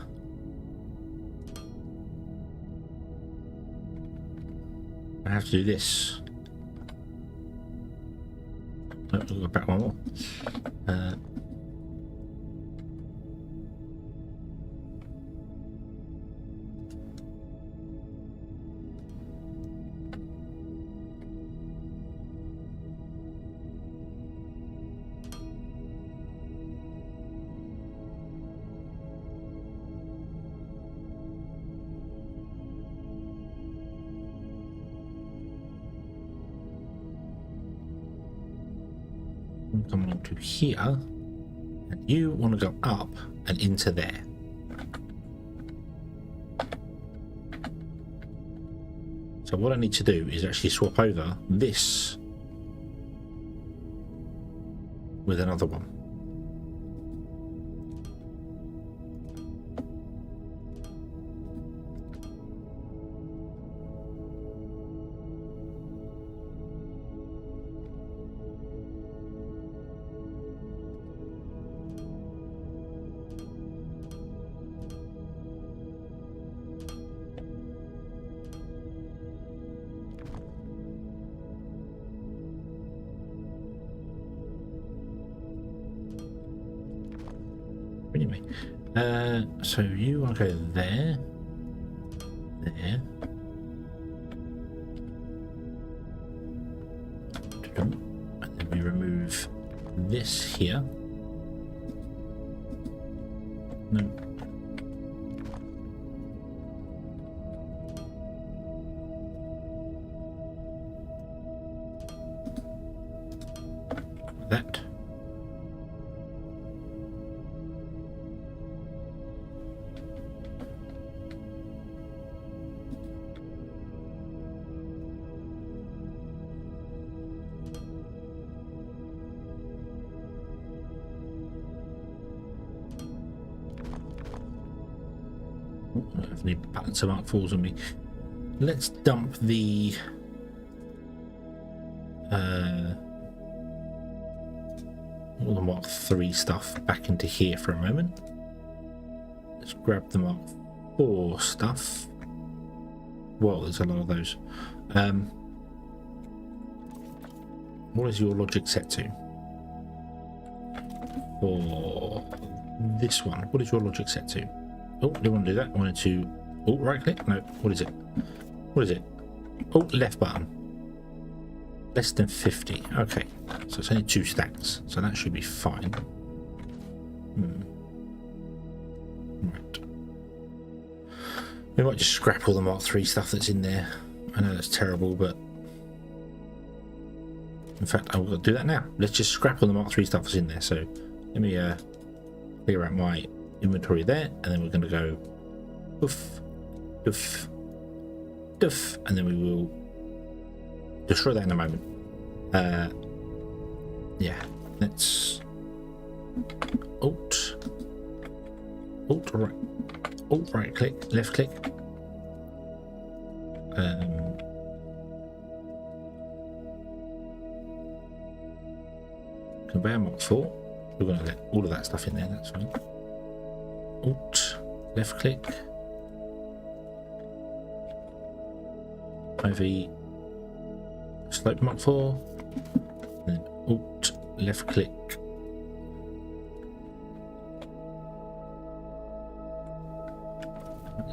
have to do this. Oh, we'll go back 1 more. Come on to here, and you want to go up and into there. So what I need to do is actually swap over this with another one. Anyway, so you want to go there, there, and then we remove this here. No. That. I don't have any buttons to mark falls on me. Let's dump the all the Mark 3 stuff back into here for a moment. Let's grab the Mark 4 stuff. Well, there's a lot of those. What is your logic set to? For this one, what is your logic set to? Oh, I didn't want to do that. I wanted to... Oh, right click? No, what is it? What is it? Oh, left button. Less than 50. Okay, so it's only 2 stacks, so that should be fine. Right. We might just scrap all the Mark 3 stuff that's in there. I know that's terrible, but... In fact, I will do that now. Let's just scrap all the Mark 3 stuff that's in there. So, let me clear out my inventory there, and then we're going to go doof, doof, doof, and then we will destroy that in a moment. Yeah, let's alt right click, left click. Conveyor Mark 4. We're going to let all of that stuff in there, that's fine. Alt, left click. IV, slope Mark 4. Then Alt, left click.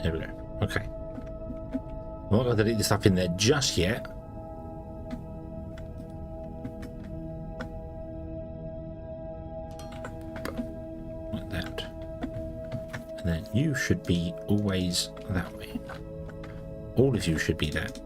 There we go. Okay. I'm not going to delete the stuff in there just yet. Like that. And then you should be always that way. All of you should be that.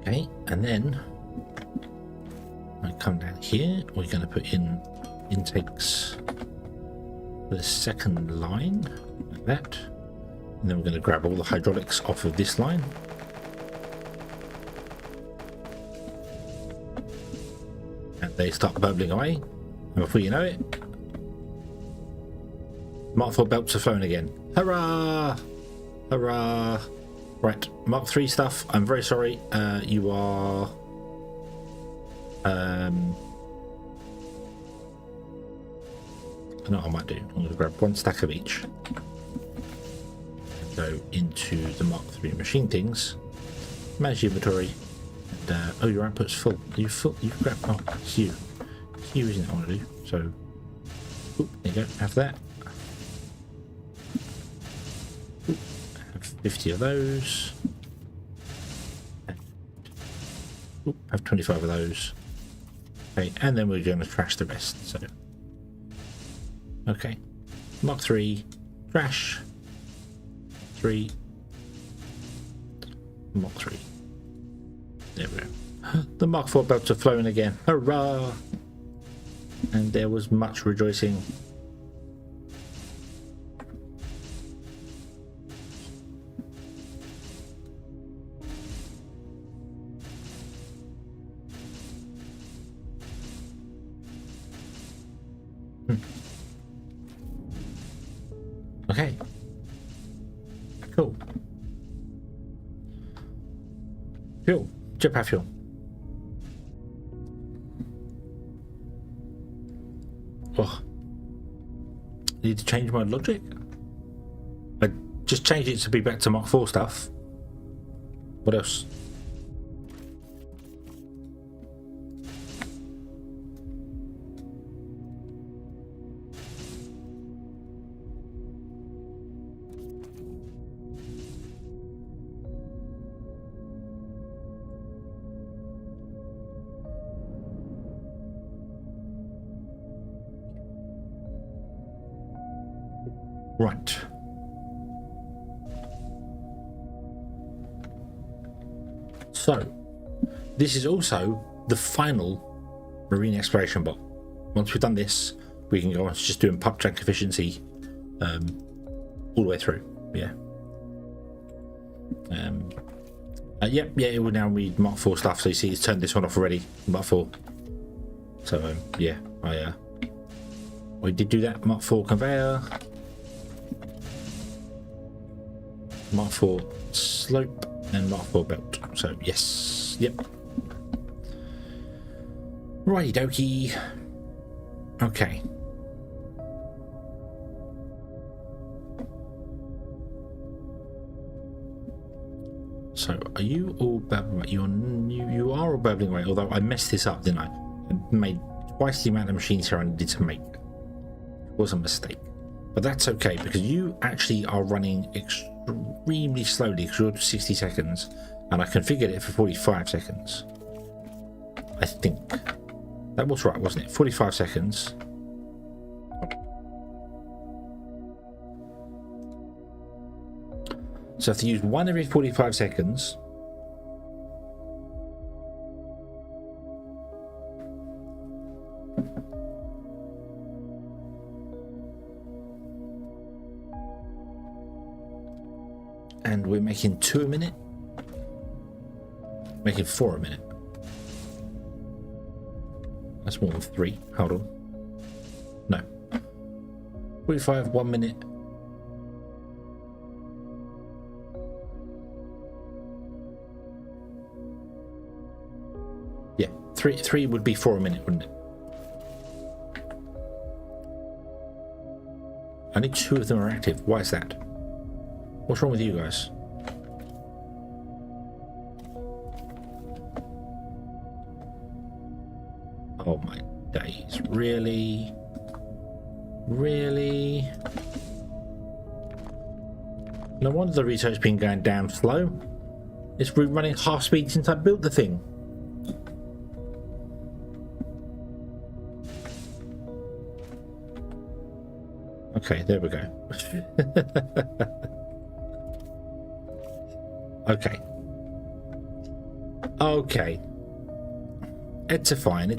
Okay, and then I come down here. We're going to put in intakes for the second line, like that. And then we're going to grab all the hydraulics off of this line. And they start bubbling away. And before you know it, Mark 4 belts are flown again. Hurrah! Hurrah! Right, Mark 3 stuff. I'm very sorry. You are... I know what I might do. I'm going to grab 1 stack of each. Go into the Mark 3 machine things. Manage your inventory. And, oh, your output's full. Are you full? You can grab... Oh, it's you. It's you, isn't it? I want to do. So, oop, there you go. Have that. Oop, have 50 of those. Oop, have 25 of those. Okay, and then we're going to trash the rest. So, okay, Mark 3, trash, 3, Mark 3. There we go. The Mark 4 belts are flowing again. Hurrah! And there was much rejoicing. Okay. Cool. Fuel. Jetpack fuel. need to change my logic? I just changed it to be back to Mark 4 stuff. What else? Right. So, this is also the final marine exploration bot. Once we've done this, we can go on to just doing pub track efficiency all the way through. Yeah. Yeah, it will now read Mark 4 stuff. So you see, it's turned this one off already, Mark 4. So yeah, I did do that. Mark 4 conveyor. Mark 4 slope and Mark 4 belt. So yes, yep. Righty dokie. Okay. So are you all babbling? You are all babbling away. Although I messed this up, didn't I? I made twice the amount of machines here I needed to make. It was a mistake. But that's okay, because you actually are running extremely slowly, because you're 60 seconds, and I configured it for 45 seconds. I think. That was right, wasn't it? 45 seconds. So I have to use one every 45 seconds. And we're making 2 a minute. Making 4 a minute. That's more than 3. Hold on. No. 45, 1 minute. Yeah, 3 would be 4 a minute, wouldn't it? Only 2 of them are active. Why is that? What's wrong with you guys? Oh my days. Really? Really? No wonder the research's been going down slow. It's been running half speed since I built the thing. Okay, there we go. Okay. Okay. It's a fine.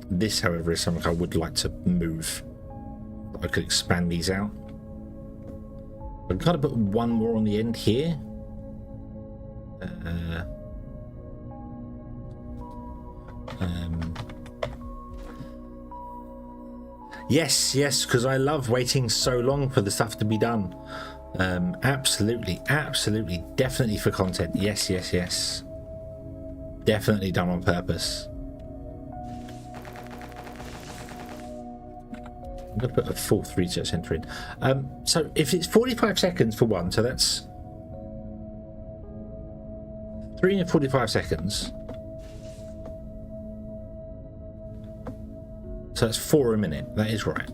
This, however, is something I would like to move. I could expand these out. I've got to put one more on the end here. Yes, because I love waiting so long for the stuff to be done. Absolutely, definitely for content. Yes. Definitely done on purpose. I'm going to put a full 3 center in. So if it's 45 seconds for one, so that's 3 and 45 seconds. So that's 4 a minute. That is right.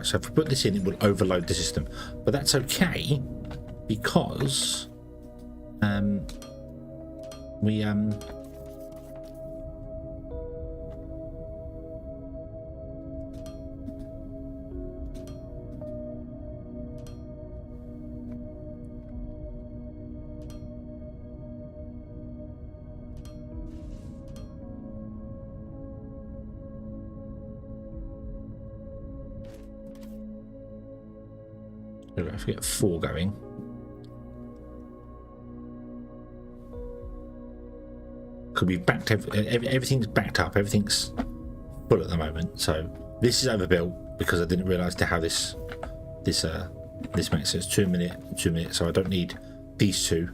So if we put this in, it will overload the system. But that's okay, because we if we get 4 going. Could be backed. Everything's backed up. Everything's full at the moment. So this is overbuilt because I didn't realise how this makes sense. 2 minutes. So I don't need these 2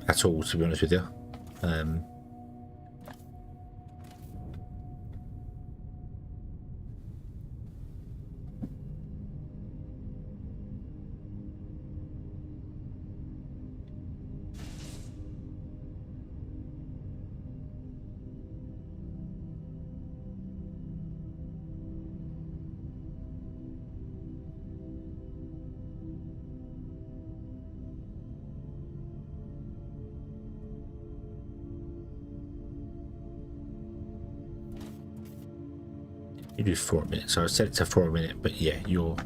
at all, to be honest with you. You do 4 a minute, so I set it to 4 a minute, but yeah, you're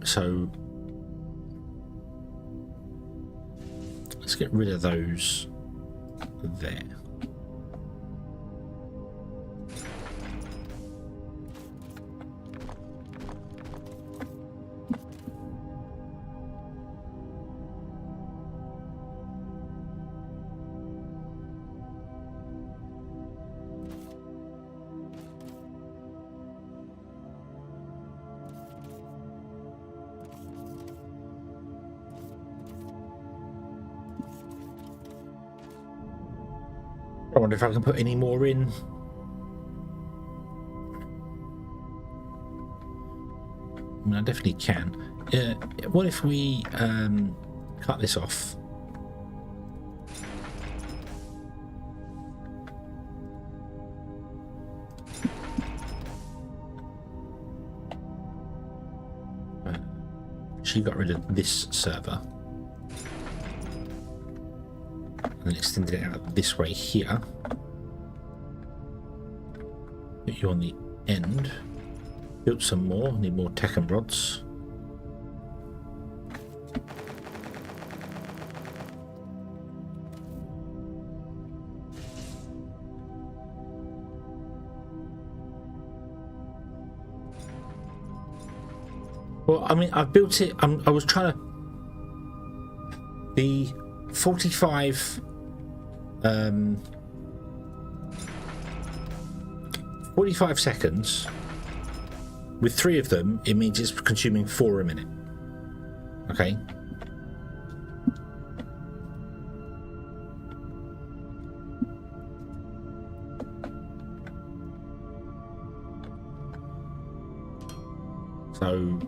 so let's get rid of those there. I wonder if I can put any more in. I mean, I definitely can. What if we cut this off? She got rid of this server. And extended it out this way here. Put you on the end. Built some more. Need more Tekken rods. Well, I mean, I've built it. I was trying to. The 45 seconds with 3 of them, it means it's consuming 4 a minute. Okay, so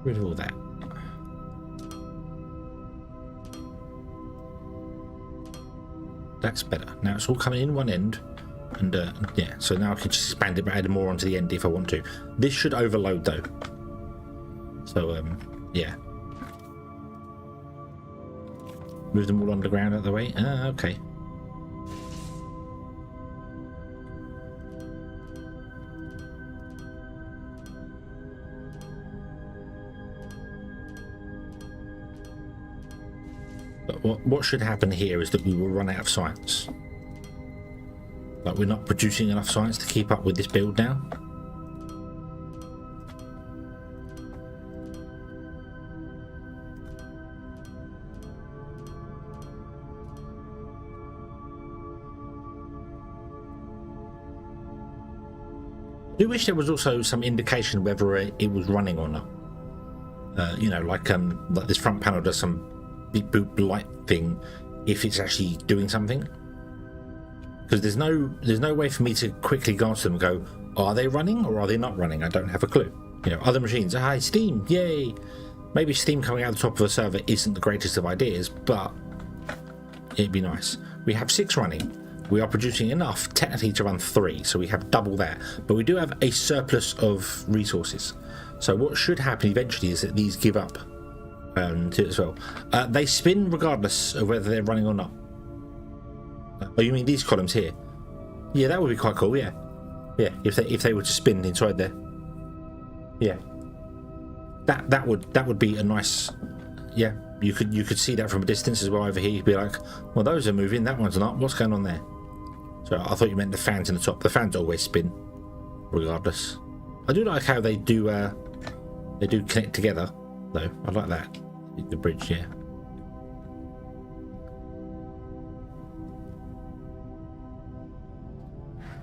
rid of all that. That's better. Now it's all coming in one end, and yeah, so now I can just expand it, but add more onto the end if I want to. This should overload though. So yeah. Move them all underground out of the way. Okay. What should happen here is that we will run out of science. Like, we're not producing enough science to keep up with this build now. I do wish there was also some indication whether it was running or not. You know, like this front panel does some beep boop light thing if it's actually doing something, because there's no way for me to quickly glance at them and go, are they running or are they not running? I don't have a clue. You know, other machines, hi, Steam, yay. Maybe Steam coming out the top of a server isn't the greatest of ideas, but it'd be nice. We have 6 running. We are producing enough technically to run 3, so we have double that, but we do have a surplus of resources. So what should happen eventually is that these give up to it as well. They spin regardless of whether they're running or not. Oh, you mean these columns here? Yeah, that would be quite cool. Yeah, if they were to spin inside there. Yeah, that would be a nice. Yeah, you could see that from a distance as well over here. You'd be like, well, those are moving, that one's not. What's going on there? So I thought you meant the fans in the top. The fans always spin, regardless. I do like how they do connect together, though. I like that. The bridge, yeah.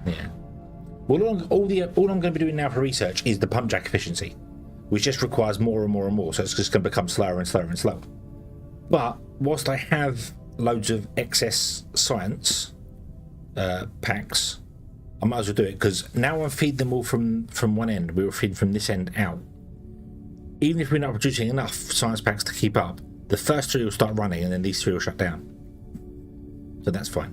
Yeah. Well, all I'm going to be doing now for research is the pump jack efficiency, which just requires more and more and more. So it's just going to become slower and slower and slower. But whilst I have loads of excess science packs, I might as well do it, because now I feed them all from one end. We will feed from this end out. Even if we're not producing enough science packs to keep up, the first 3 will start running and then these 3 will shut down. So that's fine.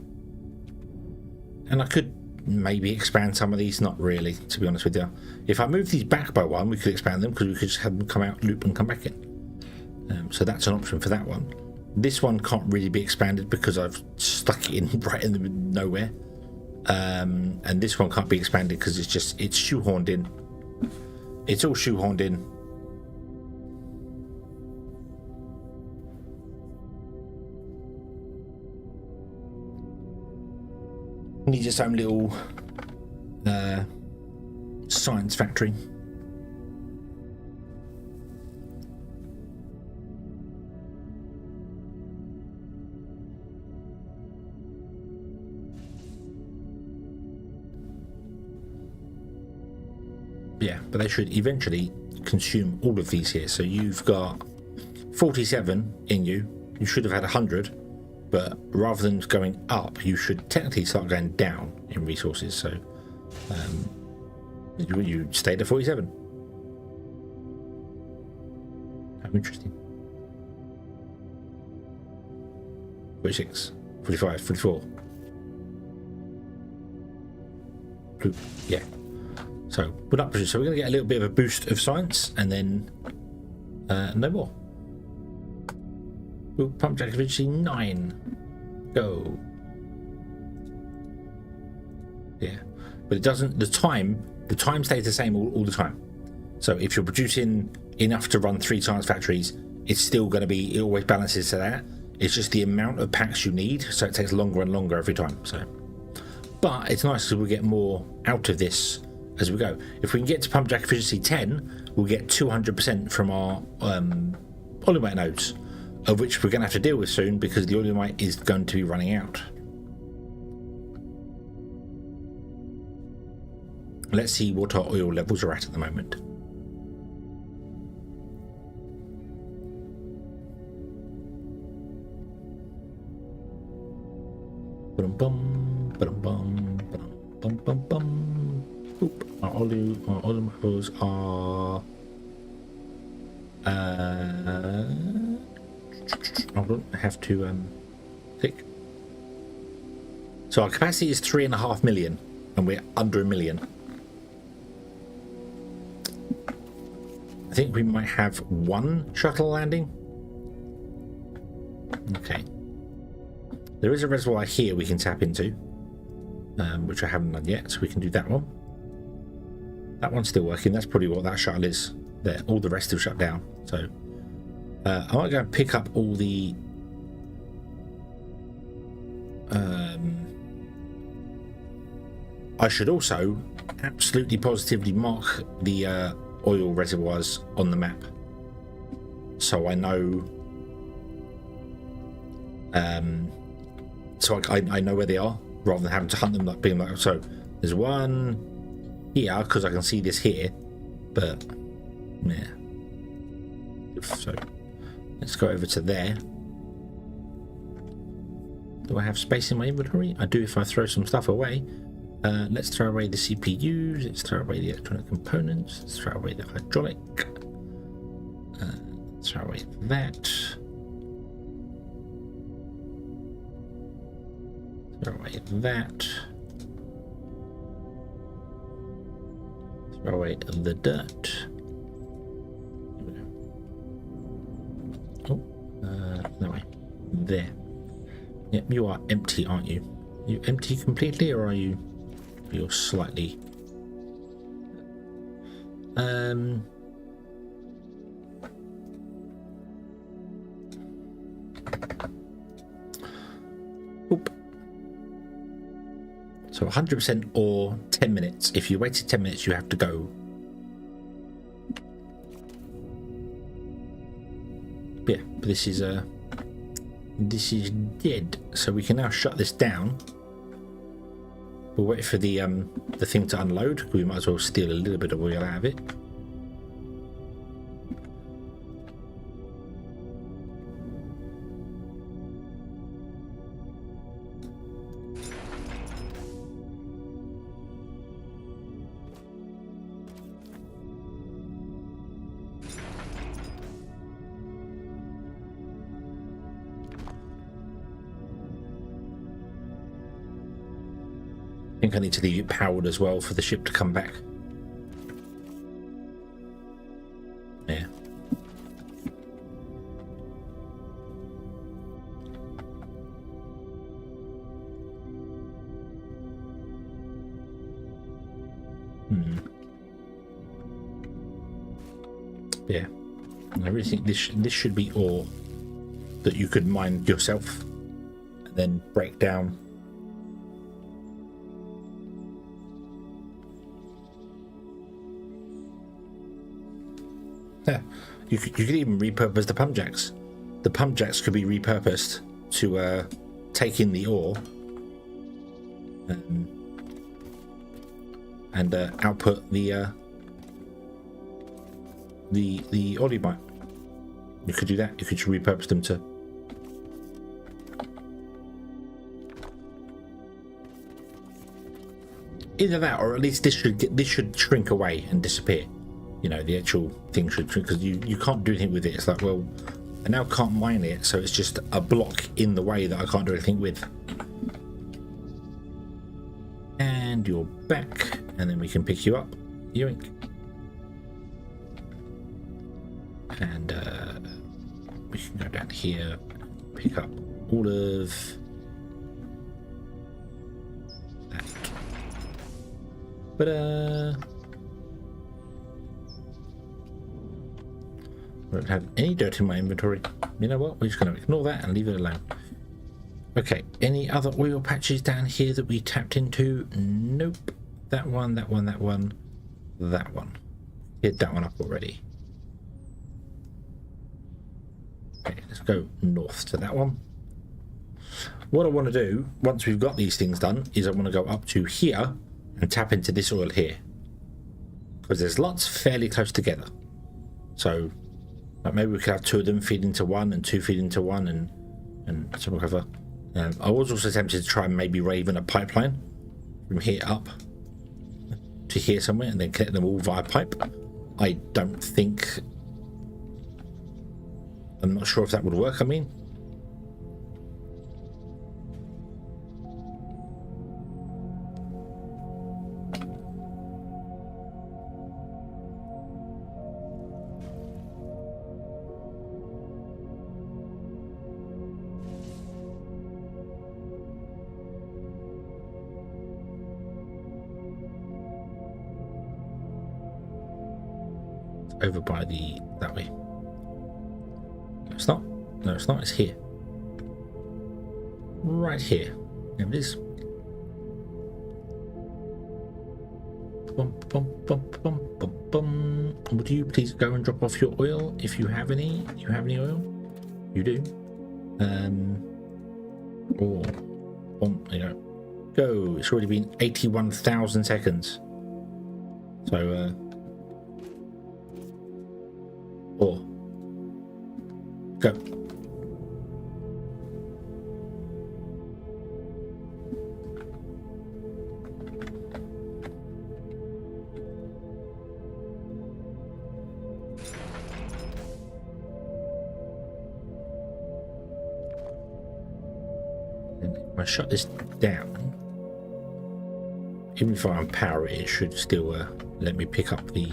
And I could maybe expand some of these, not really, to be honest with you. If I move these back by one, we could expand them because we could just have them come out, loop, and come back in. So that's an option for that one. This one can't really be expanded because I've stuck it in right in the middle of nowhere. And this one can't be expanded because it's shoehorned in. It's all shoehorned in. Needs its own little science factory. Yeah, but they should eventually consume all of these here. So you've got 47 in you. You should have had 100, but rather than going up, you should technically start going down in resources. So you stayed at 47. How interesting. 46, 45, 44. Yeah. So we're up. So we're going to get a little bit of a boost of science, and then no more. We'll pump jack efficiency 9. Go. Yeah, but it doesn't. The time stays the same all the time. So if you're producing enough to run 3 science factories, it's still going to be. It always balances to that. It's just the amount of packs you need, so it takes longer and longer every time. So, but it's nice because we get more out of this as we go. If we can get to pump jack efficiency 10, we'll get 200% from our oilomite nodes, of which we're going to have to deal with soon because the oilomite is going to be running out. Let's see what our oil levels are at the moment. Bum bum bum bum bum bum. Oop. Our oil levels are. Hold on, I have to click. So our capacity is 3.5 million, and we're under 1 million. I think we might have 1 shuttle landing. Okay. There is a reservoir here we can tap into, which I haven't done yet, so we can do that one. That one's still working. That's probably what that shuttle is. There, all the rest still shut down. So I might go and pick up all the I should also absolutely positively mark the oil reservoirs on the map, so I know. So I know where they are rather than having to hunt them, like being like. So there's one here because I can see this here, but yeah. So let's go over to there. Do I have space in my inventory? I do if I throw some stuff away. Let's throw away the CPUs. Let's throw away the electronic components. Let's throw away the hydraulic. Let's throw away that. Throw away that. Throw away the dirt. Oh, no way. There. Yep, you are empty, aren't you? You empty completely, or are you? You're slightly. Oop. So 100% or 10 minutes. If you waited 10 minutes, you have to go. Yeah, but this is dead. So we can now shut this down. We'll wait for the thing to unload. We might as well steal a little bit of oil out of it. I think I need to leave it powered as well for the ship to come back. Yeah. Yeah. I really think this should be ore that you could mine yourself and then break down. Yeah, you could even repurpose the pump jacks. The pump jacks could be repurposed to take in the ore and output the Obi-Wan. You could do that. You could repurpose them to. Either that, or at least this should shrink away and disappear. You know, the actual thing should shrink, because you can't do anything with it. It's like, well, I now can't mine it, so it's just a block in the way that I can't do anything with. And you're back, and then we can pick you up. Yoink. And we can go down here, pick up all of that. But I don't have any dirt in my inventory. You know what? We're just going to ignore that and leave it alone. Okay, any other oil patches down here that we tapped into? Nope. That one, that one, that one, that one. Hit that one up already. Okay, let's go north to that one. What I want to do, once we've got these things done, is I want to go up to here and tap into this oil here. Because there's lots fairly close together. So, like maybe we could have two of them feed into one and two feed into one and so whatever. I was also tempted to try and maybe raven a pipeline from here up to here somewhere and then connect them all via pipe. I don't think... I'm not sure if that would work, I mean. Over by that way. It's not. No, it's not. It's here. Right here. There it is. Bum, bum, bum, bum, bum, bum. Would you please go and drop off your oil if you have any? Do you have any oil? You do. Or you know, go. It's already been 81,000 seconds. So or go. And if I shut this down, even if I unpower it, it should still let me pick up the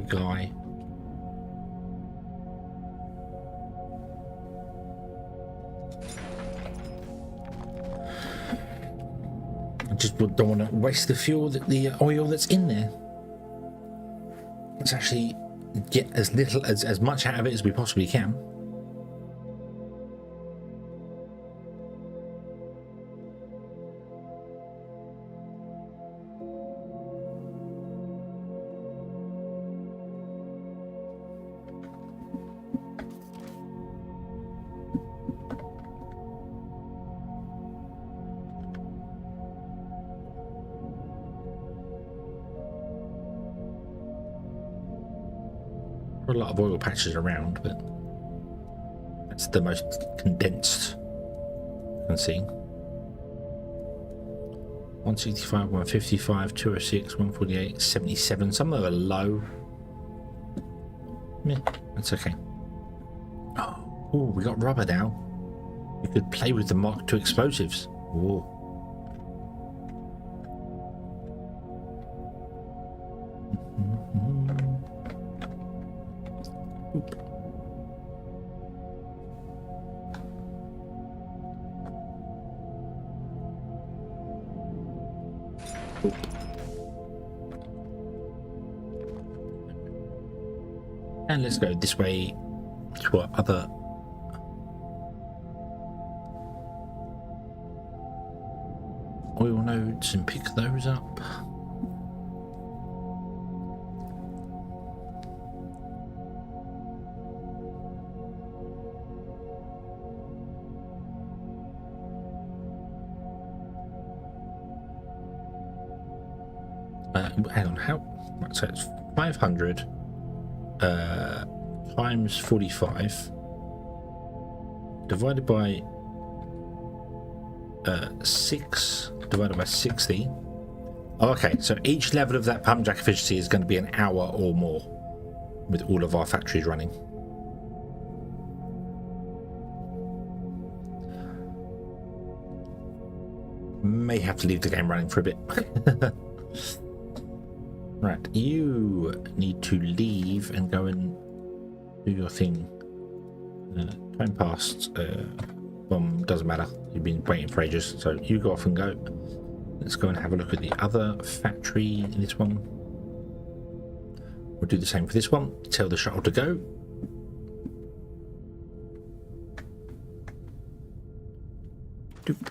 guy. I just don't want to waste the fuel, the oil that's in there. Let's actually get as much out of it as we possibly can. A lot of oil patches around, but that's the most condensed I can see. 165, 155, 206, 148, 77. Some of them are low. Yeah, that's okay. Oh, we got rubber now. You could play with the Mark II explosives. Whoa. And let's go this way to our other oil nodes and pick those up. Hang on, how? Right, so it's 500 times 45 divided by 6 divided by 60. Oh, okay, so each level of that pump jack efficiency is going to be an hour or more with all of our factories running. May have to leave the game running for a bit. Right, you need to leave and go and do your thing. Time passed. Doesn't matter. You've been waiting for ages, so you go off and go. Let's go and have a look at the other factory in this one. We'll do the same for this one. Tell the shuttle to go. Doop.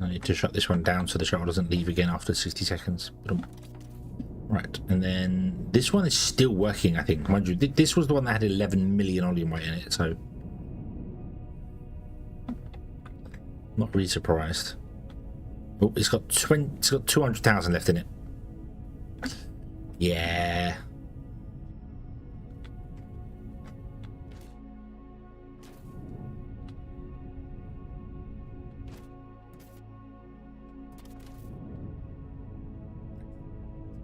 I need to shut this one down so the shuttle doesn't leave again after 60 seconds. Right, and then this one is still working, I think. Mind you, this was the one that had 11 million oleum weight in it, so not really surprised. Oh, it's got 200,000 left in it. Yeah.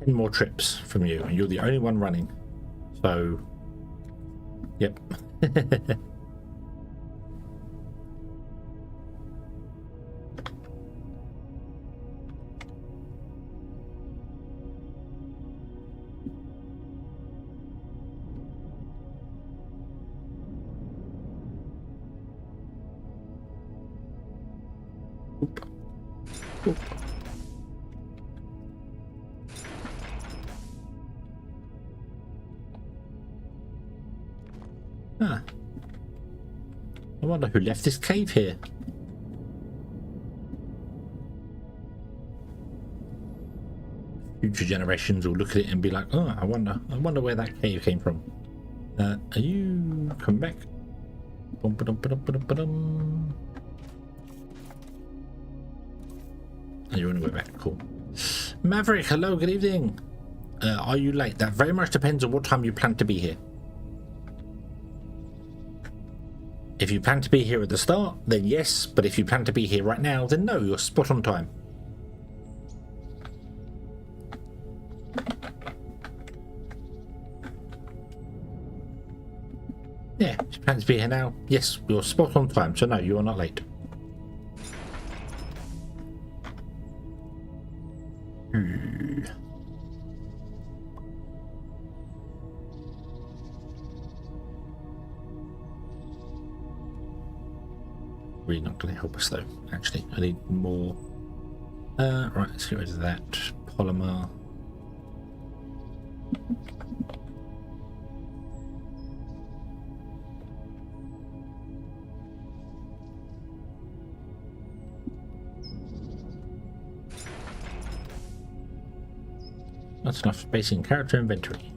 More trips from you, and you're the only one running, so yep. Oop. Oop. Huh. I wonder who left this cave here. Future generations will look at it and be like, oh, I wonder where that cave came from. Are you come back? Bum, ba-dum, ba-dum, ba-dum, ba-dum. Oh, you want to go back? Cool. Maverick, hello, good evening. Are you late? That very much depends on what time you plan to be here. If you plan to be here at the start, then yes, but if you plan to be here right now, then no, you're spot on time. Yeah, if you plan to be here now, yes, you're spot on time, so no, you are not late. Really not going to help us though. Actually, I need more. Right, let's get rid of that polymer. That's enough space in character inventory.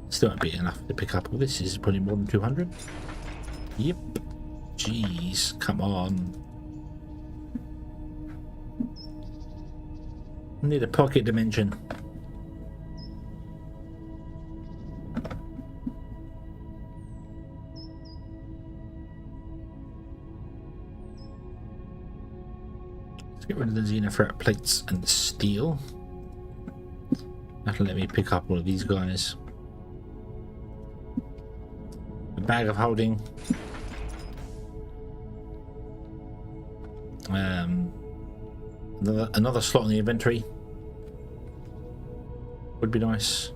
Still won't be enough to pick up all this. Is probably more than 200. Yep. Jeez, come on. Need a pocket dimension. Let's get rid of the xenoferret plates and the steel. That'll let me pick up all of these guys. The bag of holding. Another slot in the inventory would be nice.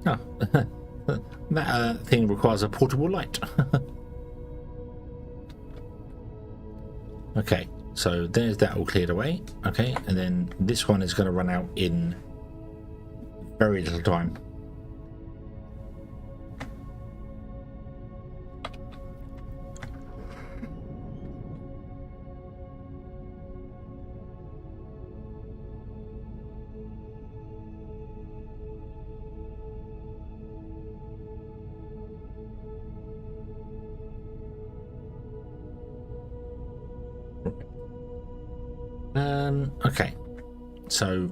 Oh, that thing requires a portable light. Okay, so there's that all cleared away. Okay, and then this one is going to run out in very little time. Okay, so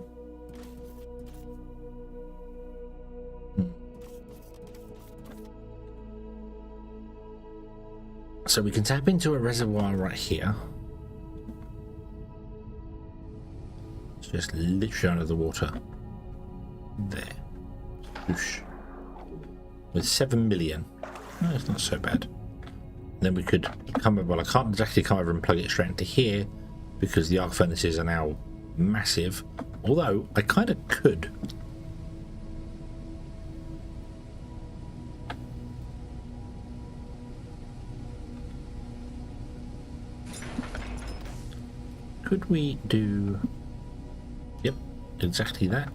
we can tap into a reservoir right here. It's just literally under the water. There. Whoosh. With 7 million. Oh, it's not so bad. And then we could come over, well, I can't exactly come over and plug it straight into here because the arc furnaces are now massive, although I kind of could. Could we do, yep, exactly that.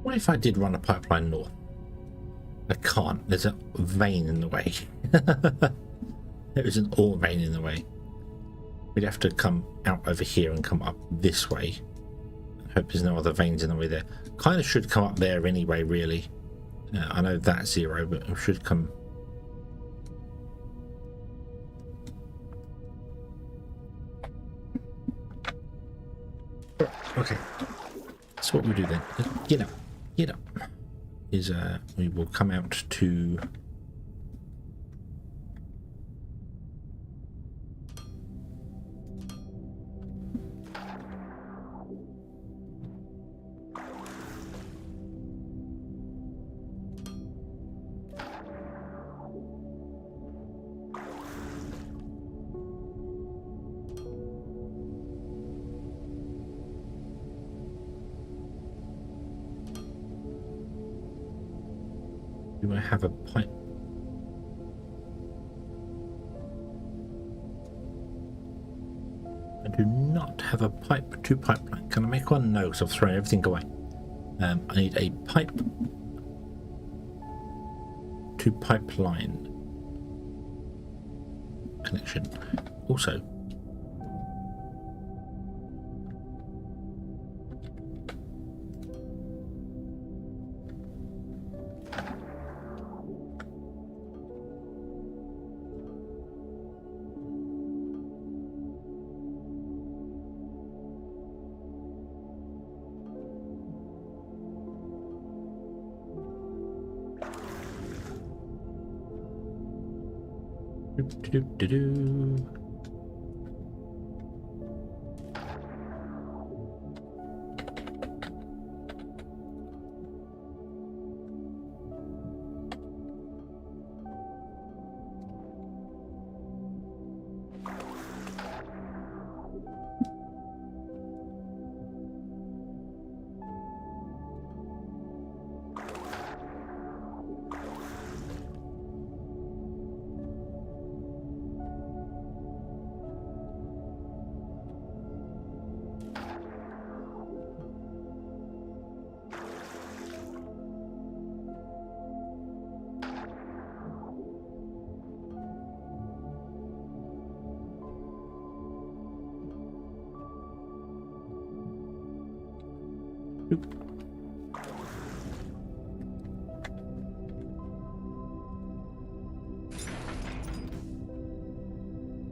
What if I did run a pipeline north? I can't. There's a vein in the way. There is an ore vein in the way. We'd have to come out over here and come up this way. I hope there's no other veins in the way there. Kind of should come up there anyway, really. I know that's 0, but it should come... Okay. That's what we do then. Get up. Get up. Is we will come out to... Do I have a pipe? I do not have a pipe to pipeline. Can I make one? No, because I've thrown everything away. I need a pipe to pipeline connection. Also,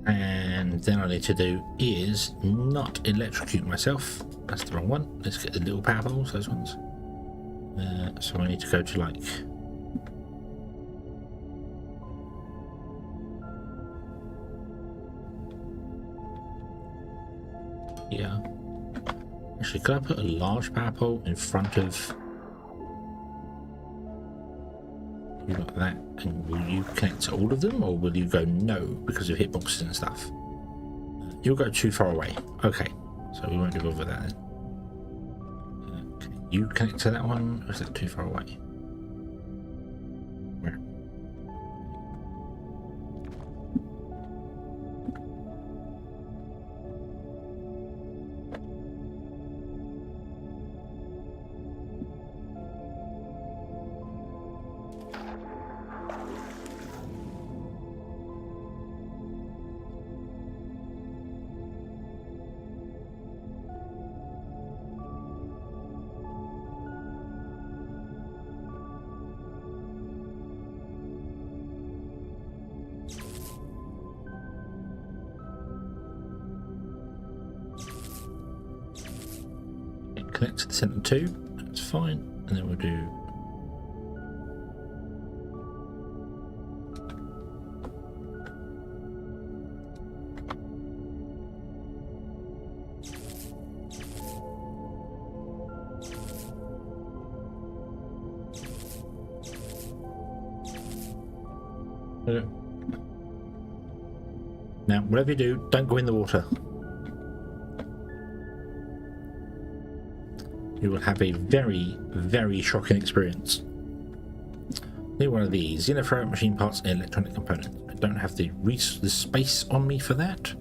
And then all I need to do is not electrocute myself. That's the wrong one. Let's get the little power balls, those ones. So I need to go to like... yeah. Actually, could I put a large power pole in front of... you got that, and will you connect to all of them, or will you go no because of hitboxes and stuff? You'll go too far away. Okay, so we won't do over that then. Okay, you connect to that one, or is that too far away? Where? Connect to the center 2, that's fine, and then we'll do now whatever you do, don't go in the water. You will have a very, very shocking experience. Need one of these. Throw machine parts and electronic components. I don't have the space on me for that.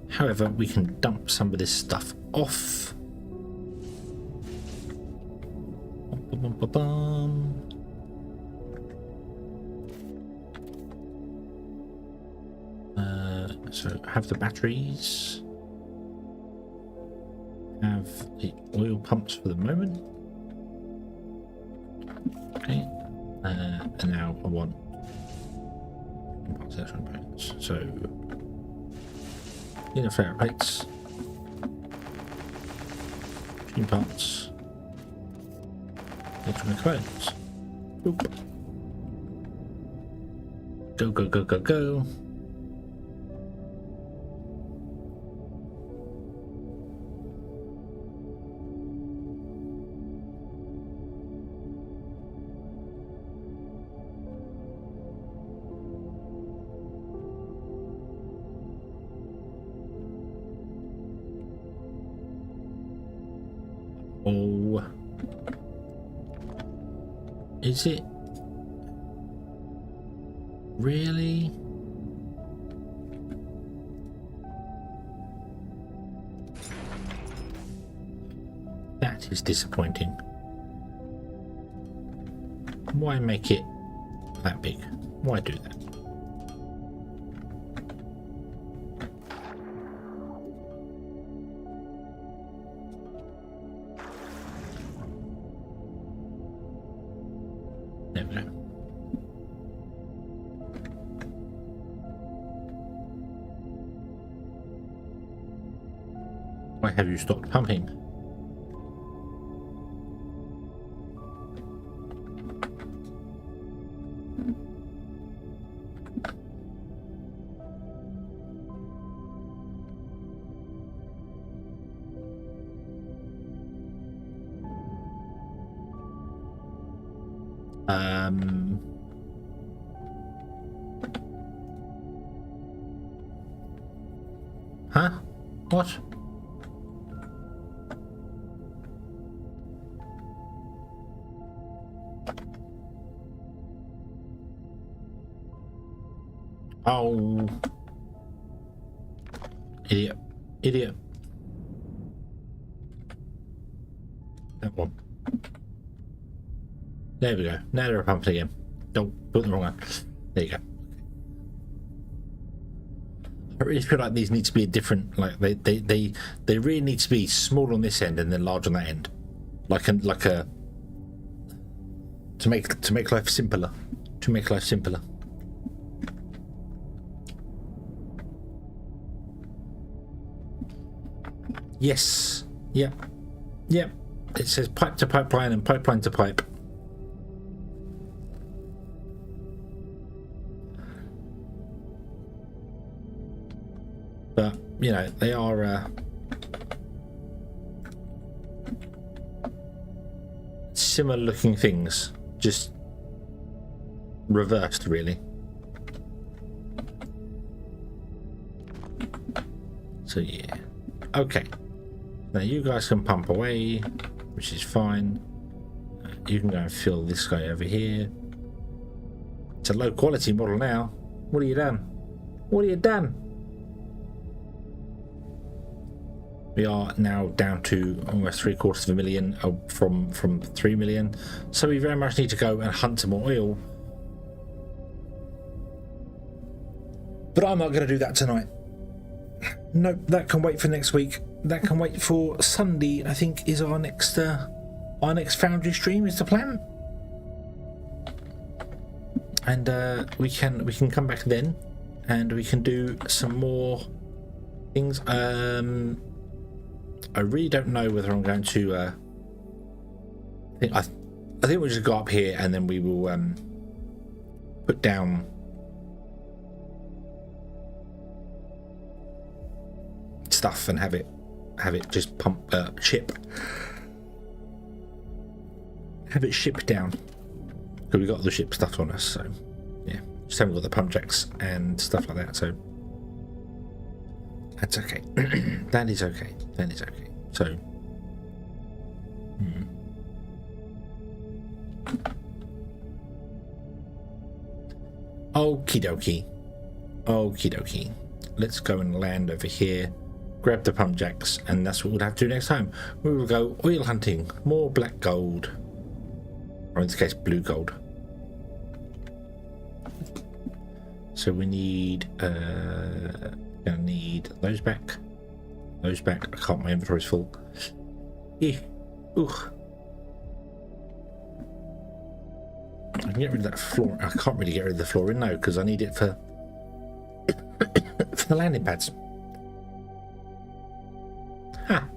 However, we can dump some of this stuff off. So have the batteries. Have the oil pumps for the moment. Okay, and now I want components. So ferret plates, machine parts, electronic components. Oop. Go go go go go. Oh, is it really? That is disappointing. Why make it that big? Why do that? There we go. Why have you stopped pumping? Huh? What? Oh. Idiot. Idiot. That one. There we go. Now they're pumping again. Don't put the wrong one. There you go. I really feel like these need to be a different, like they really need to be small on this end and then large on that end. like a to make life simpler. To make life simpler. Yes. Yep. Yep. It says pipe to pipeline and pipeline to pipe. But, you know, they are similar looking things, just reversed, really. So, yeah. Okay. Now you guys can pump away, which is fine. You can go and fill this guy over here. It's a low quality model now. What have you done? What have you done? We are now down to almost 750,000 from 3 million. So we very much need to go and hunt some more oil. But I'm not going to do that tonight. Nope, that can wait for next week. That can wait for Sunday, I think, is our next Foundry stream is the plan. And we can come back then and we can do some more things. I really don't know whether I'm going to I think we'll just go up here and then we will put down stuff and have it just pump ship, have it shipped down, because we got the ship stuff on us. So yeah, just haven't got the pump jacks and stuff like that, so that's okay. That is okay. So okie dokie, let's go and land over here, grab the pump jacks, and that's what we'll have to do next time. We will go oil hunting, more black gold, or in this case blue gold. So we need gonna need those back. I can't, my inventory's full. Yeah. Ooh. I can get rid of that floor. I can't really get rid of the flooring now because I need it for for the landing pads. Ha.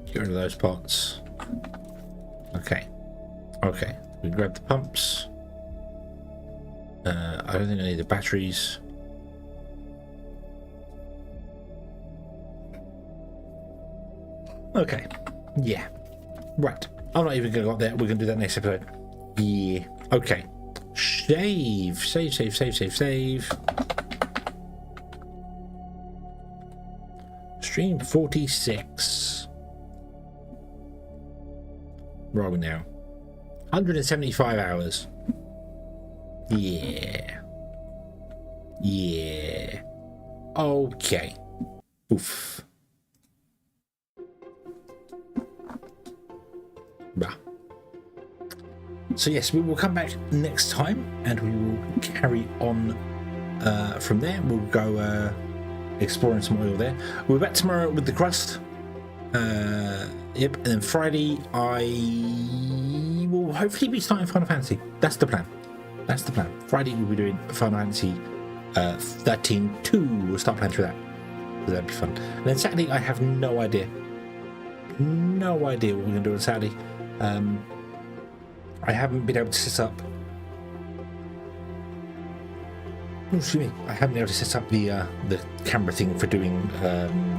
Get rid of those parts. Okay. We grab the pumps. I don't think I need the batteries. Okay. Yeah. Right. I'm not even going to go up there. We're going to do that next episode. Yeah. Okay. Save. Stream 46. Where are we now? 175 hours. Yeah. Okay. Oof. Bah. So yes, we will come back next time and we will carry on from there. We'll go exploring some oil there. We're back tomorrow with the crust. Yep, and then Friday I will hopefully be starting Final Fantasy. That's the plan. Friday we'll be doing Final Fantasy 13-2. We'll start planning through that. So that'd be fun. And then Saturday I have no idea what we're going to do on Saturday. I haven't been able to set up. Excuse me. I haven't been able to set up the camera thing for doing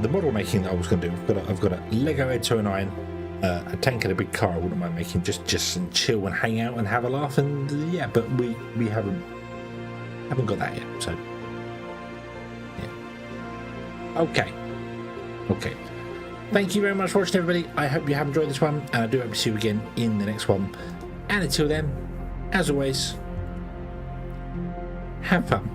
the model making that I was going to do. I've got a Lego Ed 209, a tank and a big car. I wouldn't mind making just chill and hang out and have a laugh, and yeah. But we haven't got that yet. So yeah. Okay. Thank you very much for watching, everybody. I hope you have enjoyed this one, and I do hope to see you again in the next one. And until then, as always, have fun.